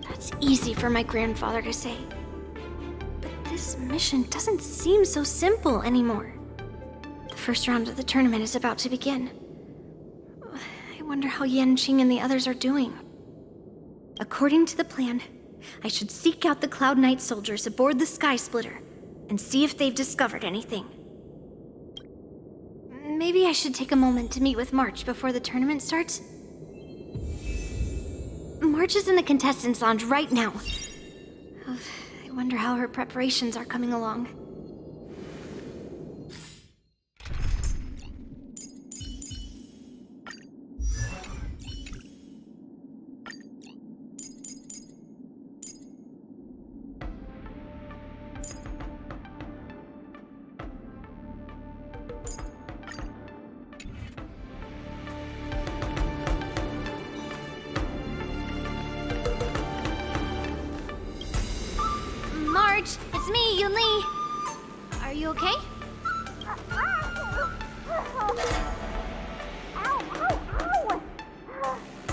That's easy for my grandfather to say. But this mission doesn't seem so simple anymore. The first round of the tournament is about to begin. I wonder how Yanqing and the others are doing. According to the plan, I should seek out the Cloud Knight soldiers aboard the Sky Splitter and see if they've discovered anything. Maybe I should take a moment to meet with March before the tournament starts. March is in the contestants' lounge right now. I wonder how her preparations are coming along. March, it's me, Yunli. Are you okay?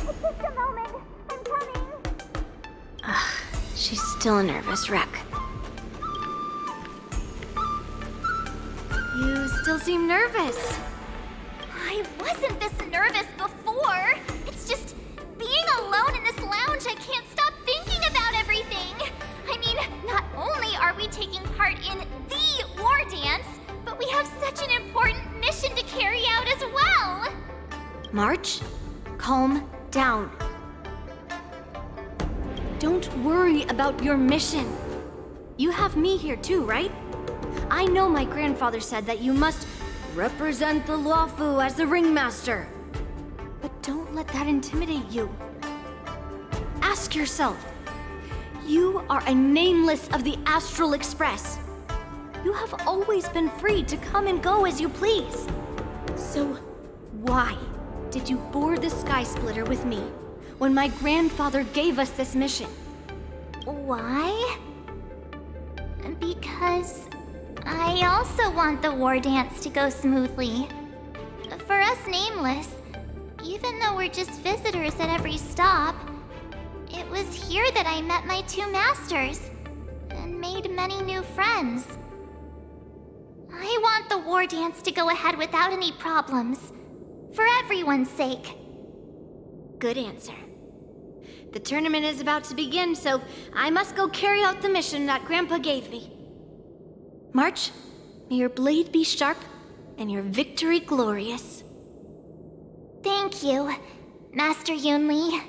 Just a moment. I'm coming. She's still a nervous wreck. You still seem nervous. I wasn't this nervous before. It's just being alone in this lounge, I can't stop thinking about everything. I mean, not only are we taking part in the war dance, but we have such an important mission to carry out as well. March, calm down. Don't worry about your mission. You have me here too, right? I know my grandfather said that you must represent the Luofu as the ringmaster. But don't let that intimidate you. Ask yourself, you are a nameless of the Astral Express. You have always been free to come and go as you please. So why did you board the Sky Splitter with me when my grandfather gave us this mission? Why? Because I also want the war dance to go smoothly. For us Nameless, even though we're just visitors at every stop, it was here that I met my two masters and made many new friends. I want the war dance to go ahead without any problems, for everyone's sake. Good answer. The tournament is about to begin, so I must go carry out the mission that Grandpa gave me. March, may your blade be sharp and your victory glorious. Thank you, Master Yunli.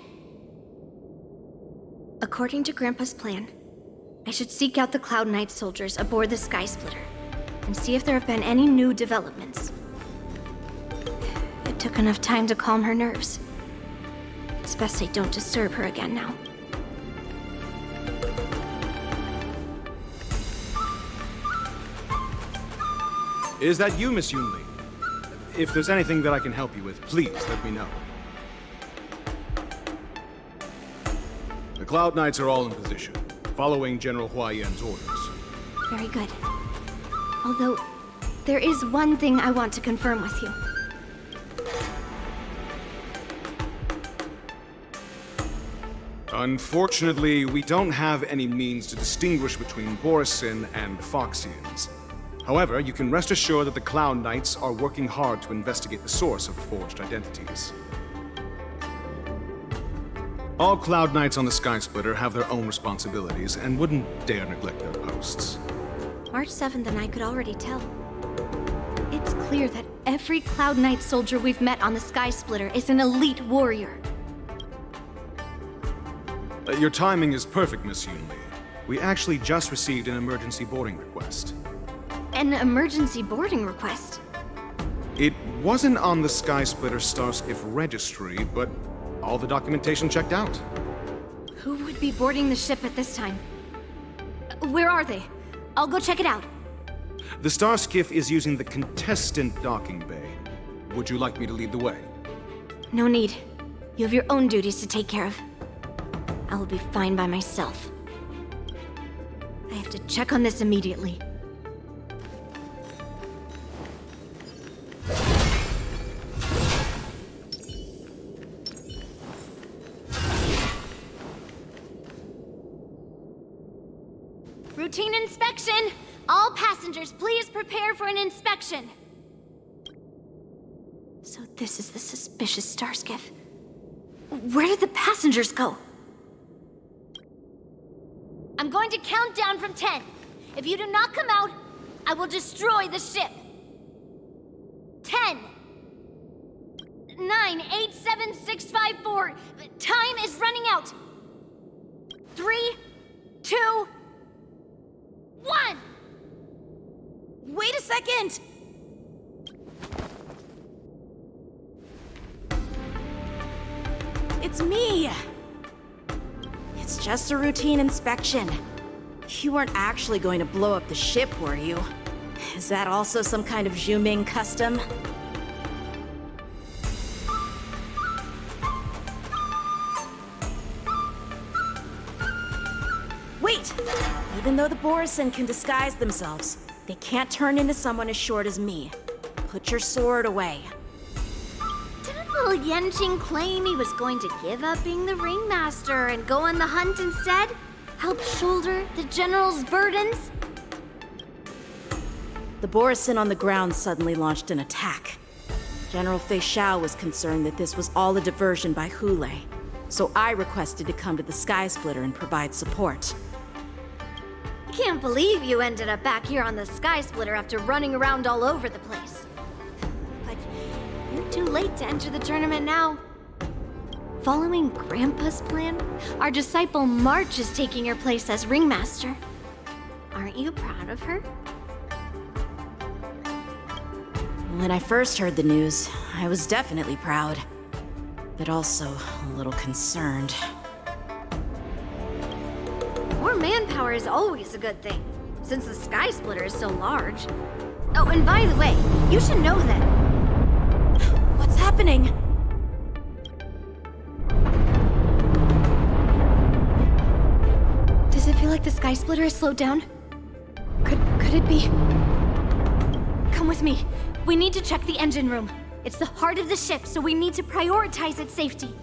According to Grandpa's plan, I should seek out the Cloud Knight soldiers aboard the Sky Splitter and see if there have been any new developments. It took enough time to calm her nerves. It's best I don't disturb her again now. Is that you, Miss Yunli? If there's anything that I can help you with, please let me know. The Cloud Knights are all in position, following General Hua Yan's orders. Very good. Although, there is one thing I want to confirm with you. Unfortunately, we don't have any means to distinguish between Borisin and Foxians. However, you can rest assured that the Cloud Knights are working hard to investigate the source of the forged identities. All Cloud Knights on the Sky Splitter have their own responsibilities and wouldn't dare neglect their posts. March 7th and I could already tell. It's clear that every Cloud Knight soldier we've met on the Sky Splitter is an elite warrior. Your timing is perfect, Miss Yunli. We actually just received an emergency boarding request. An emergency boarding request? It wasn't on the Sky Splitter Starskiff registry, but all the documentation checked out. Who would be boarding the ship at this time? Where are they? I'll go check it out. The Starskiff is using the contestant docking bay. Would you like me to lead the way? No need. You have your own duties to take care of. I will be fine by myself. I have to check on this immediately. Routine inspection! All passengers, please prepare for an inspection! So this is the suspicious Starskiff. Where did the passengers go? I'm going to count down from 10. If you do not come out, I will destroy the ship. 10, 9, 8, 7, 6, 5, 4. Time is running out. 3, 2, 1. Wait a second! It's me! It's just a routine inspection. You weren't actually going to blow up the ship, were you? Is that also some kind of Zhuming custom? Wait! Even though the Borisin can disguise themselves, they can't turn into someone as short as me. Put your sword away. Didn't little Yanqing claim he was going to give up being the ringmaster and go on the hunt instead? Help shoulder the general's burdens? The Borisin on the ground suddenly launched an attack. General Fei Xiao was concerned that this was all a diversion by Hule, so I requested to come to the Sky Splitter and provide support. I can't believe you ended up back here on the Sky Splitter after running around all over the place. But you're too late to enter the tournament now. Following Grandpa's plan, our disciple March is taking her place as ringmaster. Aren't you proud of her? When I first heard the news, I was definitely proud, but also a little concerned. More manpower is always a good thing, since the Sky Splitter is so large. Oh, and by the way, you should know that... What's happening? Does it feel like the Sky Splitter has slowed down? Could it be? Come with me. We need to check the engine room. It's the heart of the ship, so we need to prioritize its safety.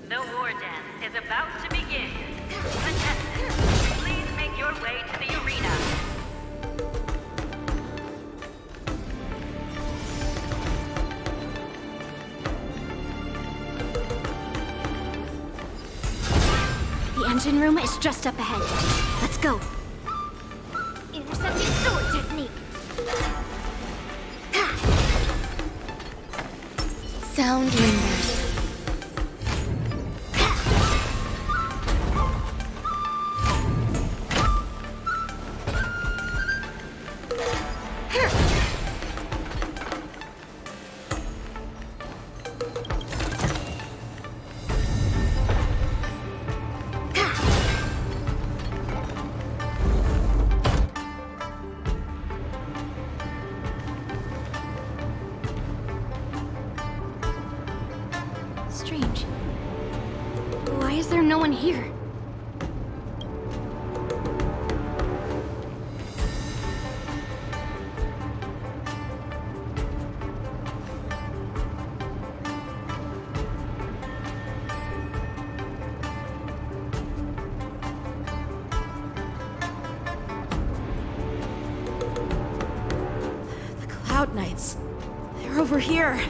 The war dance is about to begin. Contestants, please make your way to the arena. The engine room is just up ahead. Let's go. Intercepting sword technique. Sound lingers. Strange. Why is there no one here? The Cloud Knights. They're over here.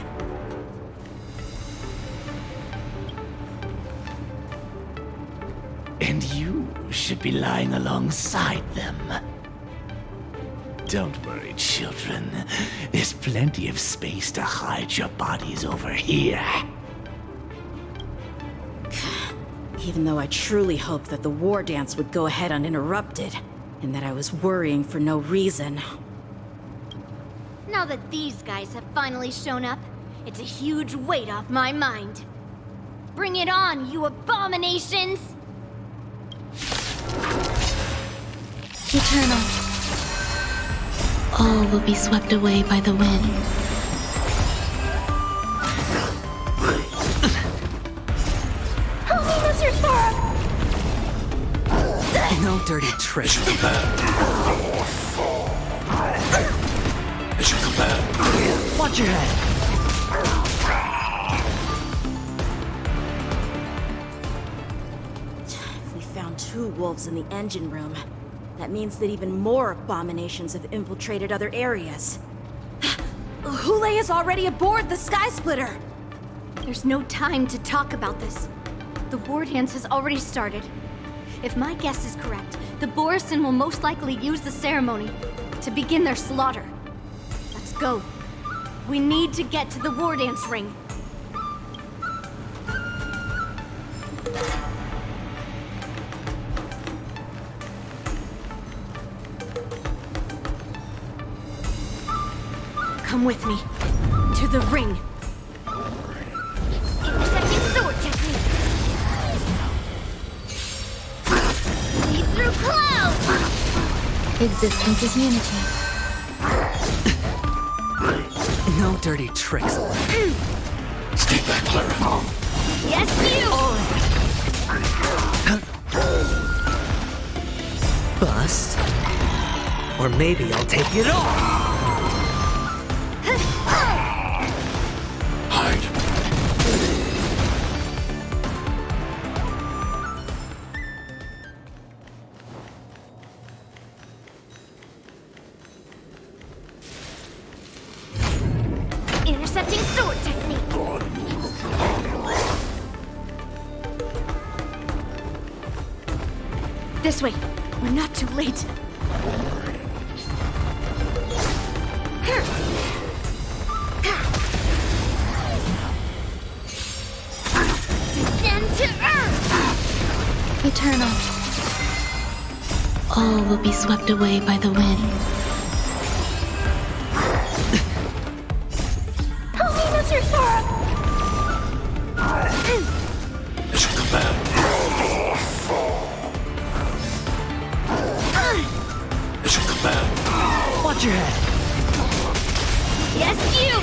And you should be lying alongside them. Don't worry, children. There's plenty of space to hide your bodies over here. Even though I truly hoped that the war dance would go ahead uninterrupted, and that I was worrying for no reason. Now that these guys have finally shown up, it's a huge weight off my mind. Bring it on, you abominations! Eternal. All will be swept away by the wind. Help me, Mr. Thorpe! No dirty tricks. Watch your head. If we found 2 wolves in the engine room, that means that even more abominations have infiltrated other areas. Hule is already aboard the Sky Splitter! There's no time to talk about this. The war dance has already started. If my guess is correct, the Borisin will most likely use the ceremony to begin their slaughter. Let's go. We need to get to the war dance ring. Come with me. To the ring. Intercepting sword technique. Lead through clouds! Existence is unity. No dirty tricks. Stay back, Clara. Yes, you! Bust. Or maybe I'll take it off. Intercepting sword technique. This way. We're not too late. Descend to earth! Eternal. All will be swept away by the wind. Help me, Mr. Thorpe! It should come back. It should come back. Watch your head. Yes, you!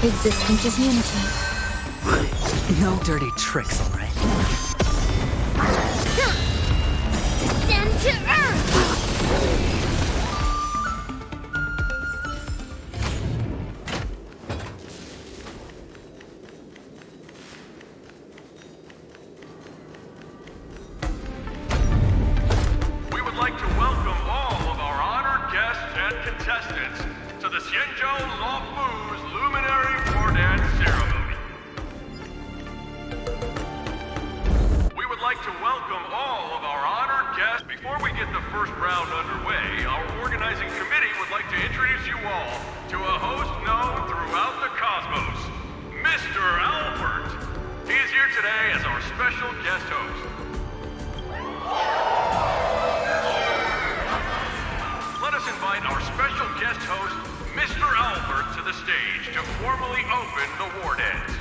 Existence is unity. No dirty tricks, all right? Descend to Earth! We would like to welcome all of our honored guests and contestants to the Xianzhou Luofu's Luminary War Dance Ceremony. We would like to welcome all of our honored guests. Before we get the first round underway, our organizing committee would like to introduce you all to a host known throughout the cosmos, Mr. Albert. He is here today as our special guest host. Let us invite our special guest host, Mr. Albert, to the stage to formally open the war dance.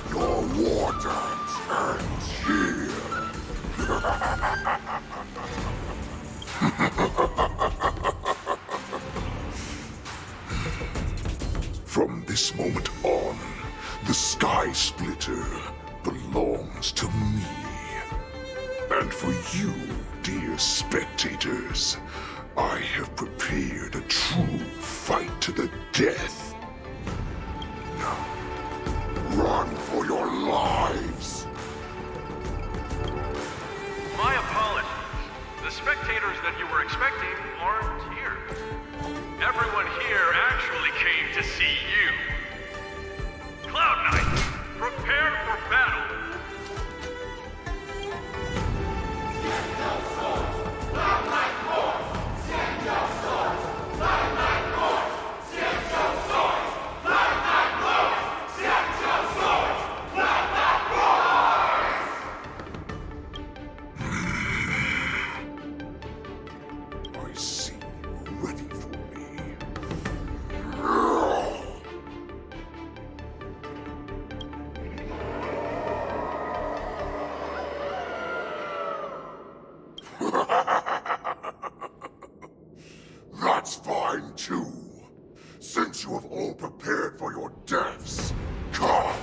Your war dance ends here. From this moment on, the Sky Splitter belongs to me. And for you, dear spectators, I have prepared a true fight to the death. Now, run for your lives! My apologies. The spectators that you were expecting aren't here. Everyone here actually came to see you. Cloud Knight, prepare for battle! I see you're ready for me. That's fine too. Since you have all prepared for your deaths, come,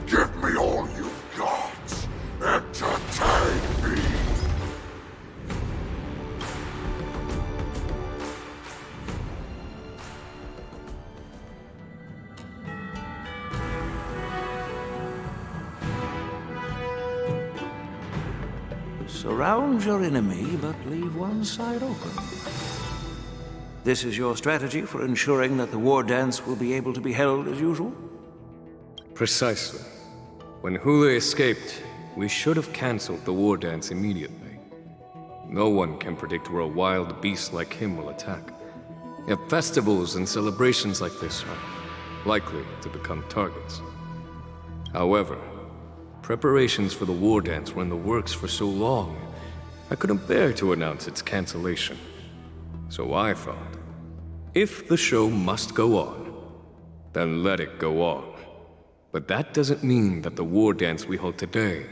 give me all you've got. Entertain me. Surround your enemy, but leave one side open. This is your strategy for ensuring that the war dance will be able to be held as usual? Precisely. When Hule escaped, we should have cancelled the war dance immediately. No one can predict where a wild beast like him will attack. Yet festivals and celebrations like this are likely to become targets. However, preparations for the war dance were in the works for so long, I couldn't bear to announce its cancellation. So I thought, if the show must go on, then let it go on. But that doesn't mean that the war dance we hold today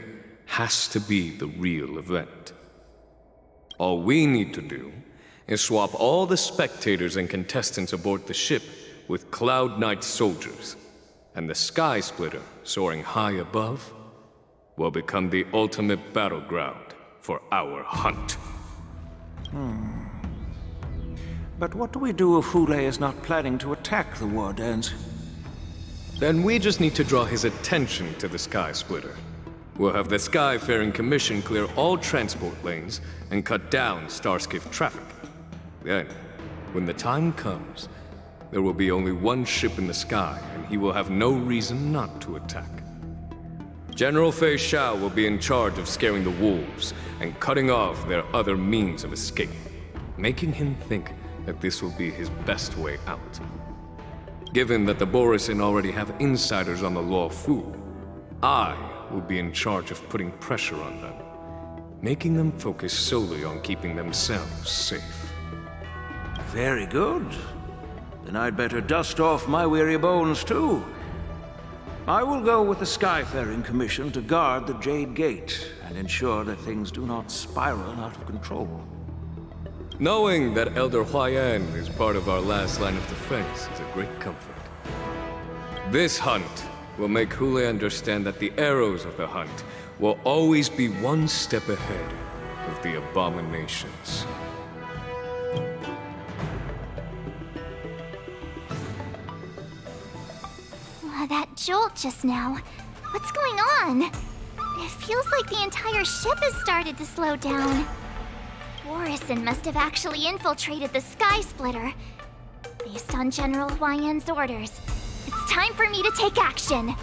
has to be the real event. All we need to do is swap all the spectators and contestants aboard the ship with Cloud Knight soldiers, and the Sky Splitter, soaring high above, will become the ultimate battleground for our hunt. But what do we do if Hule is not planning to attack the war dance? Then we just need to draw his attention to the Sky Splitter. We'll have the Skyfaring Commission clear all transport lanes and cut down Starskiff traffic. Then, when the time comes, there will be only one ship in the sky, and he will have no reason not to attack. General Fei Xiao will be in charge of scaring the wolves and cutting off their other means of escape, making him think that this will be his best way out. Given that the Borisin already have insiders on the Luofu, I will be in charge of putting pressure on them, making them focus solely on keeping themselves safe. Very good. Then I'd better dust off my weary bones too. I will go with the Skyfaring Commission to guard the Jade Gate and ensure that things do not spiral out of control. Knowing that Elder Huayan is part of our last line of defense is a great comfort. This hunt will make Hule understand that the arrows of the hunt will always be one step ahead of the abominations. That jolt just now. What's going on? It feels like the entire ship has started to slow down. Borison must have actually infiltrated the Sky Splitter. Based on General Huayan's orders, it's time for me to take action.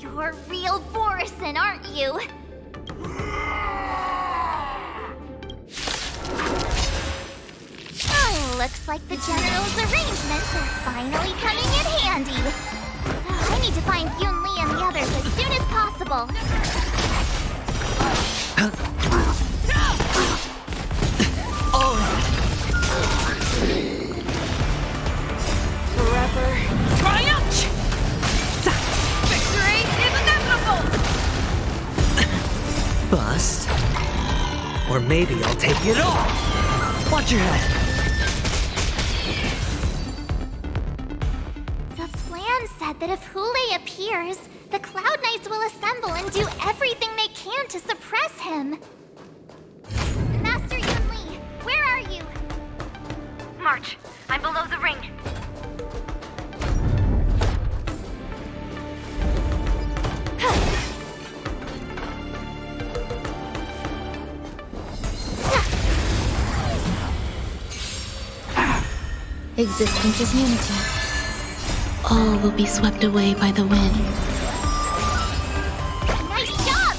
You're real Borison, aren't you? Oh, looks like the General's arrangements are finally coming in handy. I need to find Yunli and the others as soon as possible. Forever triumph! Victory is inevitable! Bust? Or maybe I'll take it all! Watch your head! The plan said that if Hule appears, the Cloud Knights will assemble and do everything they can to suppress him. Master Yunli, where are you? March, I'm below the ring. Existence is unity. All will be swept away by the wind. Nice job!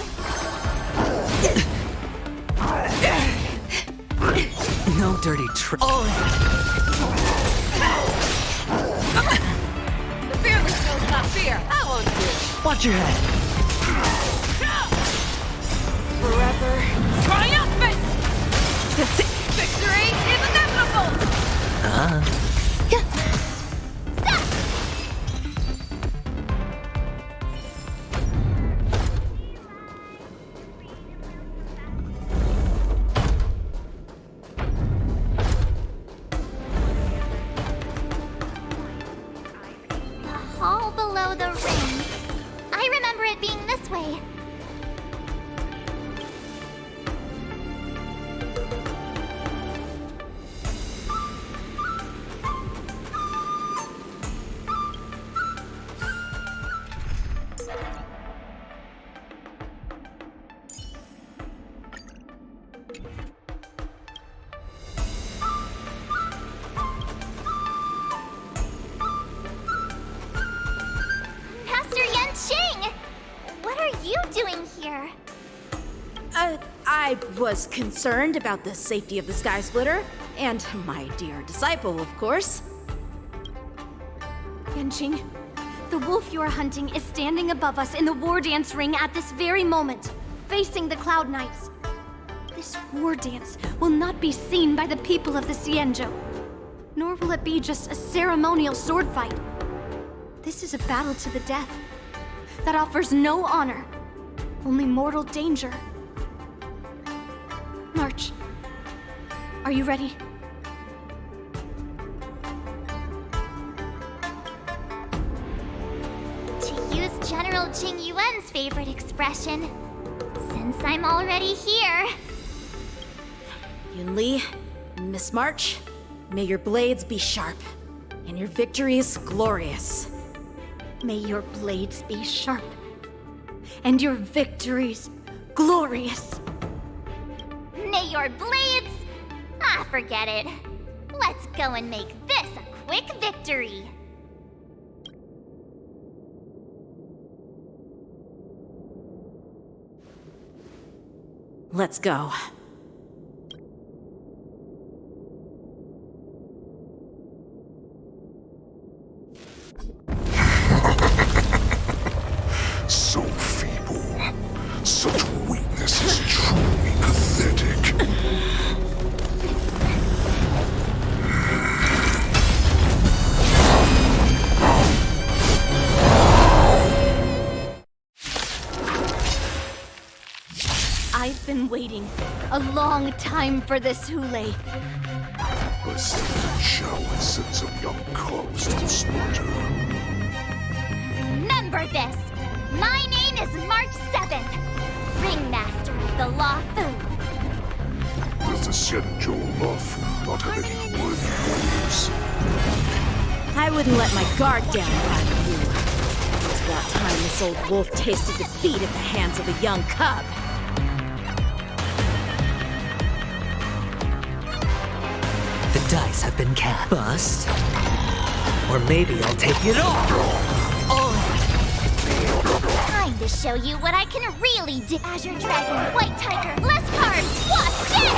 No dirty trick. The fearless knows not fear. I won't do. Watch your head. Forever triumphant! Victory is inevitable! The hall below the ring. I remember it being this way. Master Yanqing! What are you doing here? I was concerned about the safety of the Sky Splitter, and my dear disciple, of course. Yanqing, the wolf you are hunting is standing above us in the war dance ring at this very moment, facing the Cloud Knights. This war dance will not be seen by the people of the Xianzhou, nor will it be just a ceremonial sword fight. This is a battle to the death that offers no honor, only mortal danger. March, are you ready? To use General Jing Yuan's favorite expression, since I'm already here. Yunli, Miss March, May your blades be sharp, and your victories glorious. May your blades be sharp, and your victories glorious. May your blades... Ah, forget it. Let's go and make this a quick victory. Let's go. So feeble. Such weakness is truly pathetic. I've been waiting a long time for this, Hule. I see the Chow sent some young cubs to slaughter. Remember this! My name is March 7th, Ringmaster of the Law Food. Does the Xianzhou Law Food not have any worthy warriors? I wouldn't let my guard down if I were you. It's about time this old wolf tasted defeat at the hands of a young cub. The dice have been cast. Bust. Or maybe I'll take it all. Time to show you what I can really do. Azure Dragon, White Tiger, less cards, what's this?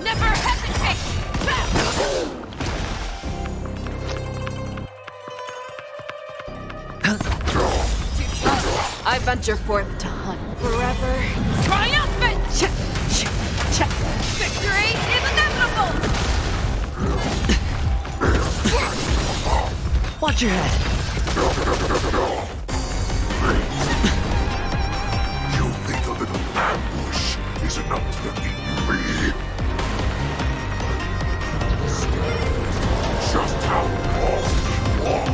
Never hesitate! I venture forth to hunt forever. Triumphant! Victory is inevitable! Watch your head. You think a little ambush is enough to defeat me? Just how long you are.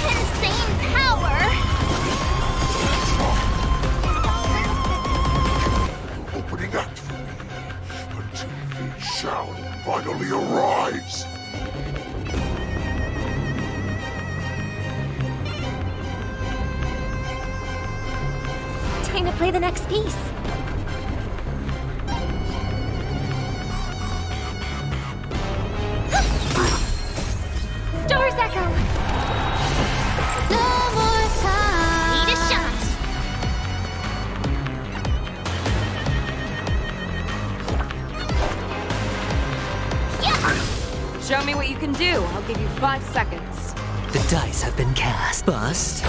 Insane power! Opening act for me until the Shao finally arrives. Time to play the next piece. Star's Echo! No more time! Need a shot! Yeah! Show me what you can do. I'll give you 5 seconds. The dice have been cast. Bust.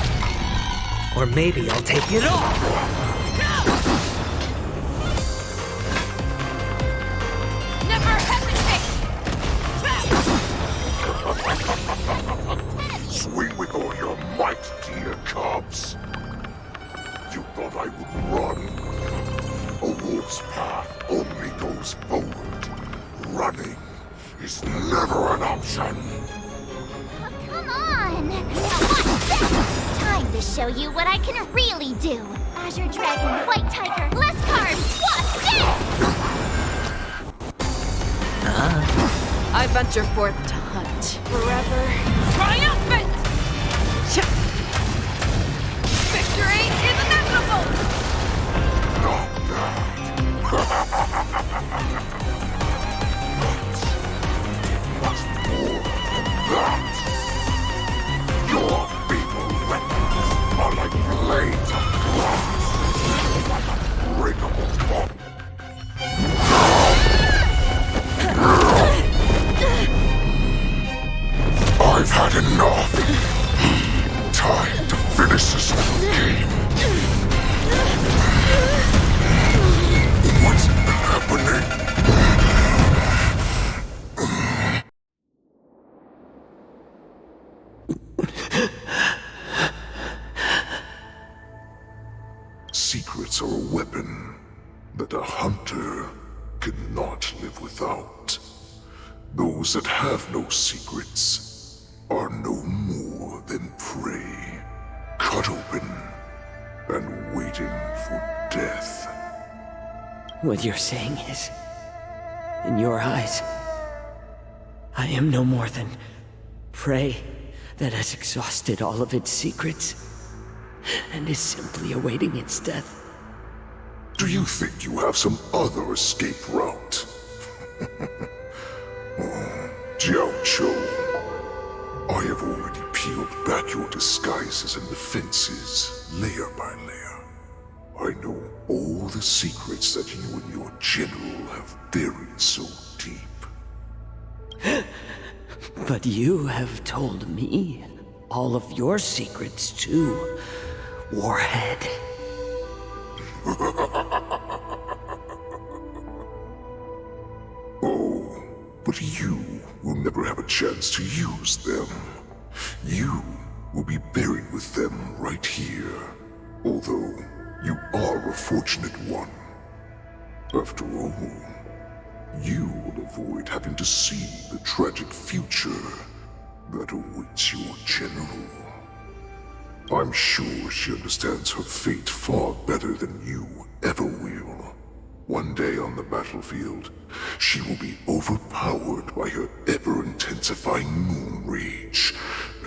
Or maybe I'll take it all. Never hesitate! Swing with all your might, dear cubs. You thought I would run? A wolf's path only goes forward. Running is never an option. Come on! Now what's this? Time to show you what I can really do. Azure Dragon, White Tiger, less cards, what's this? I venture forth to hunt forever. Triumphant! Victory is inevitable! Not much more than that. Your feeble weapons are like blades of glass. Unbreakable bond. I've had enough. Time to finish this game. What's happening? Secrets are a weapon that a hunter cannot live without. Those that have no secrets are no more than prey, cut open and waiting for death. What you're saying is, in your eyes, I am no more than prey that has exhausted all of its secrets and is simply awaiting its death. Do you think you have some other escape route? Oh, Jiao Cho, I have already peeled back your disguises and defenses, layer by layer. I know all the secrets that you and your general have buried so deep. But you have told me all of your secrets too, Warhead. Oh, but you will never have a chance to use them. You will be buried with them right here. Although, you are a fortunate one. After all, you will avoid having to see the tragic future that awaits your general. I'm sure she understands her fate far better than you ever will. One day on the battlefield, she will be overpowered by her ever-intensifying moon rage,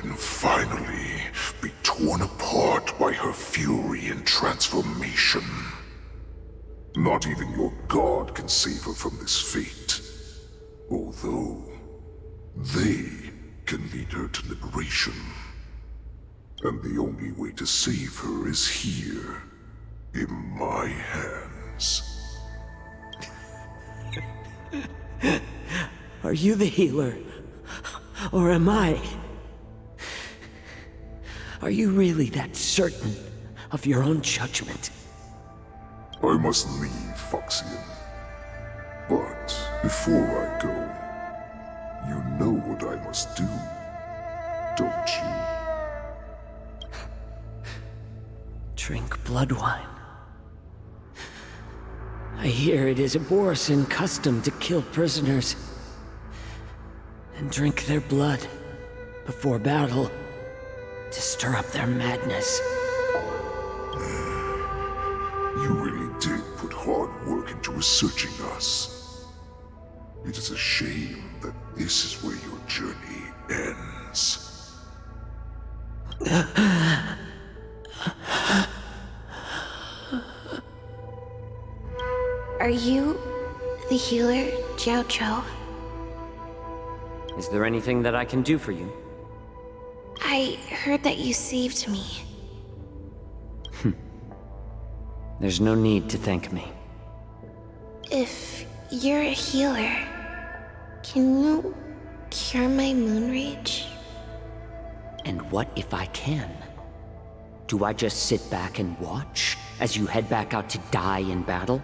and finally be torn apart by her fury and transformation. Not even your god can save her from this fate, although they can lead her to liberation. And the only way to save her is here, in my hands. Are you the healer? Or am I? Are you really that certain of your own judgment? I must leave, Foxian. But before I go, you know what I must do, don't you? Drink blood wine. I hear it is a Borisin custom to kill prisoners and drink their blood before battle to stir up their madness. You really did put hard work into researching us. It is a shame that this is where your journey ends. Are you the healer, Jiao Cho? Is there anything that I can do for you? I heard that you saved me. There's no need to thank me. If you're a healer, can you cure my moon rage? And what if I can? Do I just sit back and watch as you head back out to die in battle?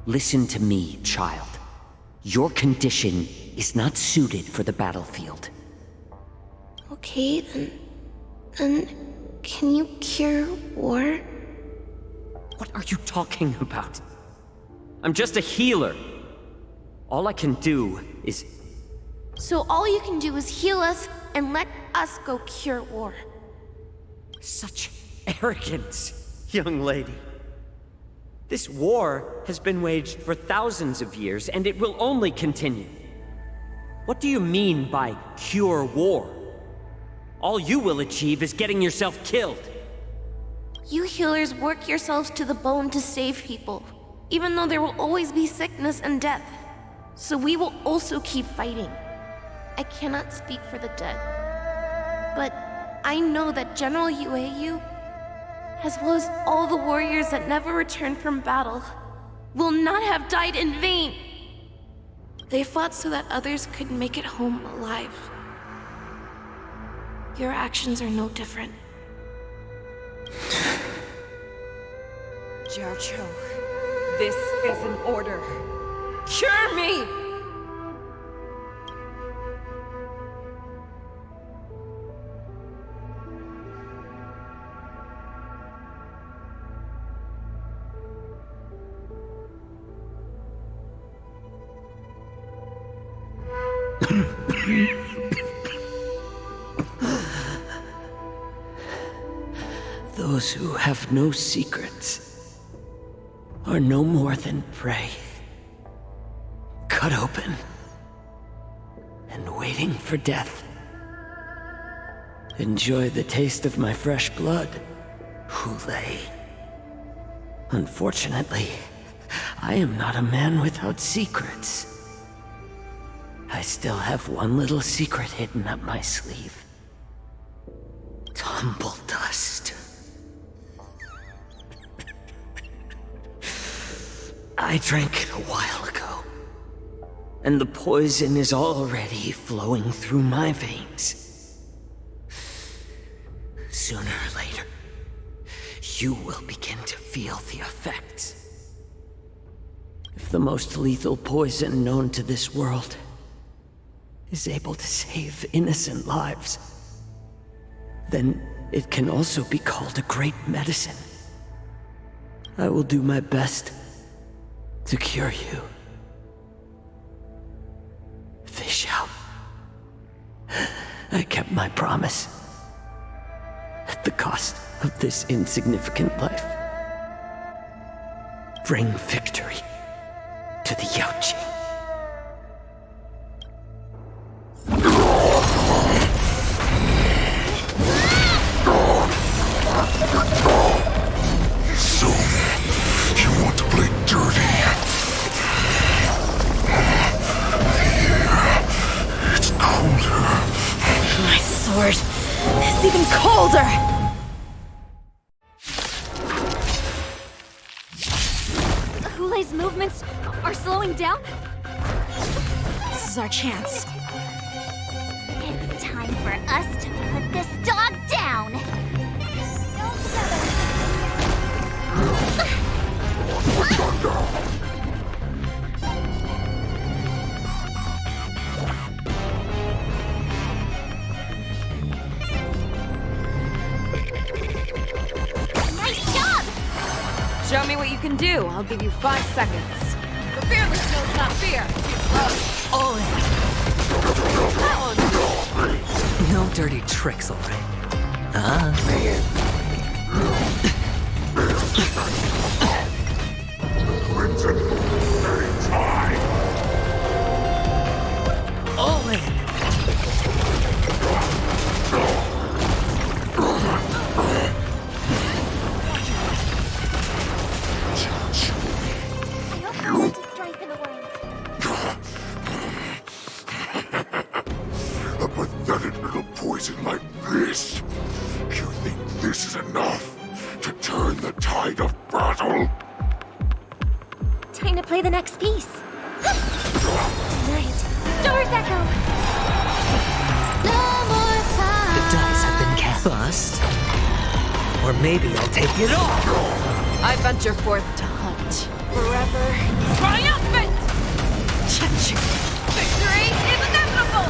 Listen to me, child. Your condition is not suited for the battlefield. Okay, then can you cure war? What are you talking about? I'm just a healer. All I can do is... So all you can do is heal us and let us go cure war. Such arrogance, young lady. This war has been waged for thousands of years, and it will only continue. What do you mean by cure war? All you will achieve is getting yourself killed. You healers work yourselves to the bone to save people, even though there will always be sickness and death. So we will also keep fighting. I cannot speak for the dead, but I know that General Yueyu, as well as all the warriors that never returned from battle, will not have died in vain. They fought so that others could make it home alive. Your actions are no different. Jiao Cho, this is an order. Cure me! Those who have no secrets are no more than prey. Cut open and waiting for death. Enjoy the taste of my fresh blood, Hule. Unfortunately, I am not a man without secrets. I still have one little secret hidden up my sleeve. Tumble dust. I drank it a while ago, and the poison is already flowing through my veins. Sooner or later, you will begin to feel the effects. If the most lethal poison known to this world is able to save innocent lives, then it can also be called a great medicine. I will do my best to cure you. Fish out. I kept my promise. At the cost of this insignificant life. Bring victory to the Yaoqing. So, you want to play dirty? Yeah, it's colder. My sword is even colder! Hule's movements are slowing down? This is our chance. It's time for us to put this dog down! Nice job! Show me what you can do. I'll give you 5 seconds. The fearless knows not fear. All in. No dirty tricks, all right? Crimson, very time. All in. A pathetic little poison like this. You think this is enough to turn the tide of battle? Time to play the next piece. Tonight, Doors Echo! No more time! The dice have been cast. Bust. Or maybe I'll take it all. I venture forth to hunt. Forever triumphant! Victory is inevitable!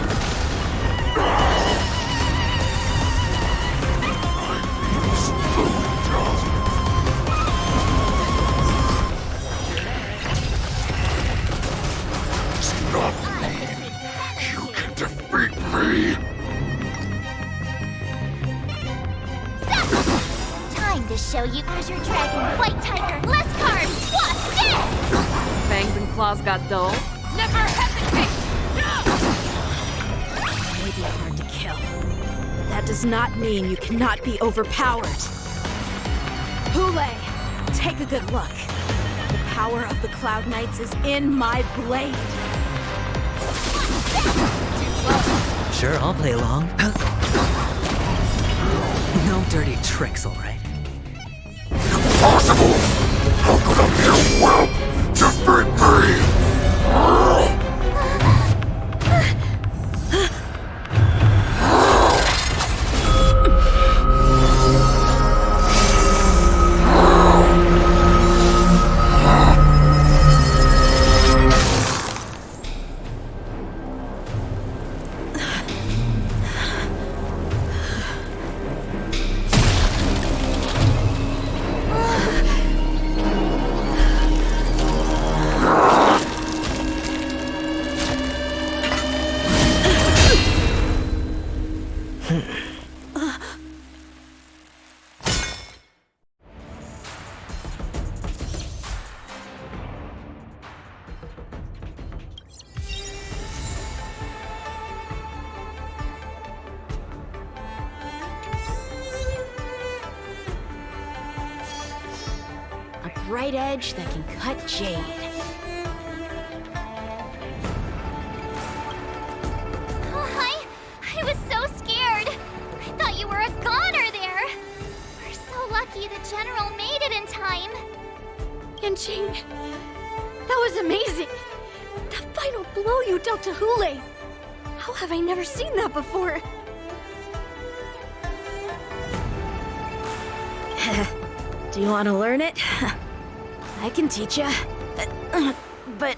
Does not mean you can defeat me. Time to show you Azure Dragon, White Tiger, less cards, what's this? Fangs and claws got dull. Never hesitate! You may be hard to kill. That does not mean you cannot be overpowered. Hule, take a good look. The power of the Cloud Knights is in my blade. Sure, I'll play along. No dirty tricks, all right? Impossible! How could a mere whelp defeat me? bright edge that can cut jade. I was so scared. I thought you were a goner there. We're so lucky the General made it in time. Yanqing, that was amazing. The final blow you dealt to Hule. How have I never seen that before? Do you want to learn it? I can teach you. But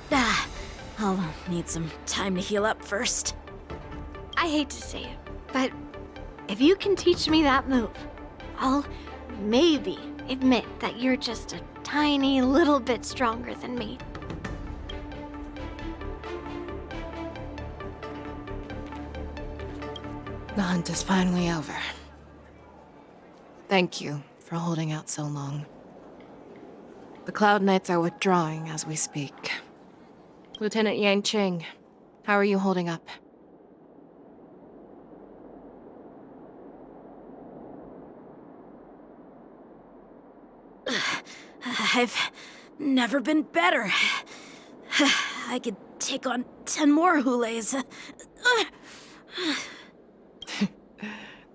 I'll need some time to heal up first. I hate to say it, but if you can teach me that move, I'll maybe admit that you're just a tiny little bit stronger than me. The hunt is finally over. Thank you for holding out so long. The Cloud Knights are withdrawing as we speak. Lieutenant Yanqing, how are you holding up? I've never been better. I could take on 10 more Hules.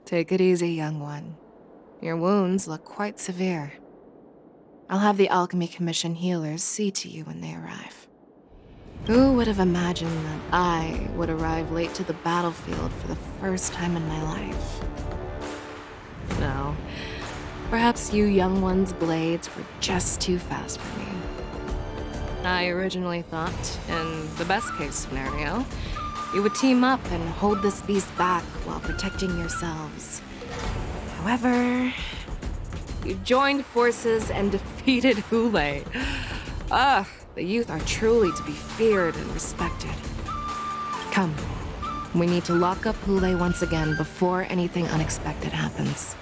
Take it easy, young one. Your wounds look quite severe. I'll have the Alchemy Commission healers see to you when they arrive. Who would have imagined that I would arrive late to the battlefield for the first time in my life? No. Perhaps you young one's blades were just too fast for me. I originally thought, in the best case scenario, you would team up and hold this beast back while protecting yourselves. However, you joined forces and defeated Hule. The youth are truly to be feared and respected. Come, we need to lock up Hule once again before anything unexpected happens.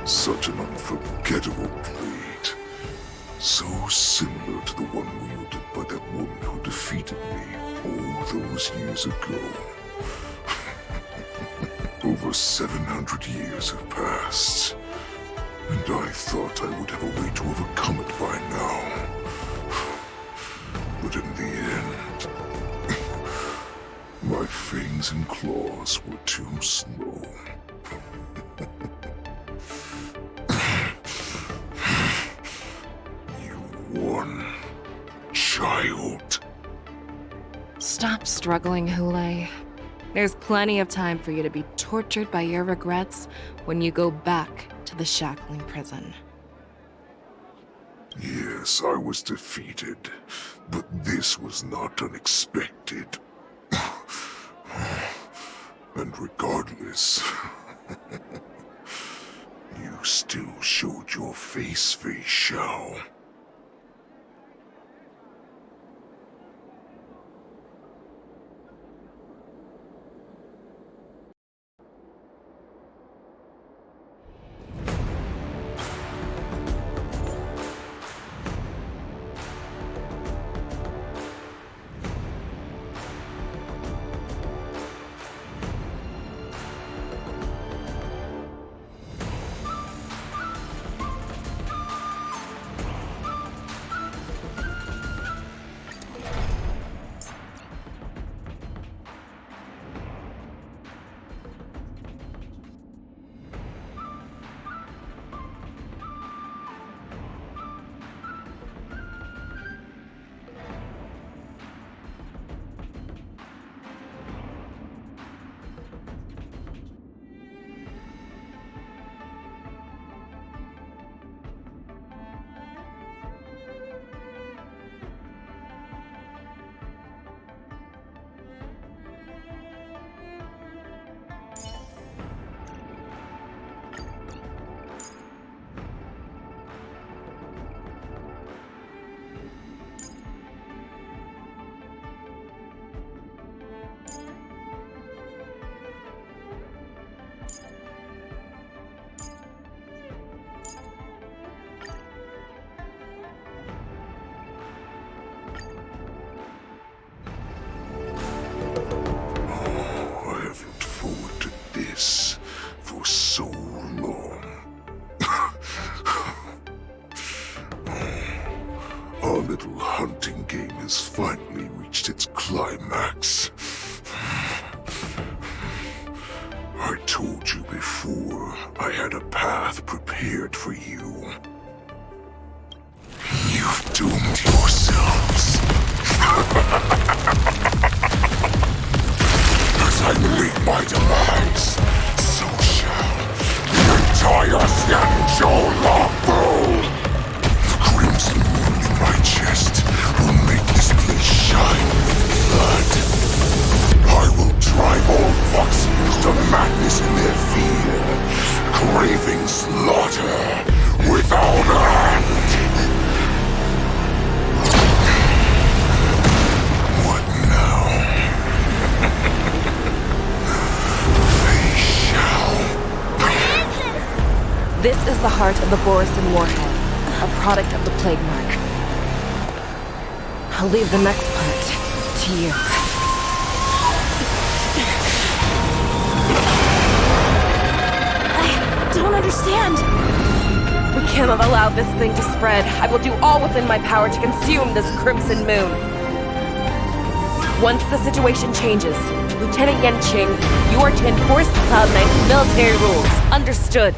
Such an unforgettable blade. So similar to the one wielded by that woman who defeated me all those years ago. Over 700 years have passed, and I thought I would have a way to overcome it by now. But in the end, my fangs and claws were too slow. One child. Stop struggling, Hule. There's plenty of time for you to be tortured by your regrets when you go back to the shackling prison. Yes, I was defeated, but this was not unexpected. And regardless, you still showed your face, Fei Xiao. Our little hunting game has finally reached its climax. I told you before, I had a path prepared for you. You've doomed yourselves. As I meet my demise, so shall the entire Xianzhou longbow. The crimson wound in my chest will make this place shine with blood. I will drive all Foxians to madness in their fear, craving slaughter without end. What now? They shall. This is the heart of the Borisin Warhead, a product of the Plague Mark. I'll leave the next part to you. I don't understand. We cannot allow this thing to spread. I will do all within my power to consume this Crimson Moon. Once the situation changes, Lieutenant Yanqing, you are to enforce the Cloud Knight's military rules. Understood.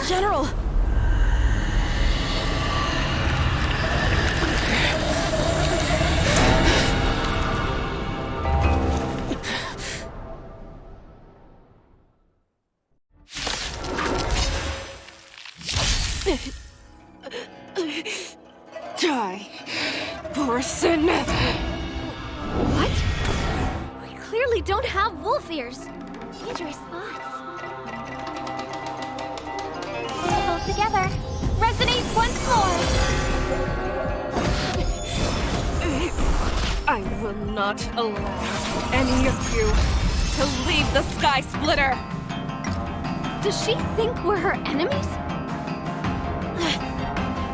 General! Die, Borisin! What? We clearly don't have wolf ears. Dangerous spots. Both together. Resonate once more. I will not allow any of you to leave the Sky Splitter! Does she think we're her enemies?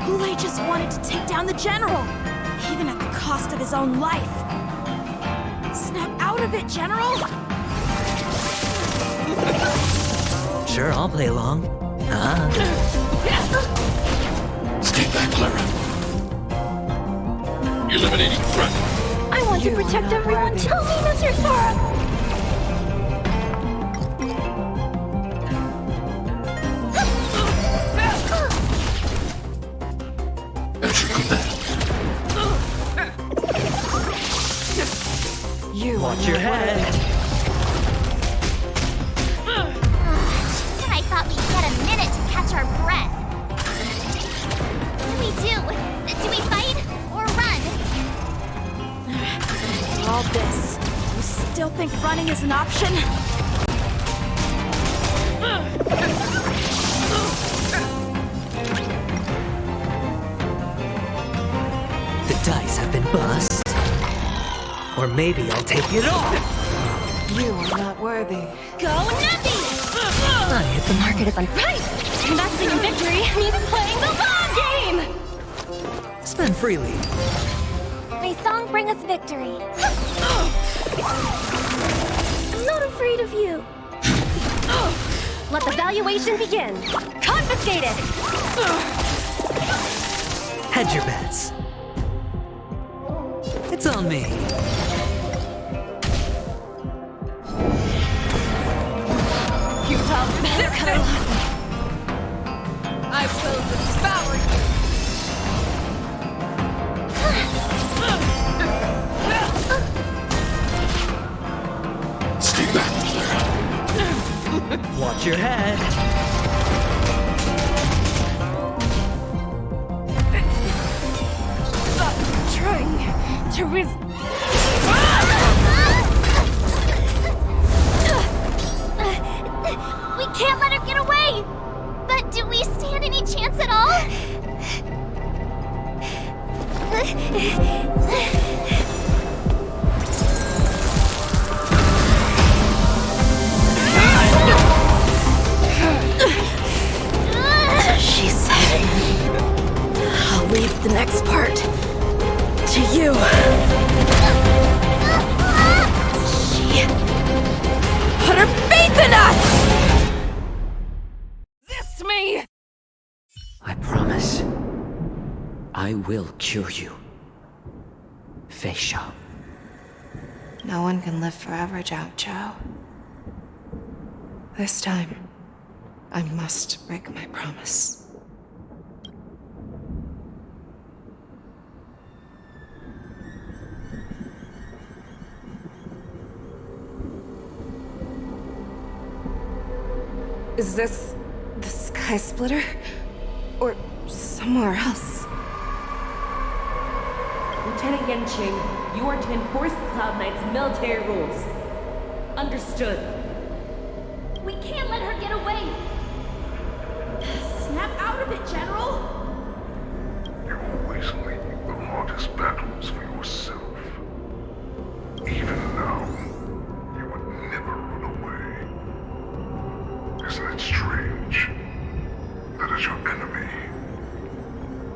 Hule just wanted to take down the General, even at the cost of his own life. Snap out of it, General! Sure, I'll play along. Stay back, Clara. Eliminating threat. I want to protect everyone. Tell me, Mr. Sora. At your command. You watch your head. I thought we'd get a minute to catch our breath. What do we do? Do we fight or run? For all this, you still think running is an option? The dice have been bust. Or maybe I'll take it all. You are not worthy. Go Nappy! The market is unpriced. Investing in victory means playing the long game. Spend freely. May song bring us victory. I'm not afraid of you. Let the valuation begin. Confiscated. Hedge your bets. It's on me. You taught resistance! I will devour you! Stay back, Clara. Watch your head. Stop trying to We can't let her get away! But do we stand any chance at all? She said. I will cure you. Fei Shao. No one can live forever, Zhao Zhao. This time, I must break my promise. Is this the Sky Splitter? Or somewhere else? Lieutenant Yanqing, you are to enforce the Cloud Knight's military rules. Understood. We can't let her get away! Snap out of it, General! You always leave the hardest battles for yourself. Even now, you would never run away. Isn't it strange that as your enemy,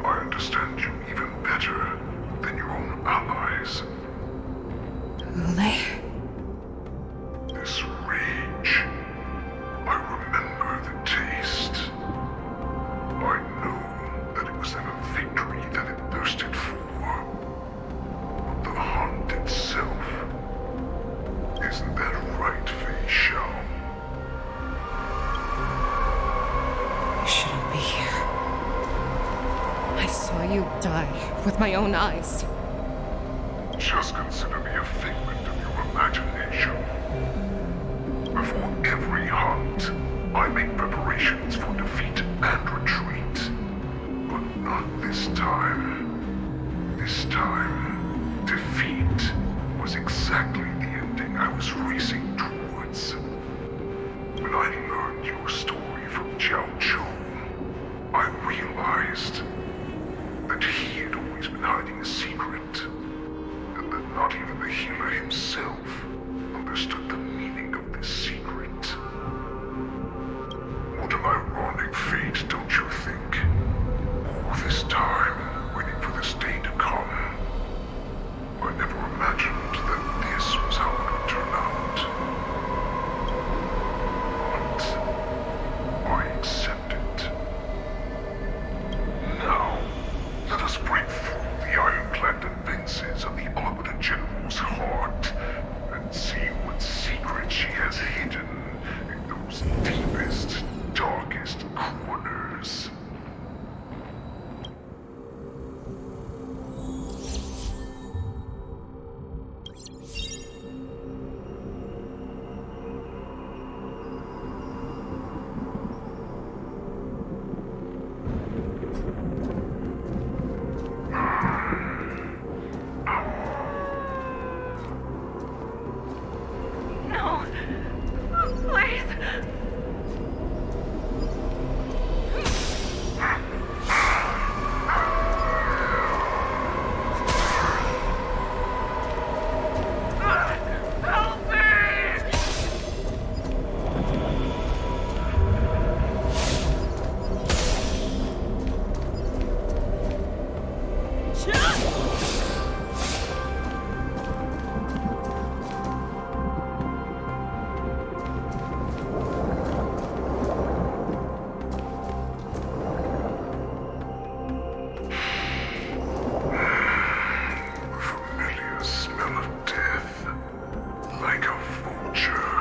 I understand you even better than your own allies? Ule? This rage, I remember the taste. I know that it was never victory that it thirsted for, but the hunt itself. Isn't that right, Fei Shao? I shouldn't be here. I saw you die with my own eyes. Just consider me a figment of your imagination. Before every hunt, I make preparations for defeat and retreat. But not this time. This time, defeat was exactly the ending I was racing towards. When I learned your story from Zhao Zhou, I realized that he had always been hiding a secret, and that not even the healer himself understood the meaning of this secret. What an ironic fate, don't you think? All this time, waiting for this day to come. I never imagined that this was how it would turn out. But I accept it. Now, let us break through the ironclad defenses of the Arbiter General's heart and see what secret she has hidden in those deepest, darkest corners. No. Please. Help me! Familiar smell of death, like a vulture.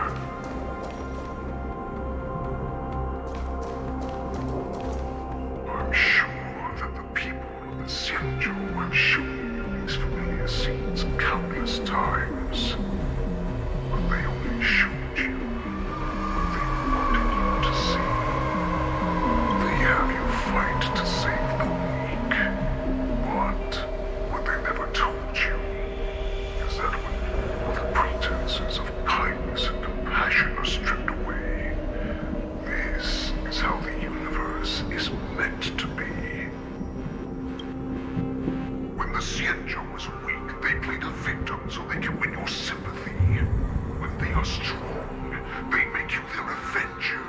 I'm sure that the people of the Xianzhou have shown you these familiar scenes countless times, but they only showed you what they wanted you to see. They have you fight to save the weak, but what they never told you is that when all the pretenses of kindness and compassion are stripped away, this is how the universe is meant to be. When the Xianzhou was weak, they played a victim so they can win your sympathy. When they are strong, they make you their avenger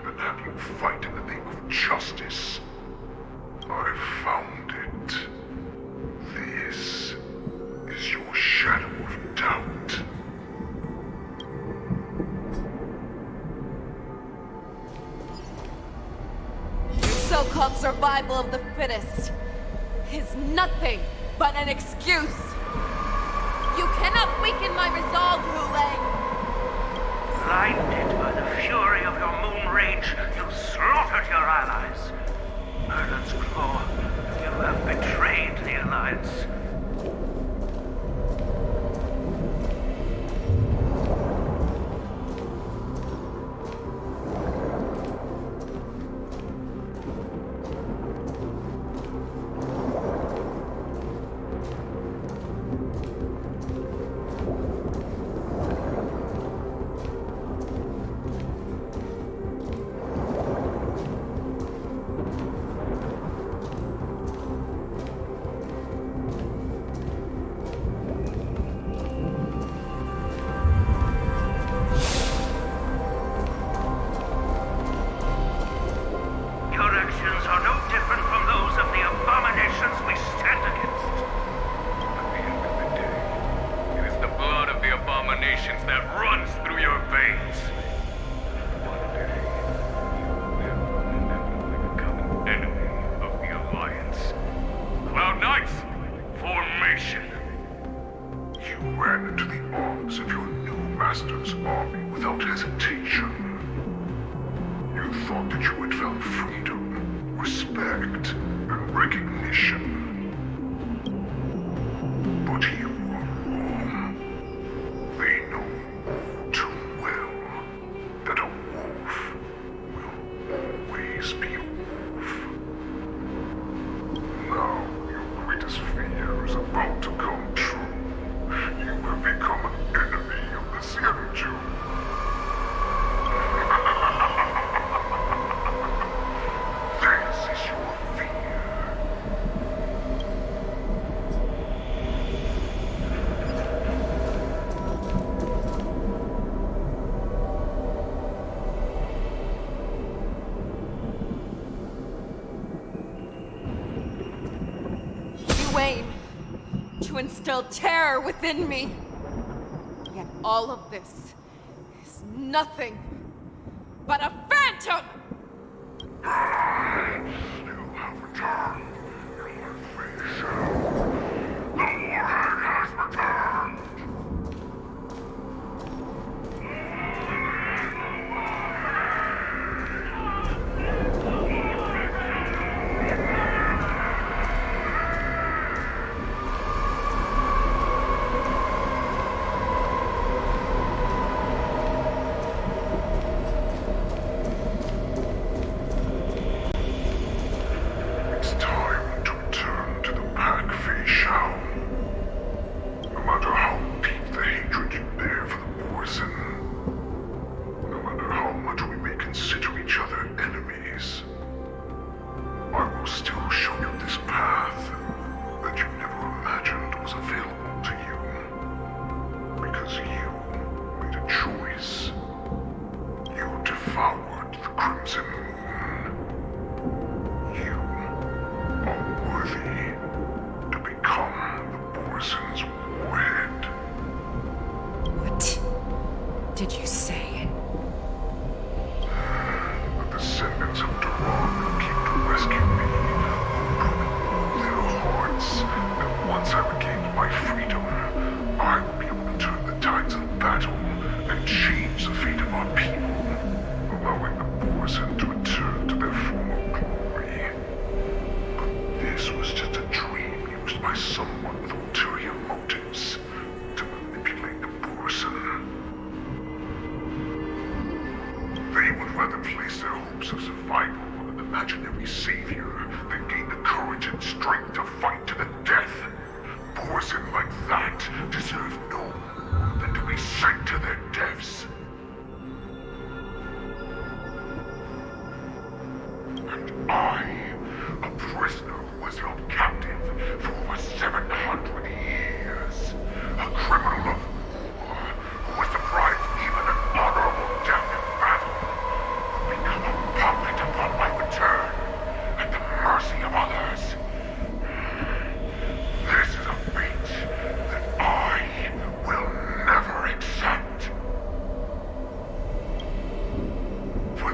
and have you fight in the name of justice. I found it. This is your shadow of doubt. Your so-called survival of the fittest. is nothing but an excuse. You cannot weaken my resolve, Hule. Blinded by the fury of your moon rage, you slaughtered your allies. Merlin's Claw, you have betrayed the Alliance. To instill terror within me. Yet all of this is nothing but a phantom! You have returned, your face. The warhead has returned.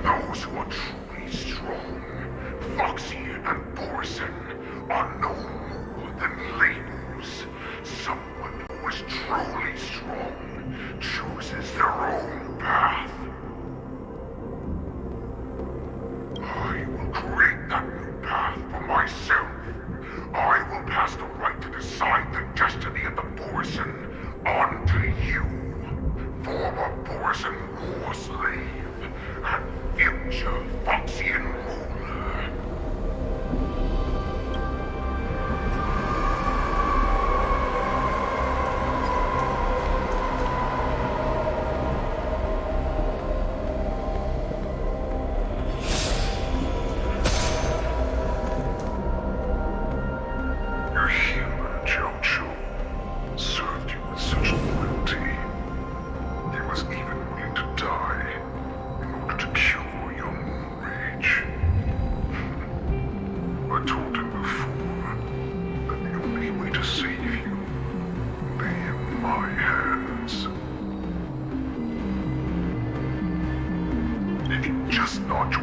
Those who are truly strong, Foxy and Borson, are no more.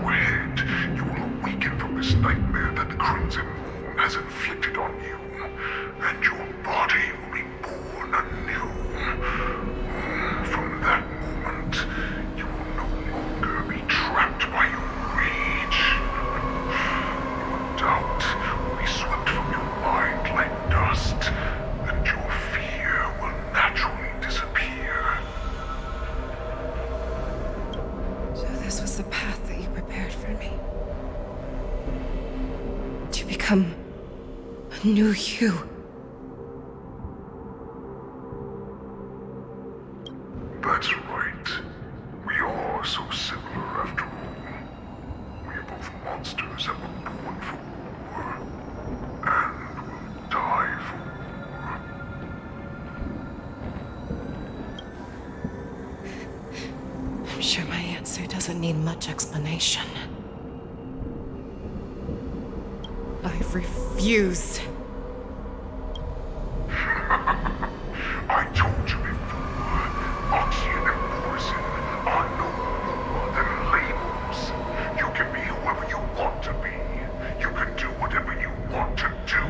ahead, you will awaken from this nightmare that the Crimson Moon has inflicted on you, and your body will be born anew. From that moment, you will no longer be trapped by your rage. Your doubt will be swept from your mind like dust, and your fear will naturally disappear. So this was the path that you prepared for me. To become a new you. That's right. We are so similar after all. We are both monsters that were born for war, and will die for war. I'm sure my answer doesn't need much explanation. I refuse. I told you before, Oxygen and Poison are no more than labels. You can be whoever you want to be. You can do whatever you want to do.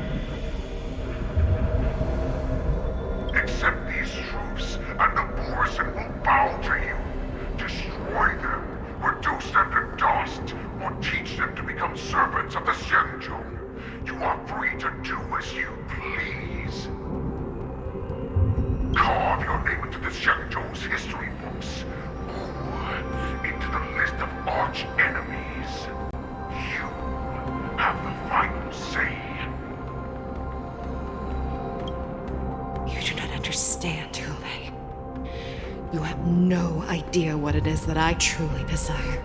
Accept these truths, and the Poison will bow to you. Destroy them, reduce them to dust, or teach them to become servants of the Xianzhou. You are free to do as you please. Carve your name into the Xianzhou's history books, or into the list of arch enemies. You have the final say. You do not understand, Hule. You have no idea what it is that I truly desire.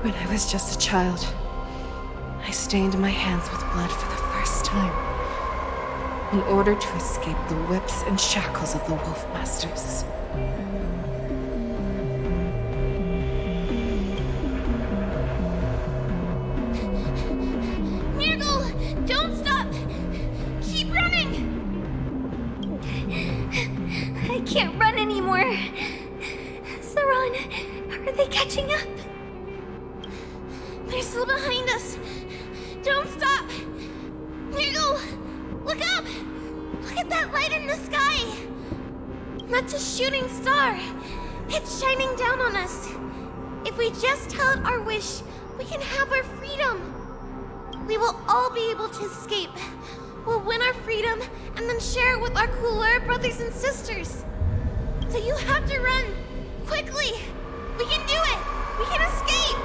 When I was just a child, I stained my hands with blood for the first time, in order to escape the whips and shackles of the Wolf Masters. Nirgal, don't stop! Keep running! I can't run anymore. Saran, are they catching up? They're still behind us. Don't stop! Nirgal, look up! Look at that light in the sky! That's a shooting star. It's shining down on us. If we just tell it our wish, we can have our freedom. We will all be able to escape. We'll win our freedom and then share it with our cooler brothers and sisters. So you have to run. Quickly! We can do it! We can escape!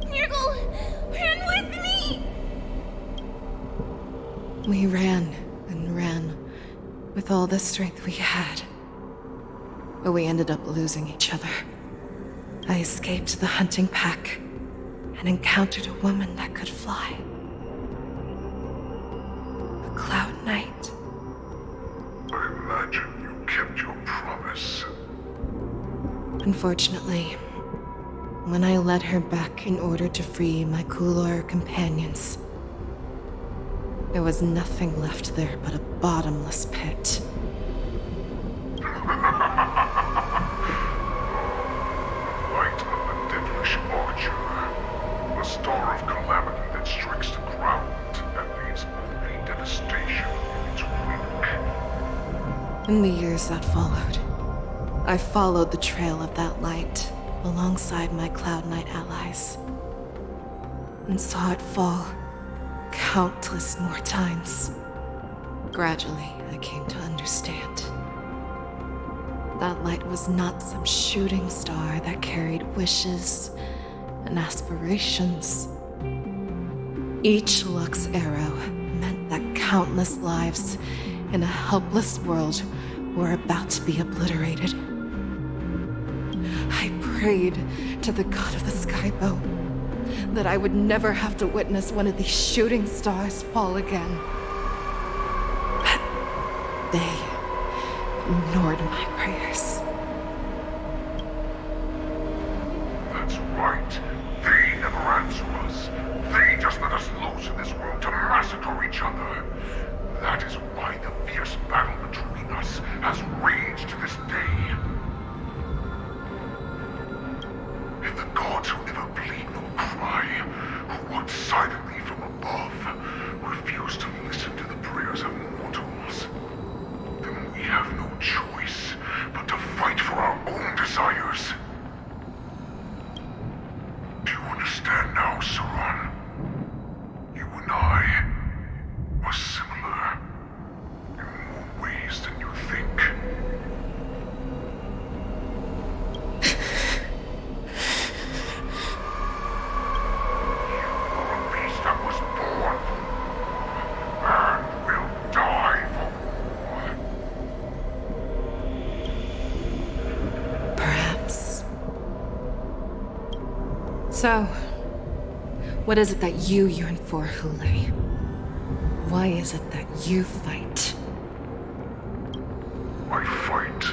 Nirgal, run with me! We ran and ran with all the strength we had. But we ended up losing each other. I escaped the hunting pack and encountered a woman that could fly. A Cloud Knight. I imagine you kept your promise. Unfortunately, when I led her back in order to free my Kulor companions, there was nothing left there but a bottomless pit. Light of the devilish archer. The star of calamity that strikes the ground and leaves only devastation in its wake. In the years that followed, I followed the trail of that light alongside my Cloud Knight allies, and saw it fall countless more times. Gradually, I came to understand. That light was not some shooting star that carried wishes and aspirations. Each Lux arrow meant that countless lives in a helpless world were about to be obliterated. I prayed to the god of the skybow that I would never have to witness one of these shooting stars fall again. But they ignored my prayers. That's right. They never answer us. They So, what is it that you yearn for, Hule? Why is it that you fight? I fight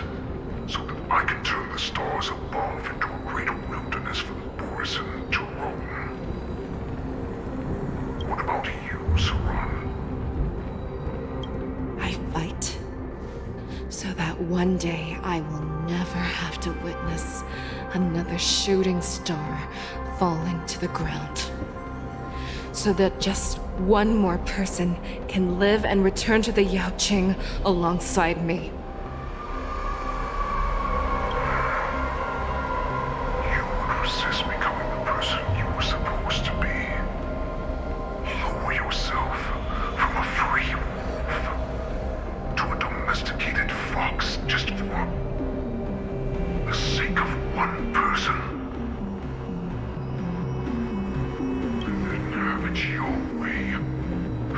so that I can turn the stars above into a greater wilderness for the Borisson to roam. What about you, Saran? I fight so that one day I will never have to witness another shooting star falling to the ground. So that just one more person can live and return to the Yaoqing alongside me. You would resist becoming the person you were supposed to be. Lower yourself from a free wolf to a domesticated fox just for the sake of one person. Your way. I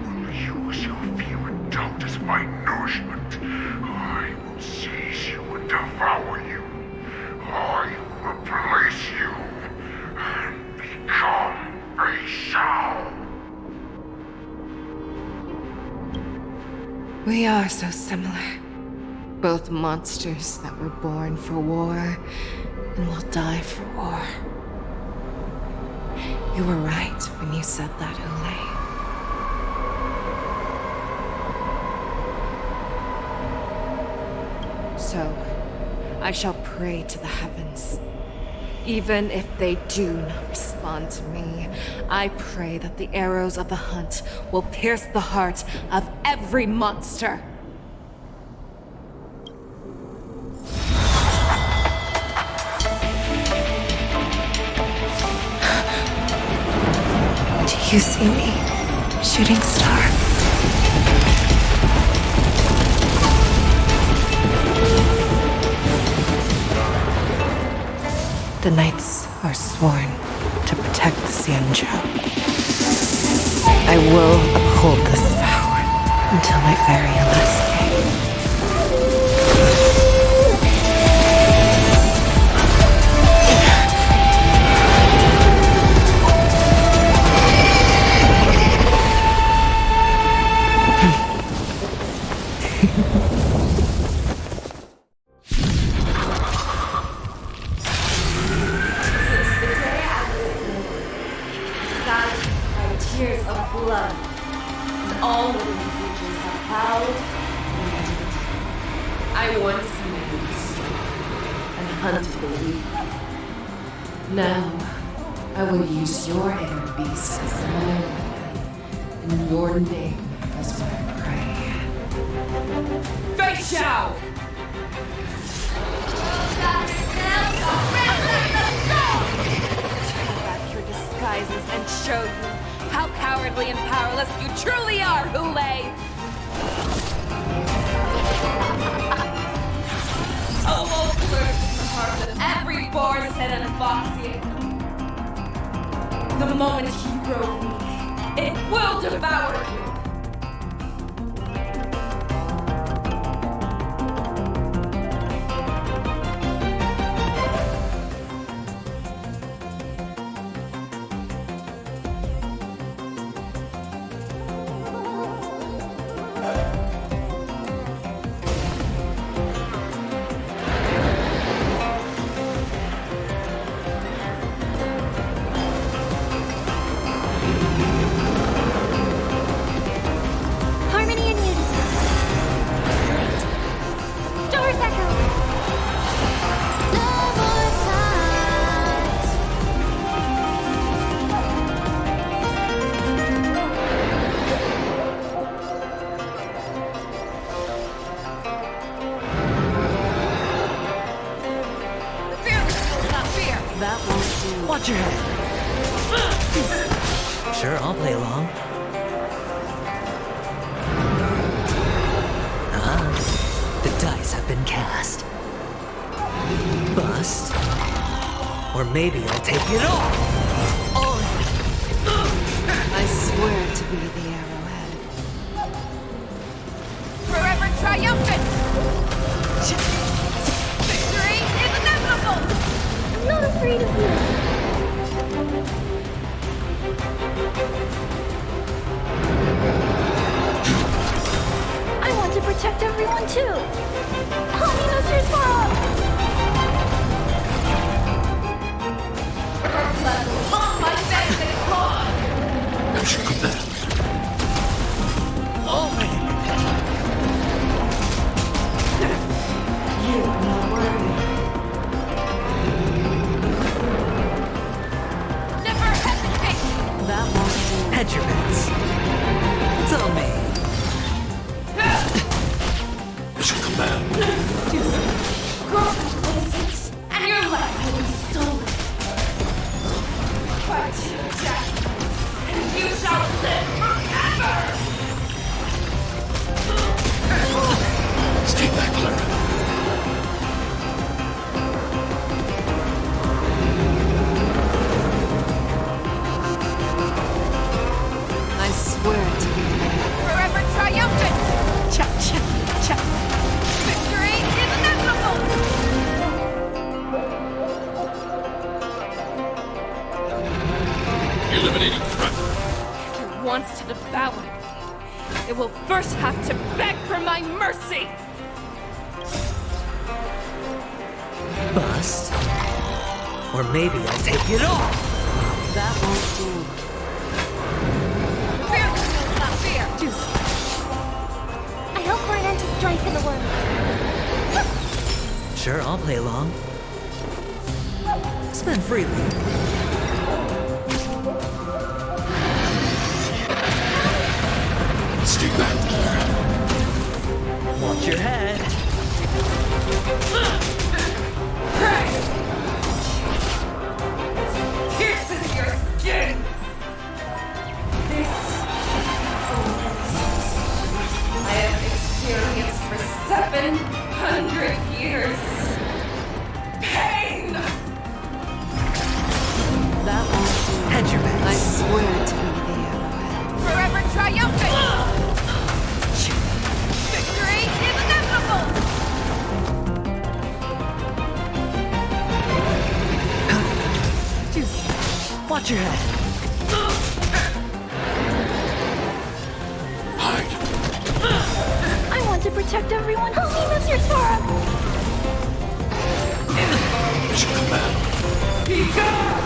will use your fear and doubt as my nourishment. I will seize you and devour you. I will replace you and become a Shao. We are so similar. Both monsters that were born for war and will die for war. You were right when you said that, Hule. So, I shall pray to the heavens. Even if they do not respond to me, I pray that the arrows of the hunt will pierce the heart of every monster. You see me, shooting star? The knights are sworn to protect the Xianzhou. I will uphold this vow until my very last day. Tears of blood, and all living creatures have bowed and bended. I once made and hunted the weak. Now, I will use your inner beast as my weapon, and your name as my prey. Fei Shao! Take back your disguises and show you how cowardly and powerless you truly are, Hule! A wolf lurks in the heart of every Borisson and Foxian. The moment you grow weak, it will devour you. That won't do. Watch your head. Sure, I'll play along. The dice have been cast. Bust. Or maybe I'll take it all. I swear to be the arrowhead. Forever triumphant! Victory is inevitable! I'm not afraid of you. I want to protect everyone too. Help me, Mr. Sparrow! On my face and claws! As you command. You are not worthy. Never hesitate! That won't do. Hedge your bets. It's on me. As you command. And your life will be stolen. Fight to death, and you shall live forever! Stay back, Clara. I swear to be Forever triumphant! Cha cha cha. Victory is inevitable! Eliminating threat. If it wants to devour me, it will first have to beg for my mercy! Bust. Or maybe I'll take it all. that won't do. Fear knows not fear! I hope we're an to strength in the world. Sure, I'll play along. Spend freely. Stay back, Clara. Watch your head. Pierces your skin! This I have experienced for 700 years. Pain! That won't do. Hedge your bets. I swear to be the arrowhead. Forever triumphant! Victory is inevitable! Watch your head. I want to protect everyone. Help me, Mr. Sparrow! As you command. Be gone!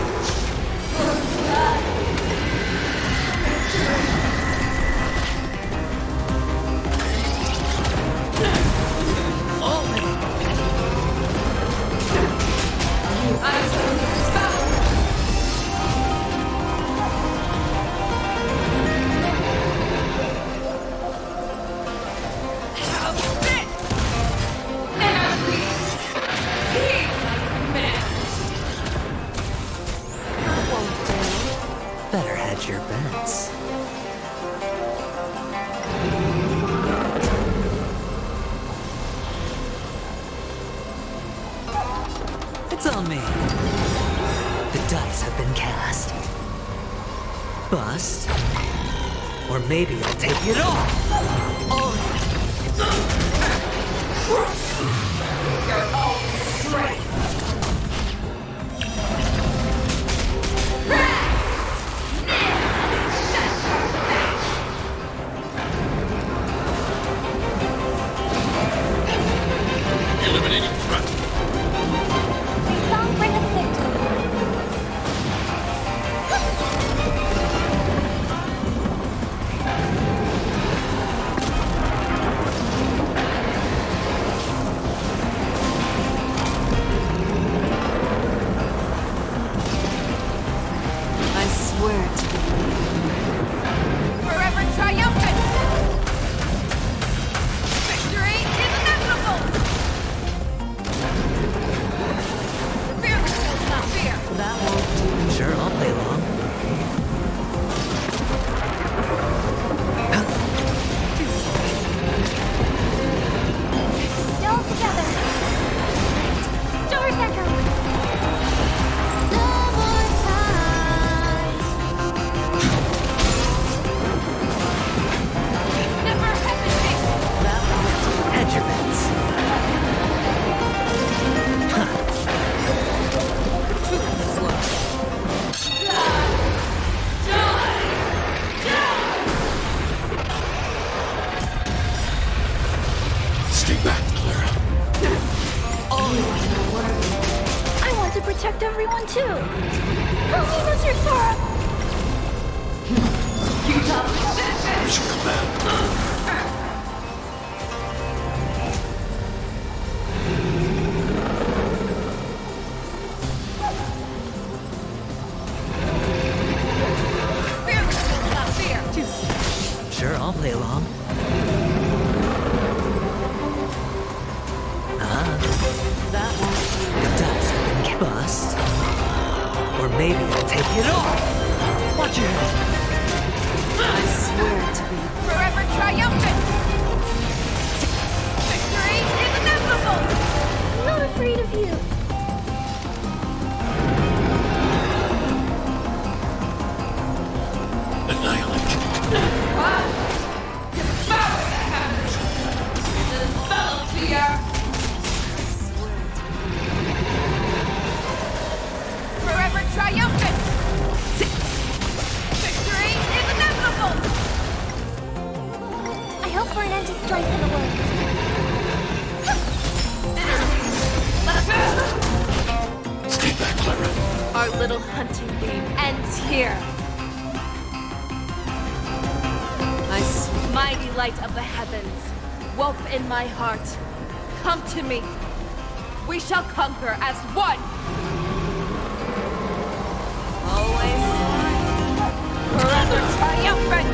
Better hedge your bets. It's on me. The dice have been cast. Bust. Or maybe I'll take it all. You're all strength! Eliminating threat. Song bring us victory. down too! Help me, Mr. Sora! Mission command. Sure, I'll play along. That won't The dice have been bust. Or maybe I'll take it off! Watch your head! I swear to be Forever triumphant! Victory is inevitable! I'm not afraid of you. Annihilate. Devour the heavens! Envelop the earth! Forever triumphant! Victory is inevitable! I hope for an end to strife in the world. Stay back, Clara. Our little hunting game ends here. Mighty light of the heavens, wolf in my heart, come to me. We shall conquer as one. Always forever triumphant.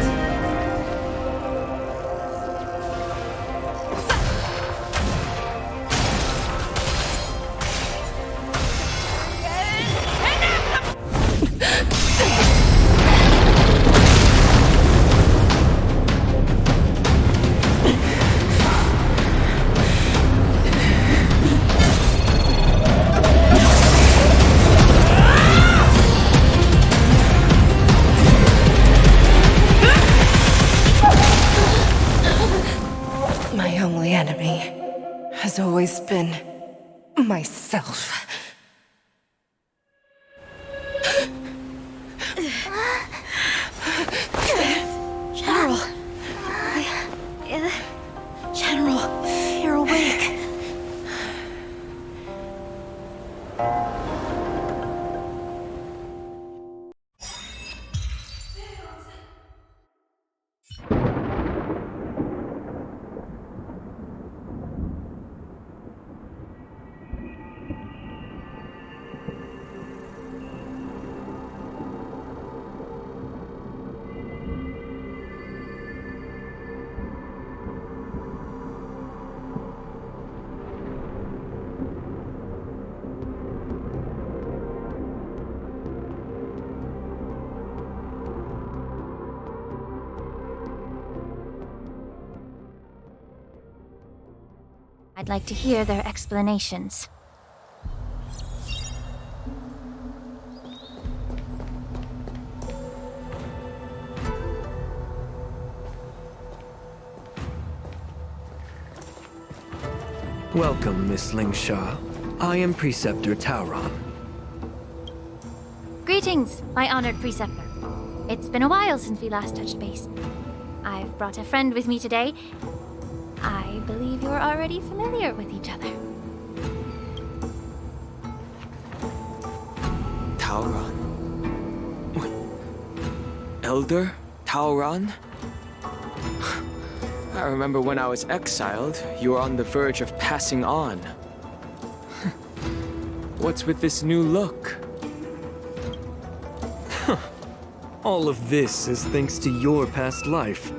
My only enemy has always been myself. General! General, you're awake. I'd like to hear their explanations. Welcome, Miss Lingsha. I am Preceptor Tauron. Greetings, my honored preceptor. It's been a while since we last touched base. I've brought a friend with me today. I believe you're already familiar with each other. Tauron? Elder Tauron? I remember when I was exiled, you were on the verge of passing on. What's with this new look? All of this is thanks to your past life.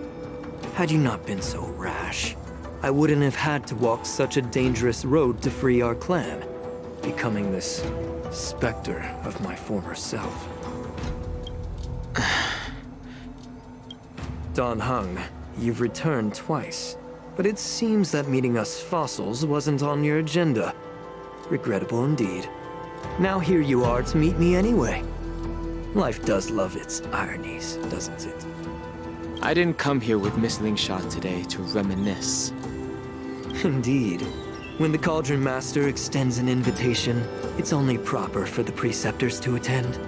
Had you not been so rash, I wouldn't have had to walk such a dangerous road to free our clan, becoming this specter of my former self. Dan Heng, you've returned twice, but it seems that meeting us fossils wasn't on your agenda. Regrettable indeed. Now here you are to meet me anyway. Life does love its ironies, doesn't it? I didn't come here with Miss Lingsha today to reminisce. Indeed. When the Cauldron Master extends an invitation, it's only proper for the Preceptors to attend.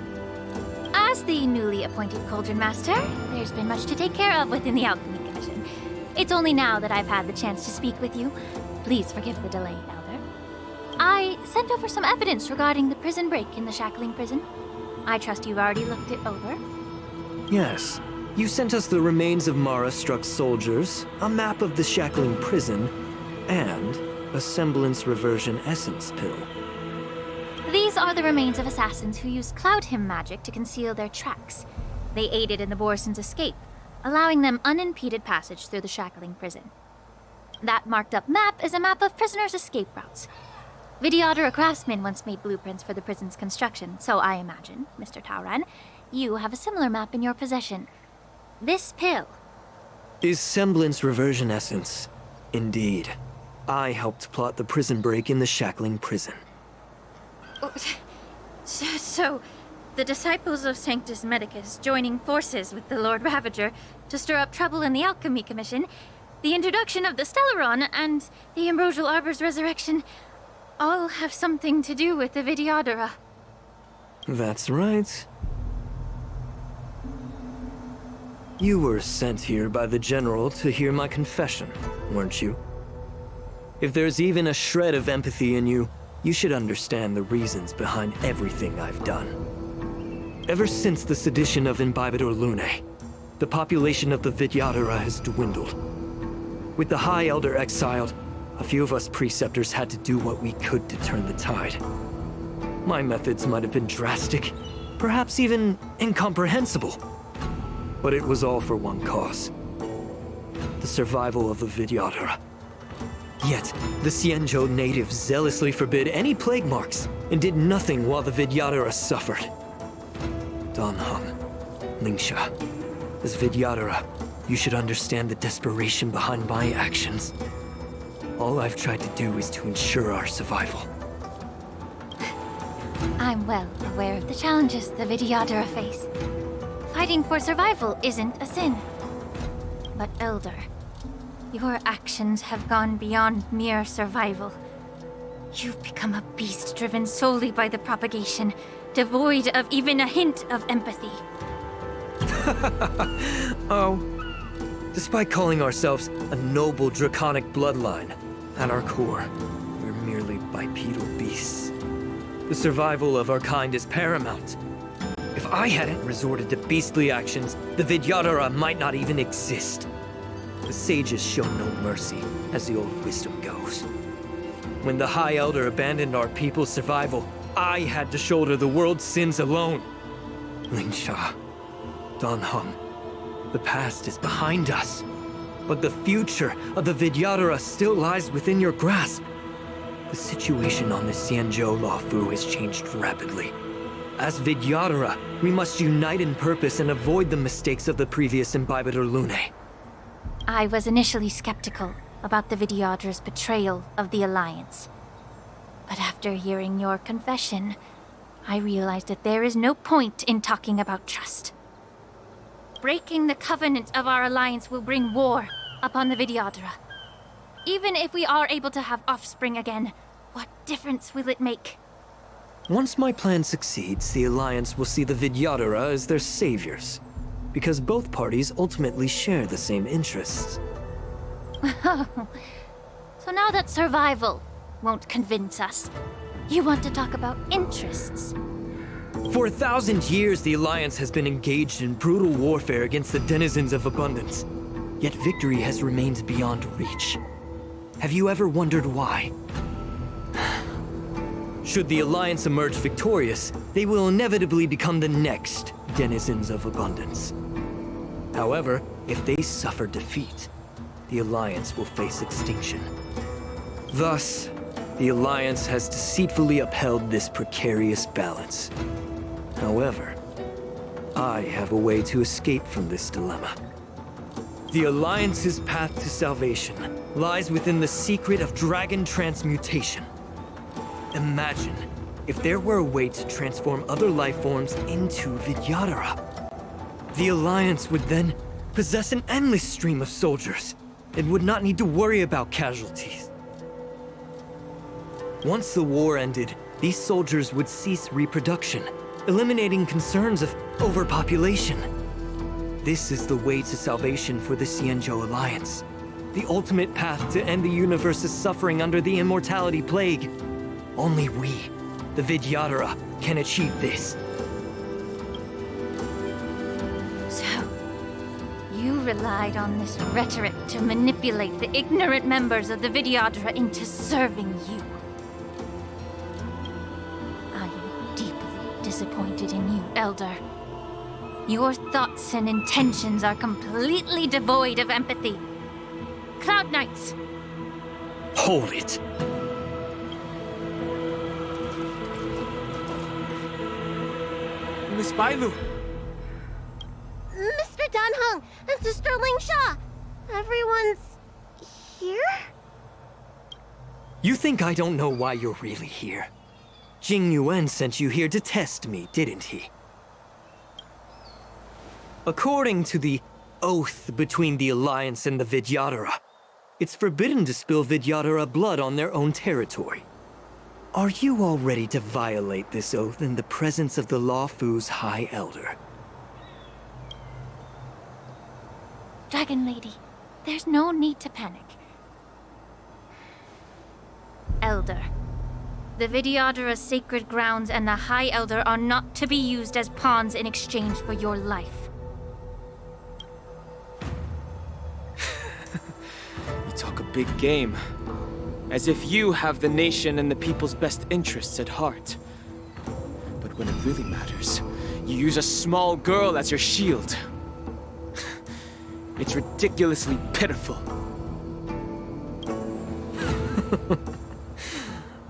As the newly appointed Cauldron Master, there's been much to take care of within the Alchemy Commission. It's only now that I've had the chance to speak with you. Please forgive the delay, Elder. I sent over some evidence regarding the prison break in the Shackling prison. I trust you've already looked it over. Yes. You sent us the remains of Mara-struck soldiers, a map of the Shackling prison, and a semblance reversion essence pill. These are the remains of assassins who used Cloud Hymn magic to conceal their tracks. They aided in the Borisons' escape, allowing them unimpeded passage through the Shackling prison. That marked-up map is a map of prisoners' escape routes. Vidyadhara craftsmen once made blueprints for the prison's construction, so I imagine, Mr. Tauran, you have a similar map in your possession. This pill is semblance reversion essence. Indeed. I helped plot the prison break in the Shackling prison. So, the disciples of Sanctus Medicus joining forces with the Lord Ravager to stir up trouble in the Alchemy Commission, the introduction of the Stellaron, and the Ambrosial Arbor's resurrection all have something to do with the Vidyadhara. That's right. You were sent here by the General to hear my confession, weren't you? If there's even a shred of empathy in you, you should understand the reasons behind everything I've done. Ever since the sedition of Imbibitor Lunae, the population of the Vidyadhara has dwindled. With the High Elder exiled, a few of us preceptors had to do what we could to turn the tide. My methods might have been drastic, perhaps even incomprehensible. But it was all for one cause. The survival of the Vidyadhara. Yet, the Xianzhou natives zealously forbid any plague marks, and did nothing while the Vidyadhara suffered. Dan Heng, Lingsha, as Vidyadhara, you should understand the desperation behind my actions. All I've tried to do is to ensure our survival. I'm well aware of the challenges the Vidyadhara face. Fighting for survival isn't a sin. But Elder, your actions have gone beyond mere survival. You've become a beast driven solely by the propagation, devoid of even a hint of empathy. Oh. Despite calling ourselves a noble draconic bloodline, at our core, we're merely bipedal beasts. The survival of our kind is paramount. If I hadn't resorted to beastly actions, the Vidyadhara might not even exist. The sages show no mercy, as the old wisdom goes. When the High Elder abandoned our people's survival, I had to shoulder the world's sins alone. Lingsha, Dan Heng, the past is behind us, but the future of the Vidyadhara still lies within your grasp. The situation on the Xianzhou Luofu has changed rapidly. As Vidyadhara, we must unite in purpose and avoid the mistakes of the previous Imbibitor Lunae. I was initially skeptical about the Vidyadhara's betrayal of the Alliance. But after hearing your confession, I realized that there is no point in talking about trust. Breaking the covenant of our alliance will bring war upon the Vidyadhara. Even if we are able to have offspring again, what difference will it make? Once my plan succeeds, the Alliance will see the Vidyadhara as their saviors, because both parties ultimately share the same interests. So now that survival won't convince us, you want to talk about interests? For 1,000 years, the Alliance has been engaged in brutal warfare against the denizens of abundance. Yet victory has remained beyond reach. Have you ever wondered why? Should the Alliance emerge victorious, they will inevitably become the next denizens of abundance. However, if they suffer defeat, the Alliance will face extinction. Thus, the Alliance has deceitfully upheld this precarious balance. However, I have a way to escape from this dilemma. The Alliance's path to salvation lies within the secret of dragon transmutation. Imagine if there were a way to transform other life forms into Vidyadhara. The Alliance would then possess an endless stream of soldiers and would not need to worry about casualties. Once the war ended, these soldiers would cease reproduction, eliminating concerns of overpopulation. This is the way to salvation for the Xianzhou Alliance. The ultimate path to end the universe's suffering under the Immortality Plague. Only we, the Vidyadhara, can achieve this. So, you relied on this rhetoric to manipulate the ignorant members of the Vidyadhara into serving you. I am deeply disappointed in you, Elder. Your thoughts and intentions are completely devoid of empathy. Cloud Knights! Hold it! Miss Bailu! Mr. Danheng and Sister Lingsha! Everyone's here? You think I don't know why you're really here? Jing Yuan sent you here to test me, didn't he? According to the oath between the Alliance and the Vidyadhara, it's forbidden to spill Vidyadhara blood on their own territory. Are you all ready to violate this oath in the presence of the Luofu's High Elder? Dragon Lady, there's no need to panic. Elder, the Vidyadhara's sacred grounds and the High Elder are not to be used as pawns in exchange for your life. You talk a big game. As if you have the nation and the people's best interests at heart. But when it really matters, you use a small girl as your shield. It's ridiculously pitiful.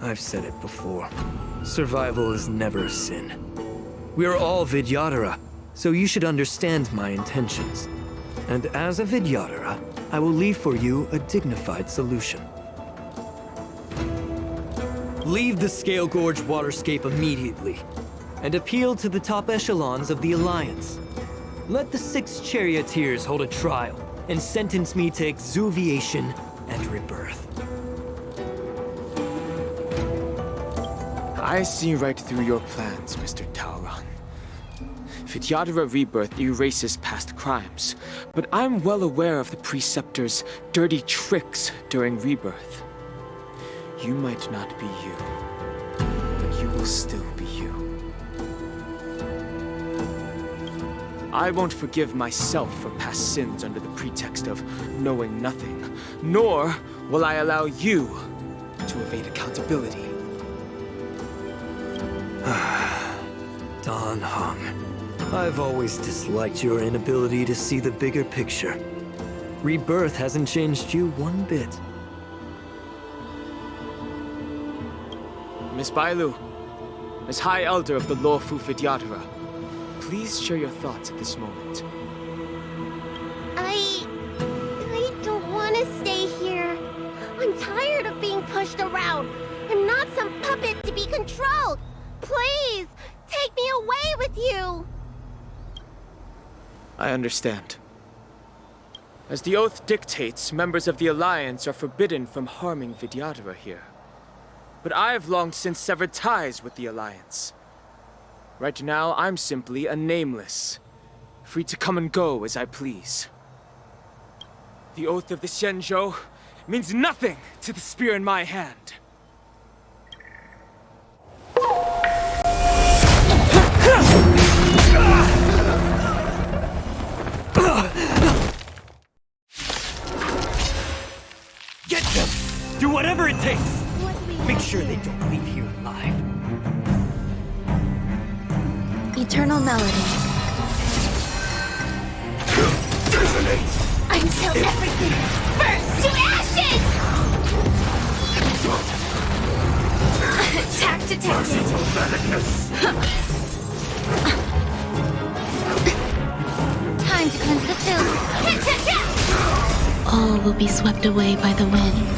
I've said it before. Survival is never a sin. We're all Vidyadhara, so you should understand my intentions. And as a Vidyadhara, I will leave for you a dignified solution. Leave the Scale Gorge waterscape immediately, and appeal to the top echelons of the Alliance. Let the 6 charioteers hold a trial, and sentence me to exuviation and rebirth. I see right through your plans, Mr. Taoran. Vidyadhara rebirth erases past crimes, but I'm well aware of the Preceptor's dirty tricks during rebirth. You might not be you, but you will still be you. I won't forgive myself for past sins under the pretext of knowing nothing, nor will I allow you to evade accountability. Danheng, I've always disliked your inability to see the bigger picture. Rebirth hasn't changed you one bit. Miss Bailu, as High Elder of the Luofu Vidyadhara, please share your thoughts at this moment. I don't want to stay here. I'm tired of being pushed around. I'm not some puppet to be controlled. Please, take me away with you. I understand. As the oath dictates, members of the Alliance are forbidden from harming Vidyadhara here. But I've long since severed ties with the Alliance. Right now, I'm simply a nameless, free to come and go as I please. The oath of the Xianzhou means nothing to the spear in my hand. Get them! Do whatever it takes! Make sure they don't leave here alive. Eternal Melody. Until everything burns to ashes! Attack detected. Time to cleanse the filth. All will be swept away by the wind.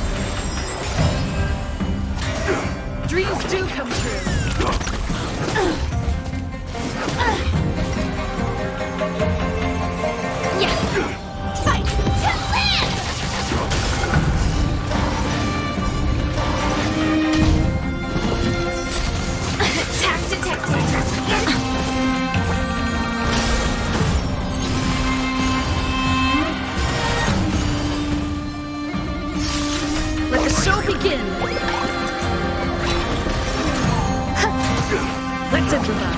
Dreams do come true. Fight to live! Attack detected. Let the show begin. Let's improvise.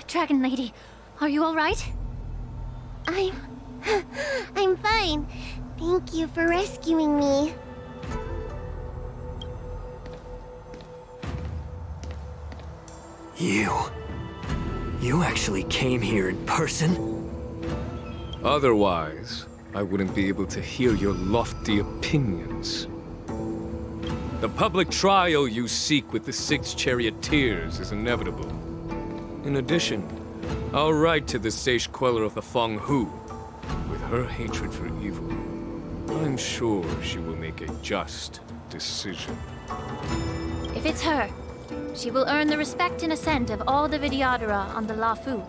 Dragon Lady, are you all right? I'm fine. Thank you for rescuing me. You actually came here in person? Otherwise, I wouldn't be able to hear your lofty opinions. The public trial you seek with the 6 charioteers is inevitable. In addition, I'll write to the Sage Queller of the Feng Hu. With her hatred for evil, I'm sure she will make a just decision. If it's her, she will earn the respect and assent of all the Vidyadhara on the Lafu.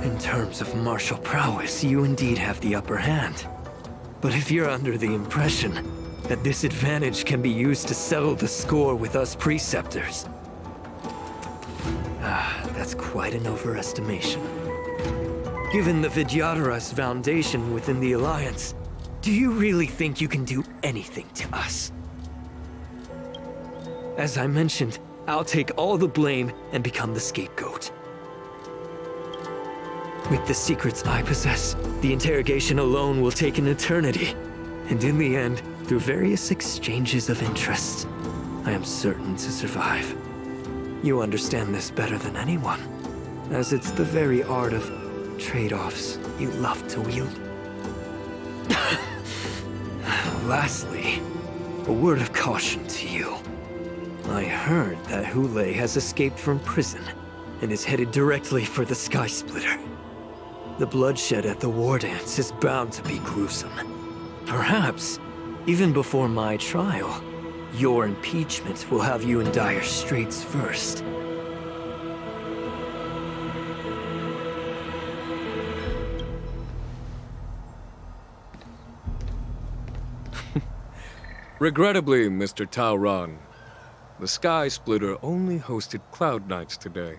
In terms of martial prowess, you indeed have the upper hand. But if you're under the impression that this advantage can be used to settle the score with us preceptors, that's quite an overestimation. Given the Vidyadhara's foundation within the Alliance, do you really think you can do anything to us? As I mentioned, I'll take all the blame and become the scapegoat. With the secrets I possess, the interrogation alone will take an eternity. And in the end, through various exchanges of interest, I am certain to survive. You understand this better than anyone, as it's the very art of trade-offs you love to wield. Lastly, a word of caution to you. I heard that Hule has escaped from prison and is headed directly for the Sky Splitter. The bloodshed at the war dance is bound to be gruesome. Perhaps, even before my trial, your impeachment will have you in dire straits first. Regrettably, Mr. Taoran, the Sky Splitter only hosted Cloud Knights today.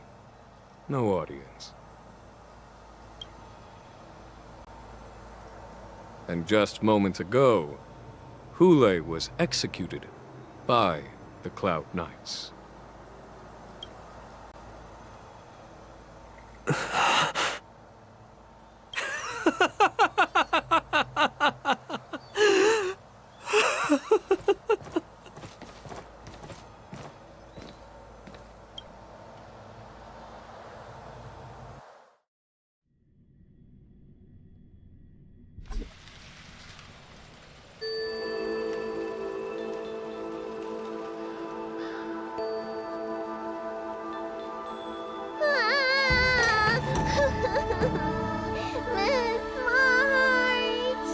No audience. And just moments ago, Hule was executed by the Cloud Knights. Miss March!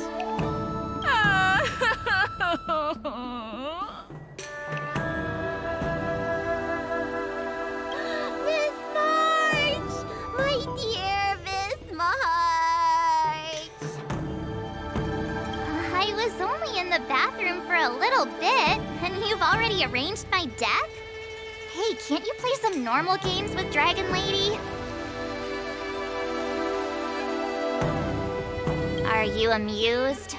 Miss March! My dear Miss March! I was only in the bathroom for a little bit, and you've already arranged my death? Hey, can't you play some normal games with Dragon Lady? Are you amused?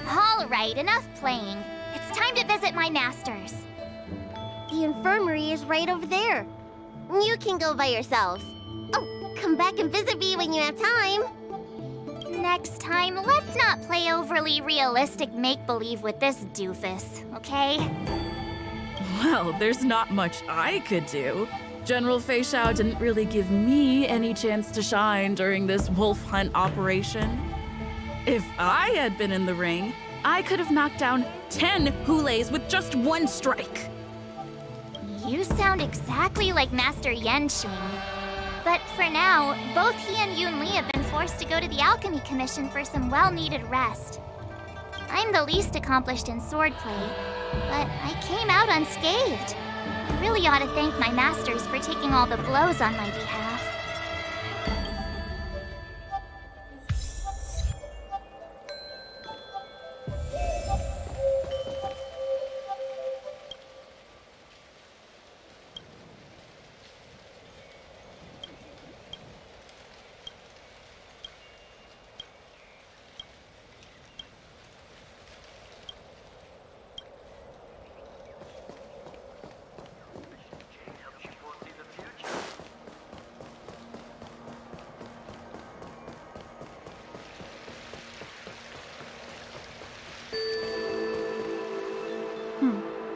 All right, enough playing. It's time to visit my masters. The infirmary is right over there. You can go by yourselves. Oh, come back and visit me when you have time. Next time, let's not play overly realistic make-believe with this doofus, okay? Well, there's not much I could do. General Fei Shao didn't really give me any chance to shine during this wolf hunt operation. If I had been in the ring, I could have knocked down 10 Hules with just one strike. You sound exactly like Master Yanqing. But for now, both he and Yun Li have been forced to go to the Alchemy Commission for some well-needed rest. I'm the least accomplished in swordplay, but I came out unscathed. I really ought to thank my masters for taking all the blows on my behalf.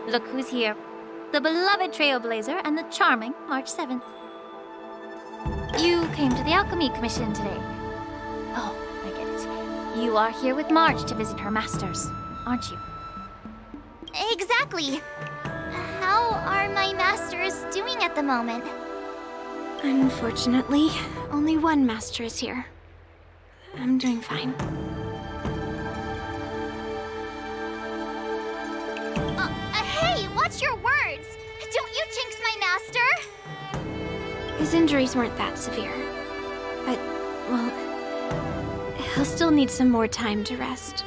Look who's here. The beloved Trailblazer and the charming March 7th. You came to the Alchemy Commission today. Oh, I get it. You are here with March to visit her masters, aren't you? Exactly. How are my masters doing at the moment? Unfortunately, only one master is here. I'm doing fine. Hey, watch your words! Don't you jinx my master! His injuries weren't that severe. But, well, he'll still need some more time to rest.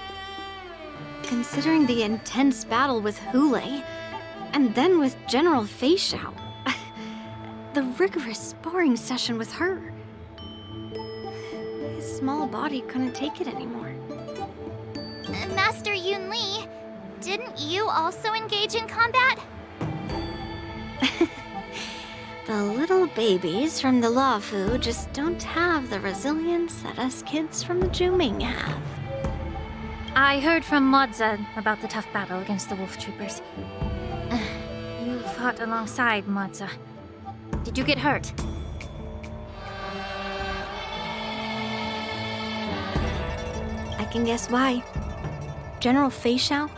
Considering the intense battle with Hule, and then with General Fei Xiao, the rigorous sparring session with her. His small body couldn't take it anymore. Master Yun Li, didn't you also engage in combat? The little babies from the Luofu just don't have the resilience that us kids from the Zhuming have. I heard from Modza about the tough battle against the wolf troopers. You fought alongside Modza. Did you get hurt? I can guess why. General Fei Xiao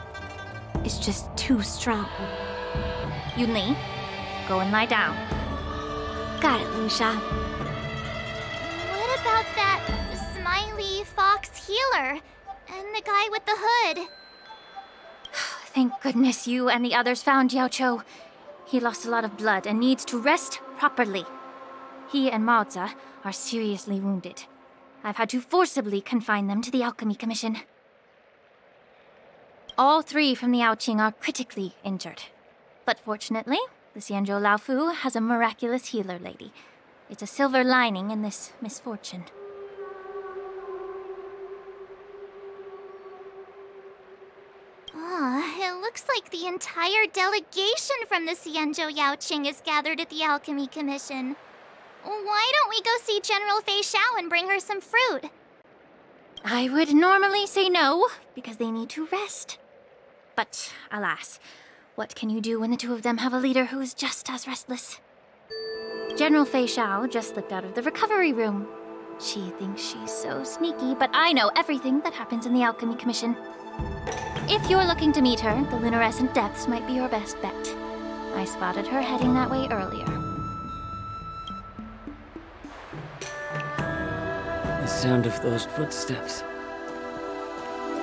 is just too strong. Yun Li, go and lie down. Got it, Lingsha. What about that smiley fox healer? And the guy with the hood? Thank goodness you and the others found Yaoqiu. He lost a lot of blood and needs to rest properly. He and Maoza are seriously wounded. I've had to forcibly confine them to the Alchemy Commission. All three from the Yaoqing are critically injured. But fortunately, the Xianzhou Laofu has a miraculous healer lady. It's a silver lining in this misfortune. It looks like the entire delegation from the Xianzhou Yaoqing is gathered at the Alchemy Commission. Why don't we go see General Fei Xiao and bring her some fruit? I would normally say no, because they need to rest. But alas, what can you do when the two of them have a leader who is just as restless? General Fei Xiao just slipped out of the recovery room. She thinks she's so sneaky, but I know everything that happens in the Alchemy Commission. If you're looking to meet her, the luminescent depths might be your best bet. I spotted her heading that way earlier. The sound of those footsteps.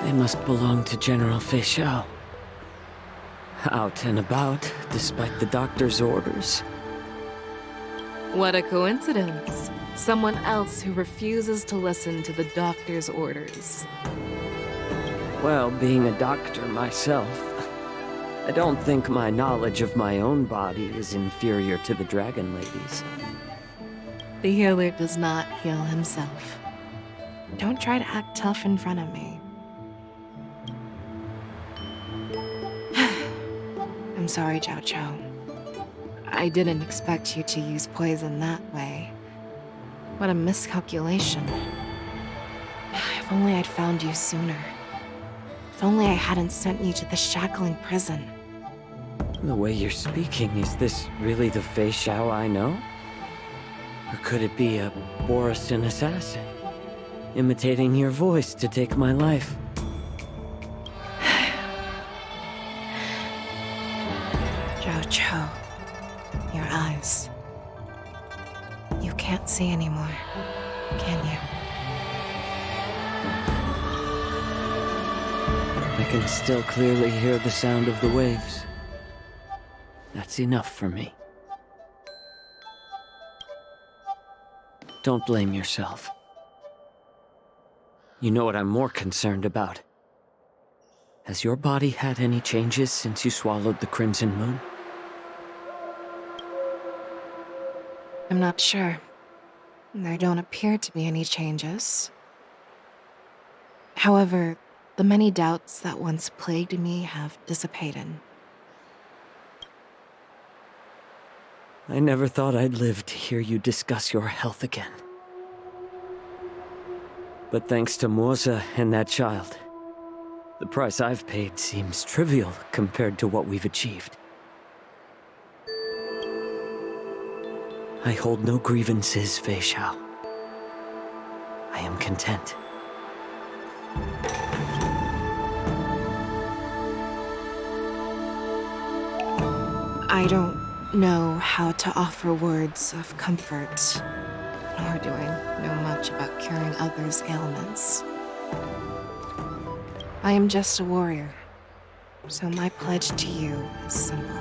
They must belong to General Fei Xiao. Out and about, despite the doctor's orders. What a coincidence. Someone else who refuses to listen to the doctor's orders. Well, being a doctor myself, I don't think my knowledge of my own body is inferior to the Dragon Lady's. The healer does not heal himself. Don't try to act tough in front of me. I'm sorry, Jiao. I didn't expect you to use poison that way. What a miscalculation. If only I'd found you sooner. If only I hadn't sent you to the shackling prison. The way you're speaking, is this really the Fei Xiao I know? Or could it be a Boriston assassin, imitating your voice to take my life? Jiao, your eyes. You can't see anymore, can you? I can still clearly hear the sound of the waves. That's enough for me. Don't blame yourself. You know what I'm more concerned about? Has your body had any changes since you swallowed the Crimson Moon? I'm not sure. There don't appear to be any changes. However, the many doubts that once plagued me have dissipated. I never thought I'd live to hear you discuss your health again. But thanks to Moza and that child, The price I've paid seems trivial compared to what we've achieved. I hold no grievances, Fei Shao. I am content. I don't know how to offer words of comfort, nor do I know much about curing others' ailments. I am just a warrior, so my pledge to you is simple.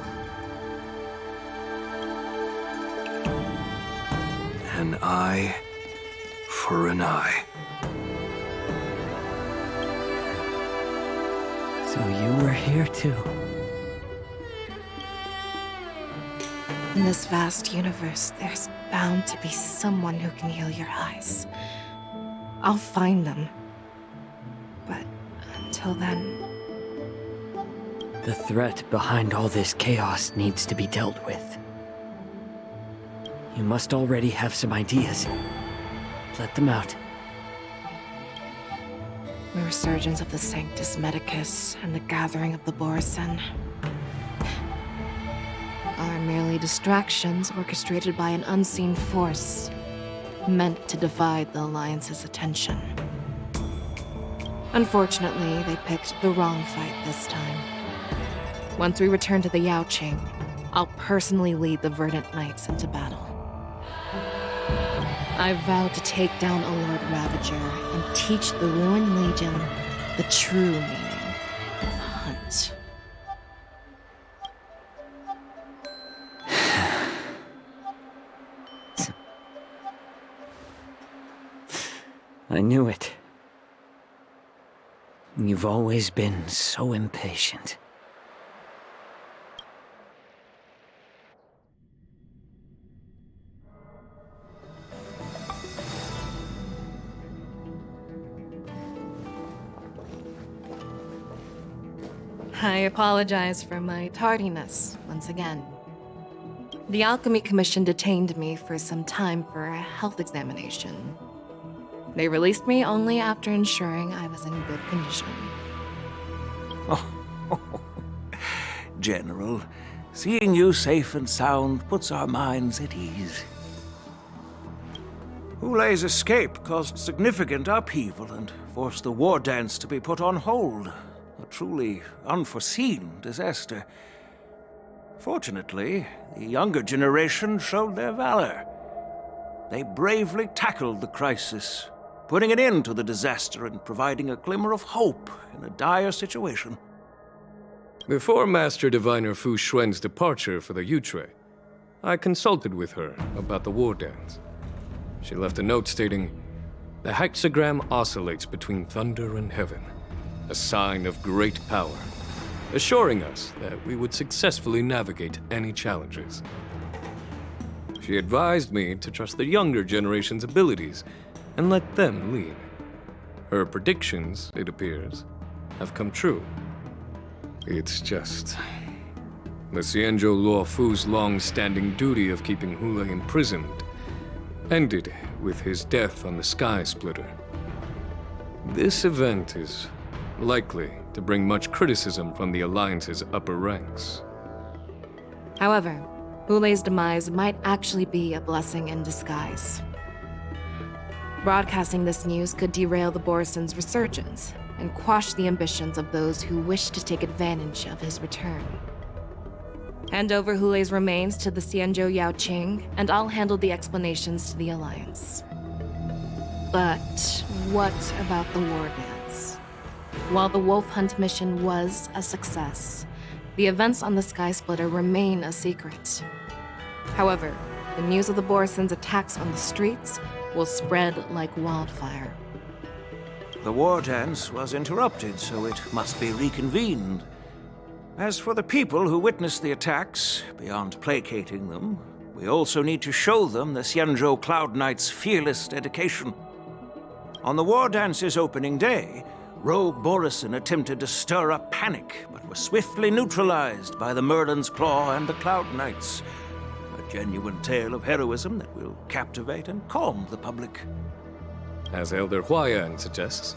An eye for an eye. So you were here too. In this vast universe, there's bound to be someone who can heal your eyes. I'll find them. But until then... The threat behind all this chaos needs to be dealt with. You must already have some ideas. Let them out. The resurgence of the Sanctus Medicus and the gathering of the Borsen are merely distractions orchestrated by an unseen force, meant to divide the Alliance's attention. Unfortunately, they picked the wrong fight this time. Once we return to the Yaoqing, I'll personally lead the Verdant Knights into battle. I vow to take down a Lord Ravager and teach the Ruined Legion the true meaning of the hunt. I knew it. You've always been so impatient. I apologize for my tardiness once again. The Alchemy Commission detained me for some time for a health examination. They released me only after ensuring I was in good condition. General, seeing you safe and sound puts our minds at ease. Hulei's escape caused significant upheaval and forced the war dance to be put on hold. A truly unforeseen disaster. Fortunately, the younger generation showed their valor. They bravely tackled the crisis, putting an end to the disaster and providing a glimmer of hope in a dire situation. Before Master Diviner Fu Xuan's departure for the Yutre, I consulted with her about the war dance. She left a note stating, "The hexagram oscillates between thunder and heaven, a sign of great power, assuring us that we would successfully navigate any challenges." She advised me to trust the younger generation's abilities and let them lead. Her predictions, it appears, have come true. It's just... the Xianzhou Luo Fu's long-standing duty of keeping Hulei imprisoned ended with his death on the Sky Splitter. This event is likely to bring much criticism from the Alliance's upper ranks. However, Hulei's demise might actually be a blessing in disguise. Broadcasting this news could derail the Borsen's resurgence and quash the ambitions of those who wish to take advantage of his return. Hand over Hulei's remains to the Xianzhou Yaoqing, and I'll handle the explanations to the Alliance. But what about the war dance? While the Wolf Hunt mission was a success, the events on the Sky Splitter remain a secret. However, the news of the Borsen's attacks on the streets will spread like wildfire. The war dance was interrupted, so it must be reconvened. As for the people who witnessed the attacks, beyond placating them, we also need to show them the Xianzhou Cloud Knight's fearless dedication. On the war dance's opening day, Rogue Borison attempted to stir up panic, but was swiftly neutralized by the Merlin's Claw and the Cloud Knights. A genuine tale of heroism that will captivate and calm the public. As Elder Huayan suggests,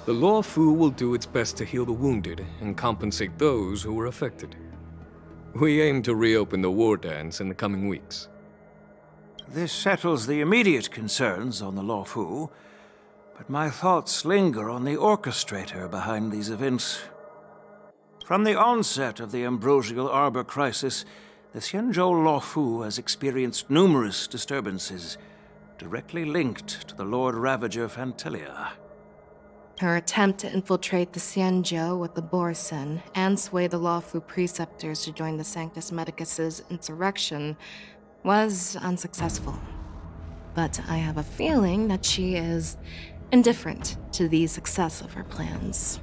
The Law Fu will do its best to heal the wounded and compensate those who were affected. We aim to reopen the war dance in the coming weeks. This settles the immediate concerns on the Law Fu, but my thoughts linger on the orchestrator behind these events. From the onset of the Ambrosial Arbor crisis, the Xianzhou Law Fu has experienced numerous disturbances, directly linked to the Lord Ravager Fantelia. Her attempt to infiltrate the Xianzhou with the Borsen and sway the Lawfu preceptors to join the Sanctus Medicus's insurrection was unsuccessful. But I have a feeling that she is indifferent to the success of her plans.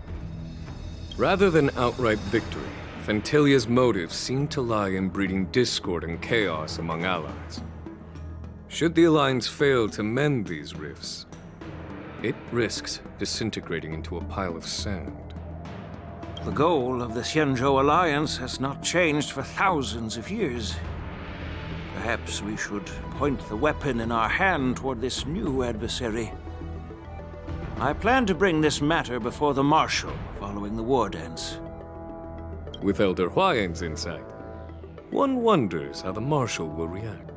Rather than outright victory, Fantelia's motives seem to lie in breeding discord and chaos among allies. Should the Alliance fail to mend these rifts, it risks disintegrating into a pile of sand. The goal of the Xianzhou Alliance has not changed for thousands of years. Perhaps we should point the weapon in our hand toward this new adversary. I plan to bring this matter before the Marshal following the war dance. With Elder Huayan's insight, one wonders how the Marshal will react.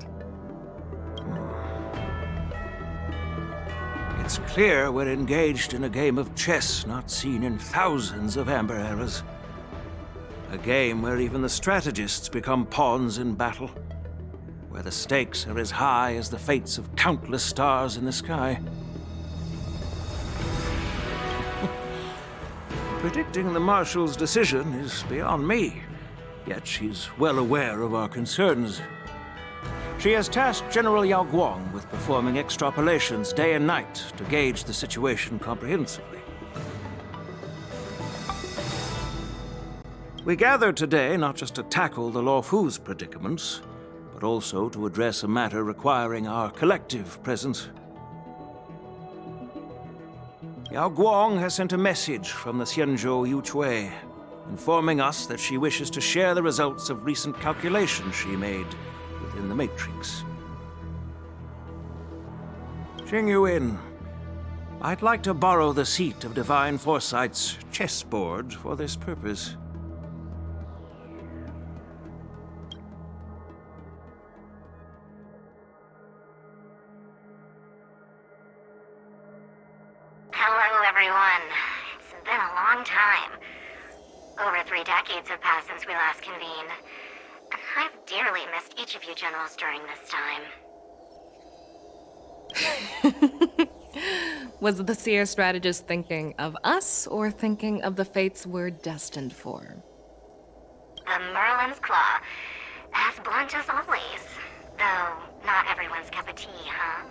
It's clear we're engaged in a game of chess not seen in thousands of Amber eras. A game where even the strategists become pawns in battle, where the stakes are as high as the fates of countless stars in the sky. Predicting the Marshal's decision is beyond me, yet she's well aware of our concerns. She has tasked General Yao Guang with performing extrapolations day and night to gauge the situation comprehensively. We gathered today not just to tackle the Law Fu's predicaments, but also to address a matter requiring our collective presence. Yao Guang has sent a message from the Xianzhou Yuchui, informing us that she wishes to share the results of recent calculations she made within the Matrix. Jing Yuan, I'd like to borrow the seat of Divine Foresight's chessboard for this purpose. Hello, everyone. It's been a long time. Over 3 decades have passed since we last convened. And I've dearly missed each of you generals during this time. Was the Seer strategist thinking of us or thinking of the fates we're destined for? The Merlin's Claw. As blunt as always. Though not everyone's cup of tea, huh?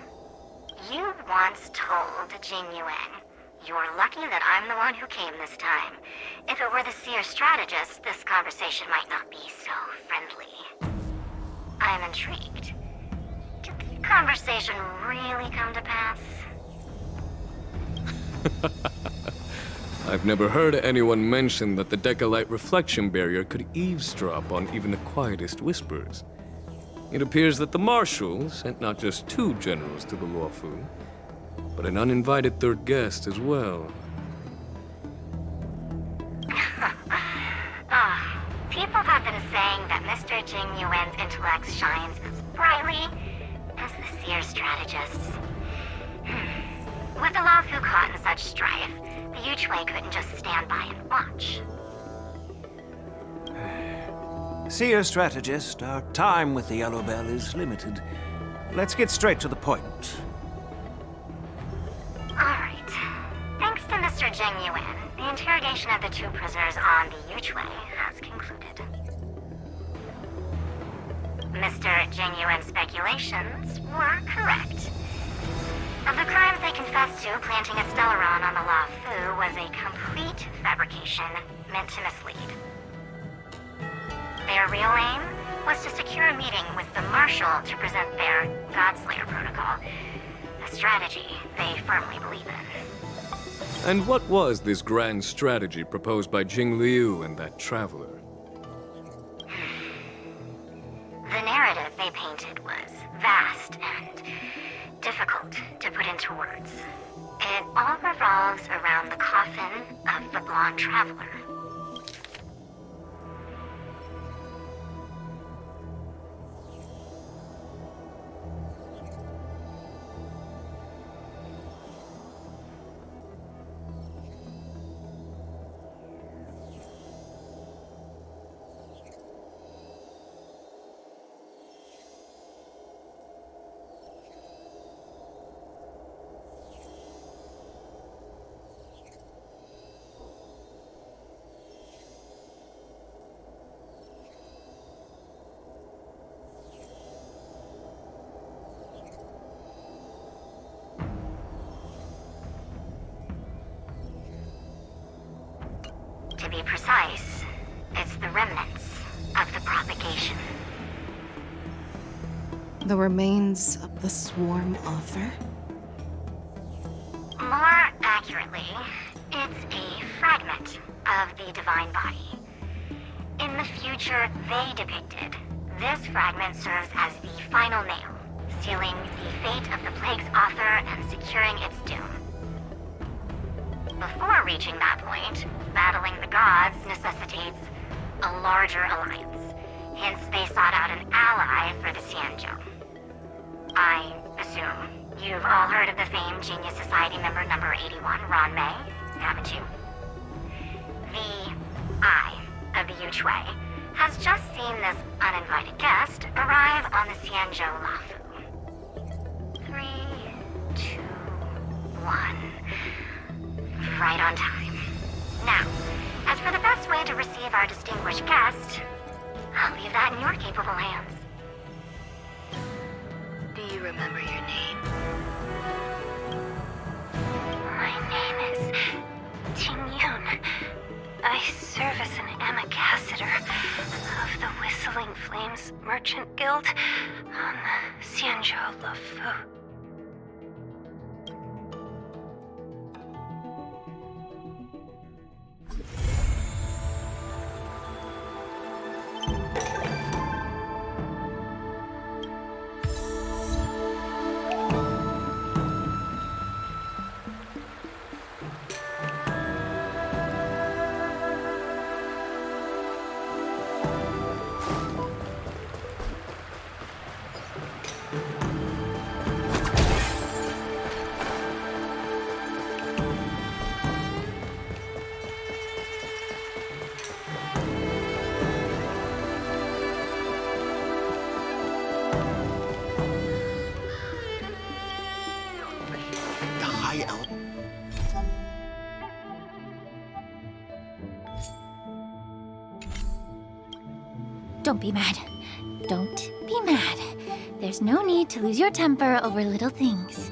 You once told Jing Yuan, "You're lucky that I'm the one who came this time. If it were the Seer strategist, this conversation might not be so friendly." I'm intrigued. Did the conversation really come to pass? I've never heard anyone mention that the Decalite reflection barrier could eavesdrop on even the quietest whispers. It appears that the Marshal sent not just 2 generals to the Law Fu, but an uninvited 3rd guest as well. People have been saying that Mr. Jing Yuan's intellect shines as brightly as the Seer strategist's. With the Law Fu caught in such strife, the Yuchui couldn't just stand by and watch. Seer strategist, our time with the Yellow Bell is limited. Let's get straight to the point. Alright. Thanks to Mr. Jing Yuan, the interrogation of the 2 prisoners on the Yuchui has concluded. Mr. Jing Yuan's speculations were correct. Of the crimes they confessed to, planting a Stellaron on the Law Fu was a complete fabrication meant to mislead. Their real aim was to secure a meeting with the Marshal to present their Godslayer protocol, a strategy they firmly believe in. And what was this grand strategy proposed by Jing Liu and that traveler? The narrative they painted was vast and difficult to put into words. It all revolves around the coffin of the blonde traveler. To be precise, it's the remnants of the propagation. The remains of the Swarm Author? More accurately, it's a fragment of the Divine Body. In the future they depicted, this fragment serves as the final nail, sealing the fate of the Plague's author and securing its doom. Before reaching that point, battling the gods necessitates a larger alliance. Hence, they sought out an ally for the Xianzhou. I assume you've all heard of the famed Genius Society member number 81, Ron Mei, haven't you? The Eye of the Yuchui has just seen this uninvited guest arrive on the Xianzhou Lafu. 3, 2, 1. Right on time. Now, as for the best way to receive our distinguished guest, I'll leave that in your capable hands. Do you remember your name? My name is Ting Yun. I serve as an ambassador of the Whistling Flames Merchant Guild on the Xianzhou Lafu. Don't be mad. Don't be mad. There's no need to lose your temper over little things.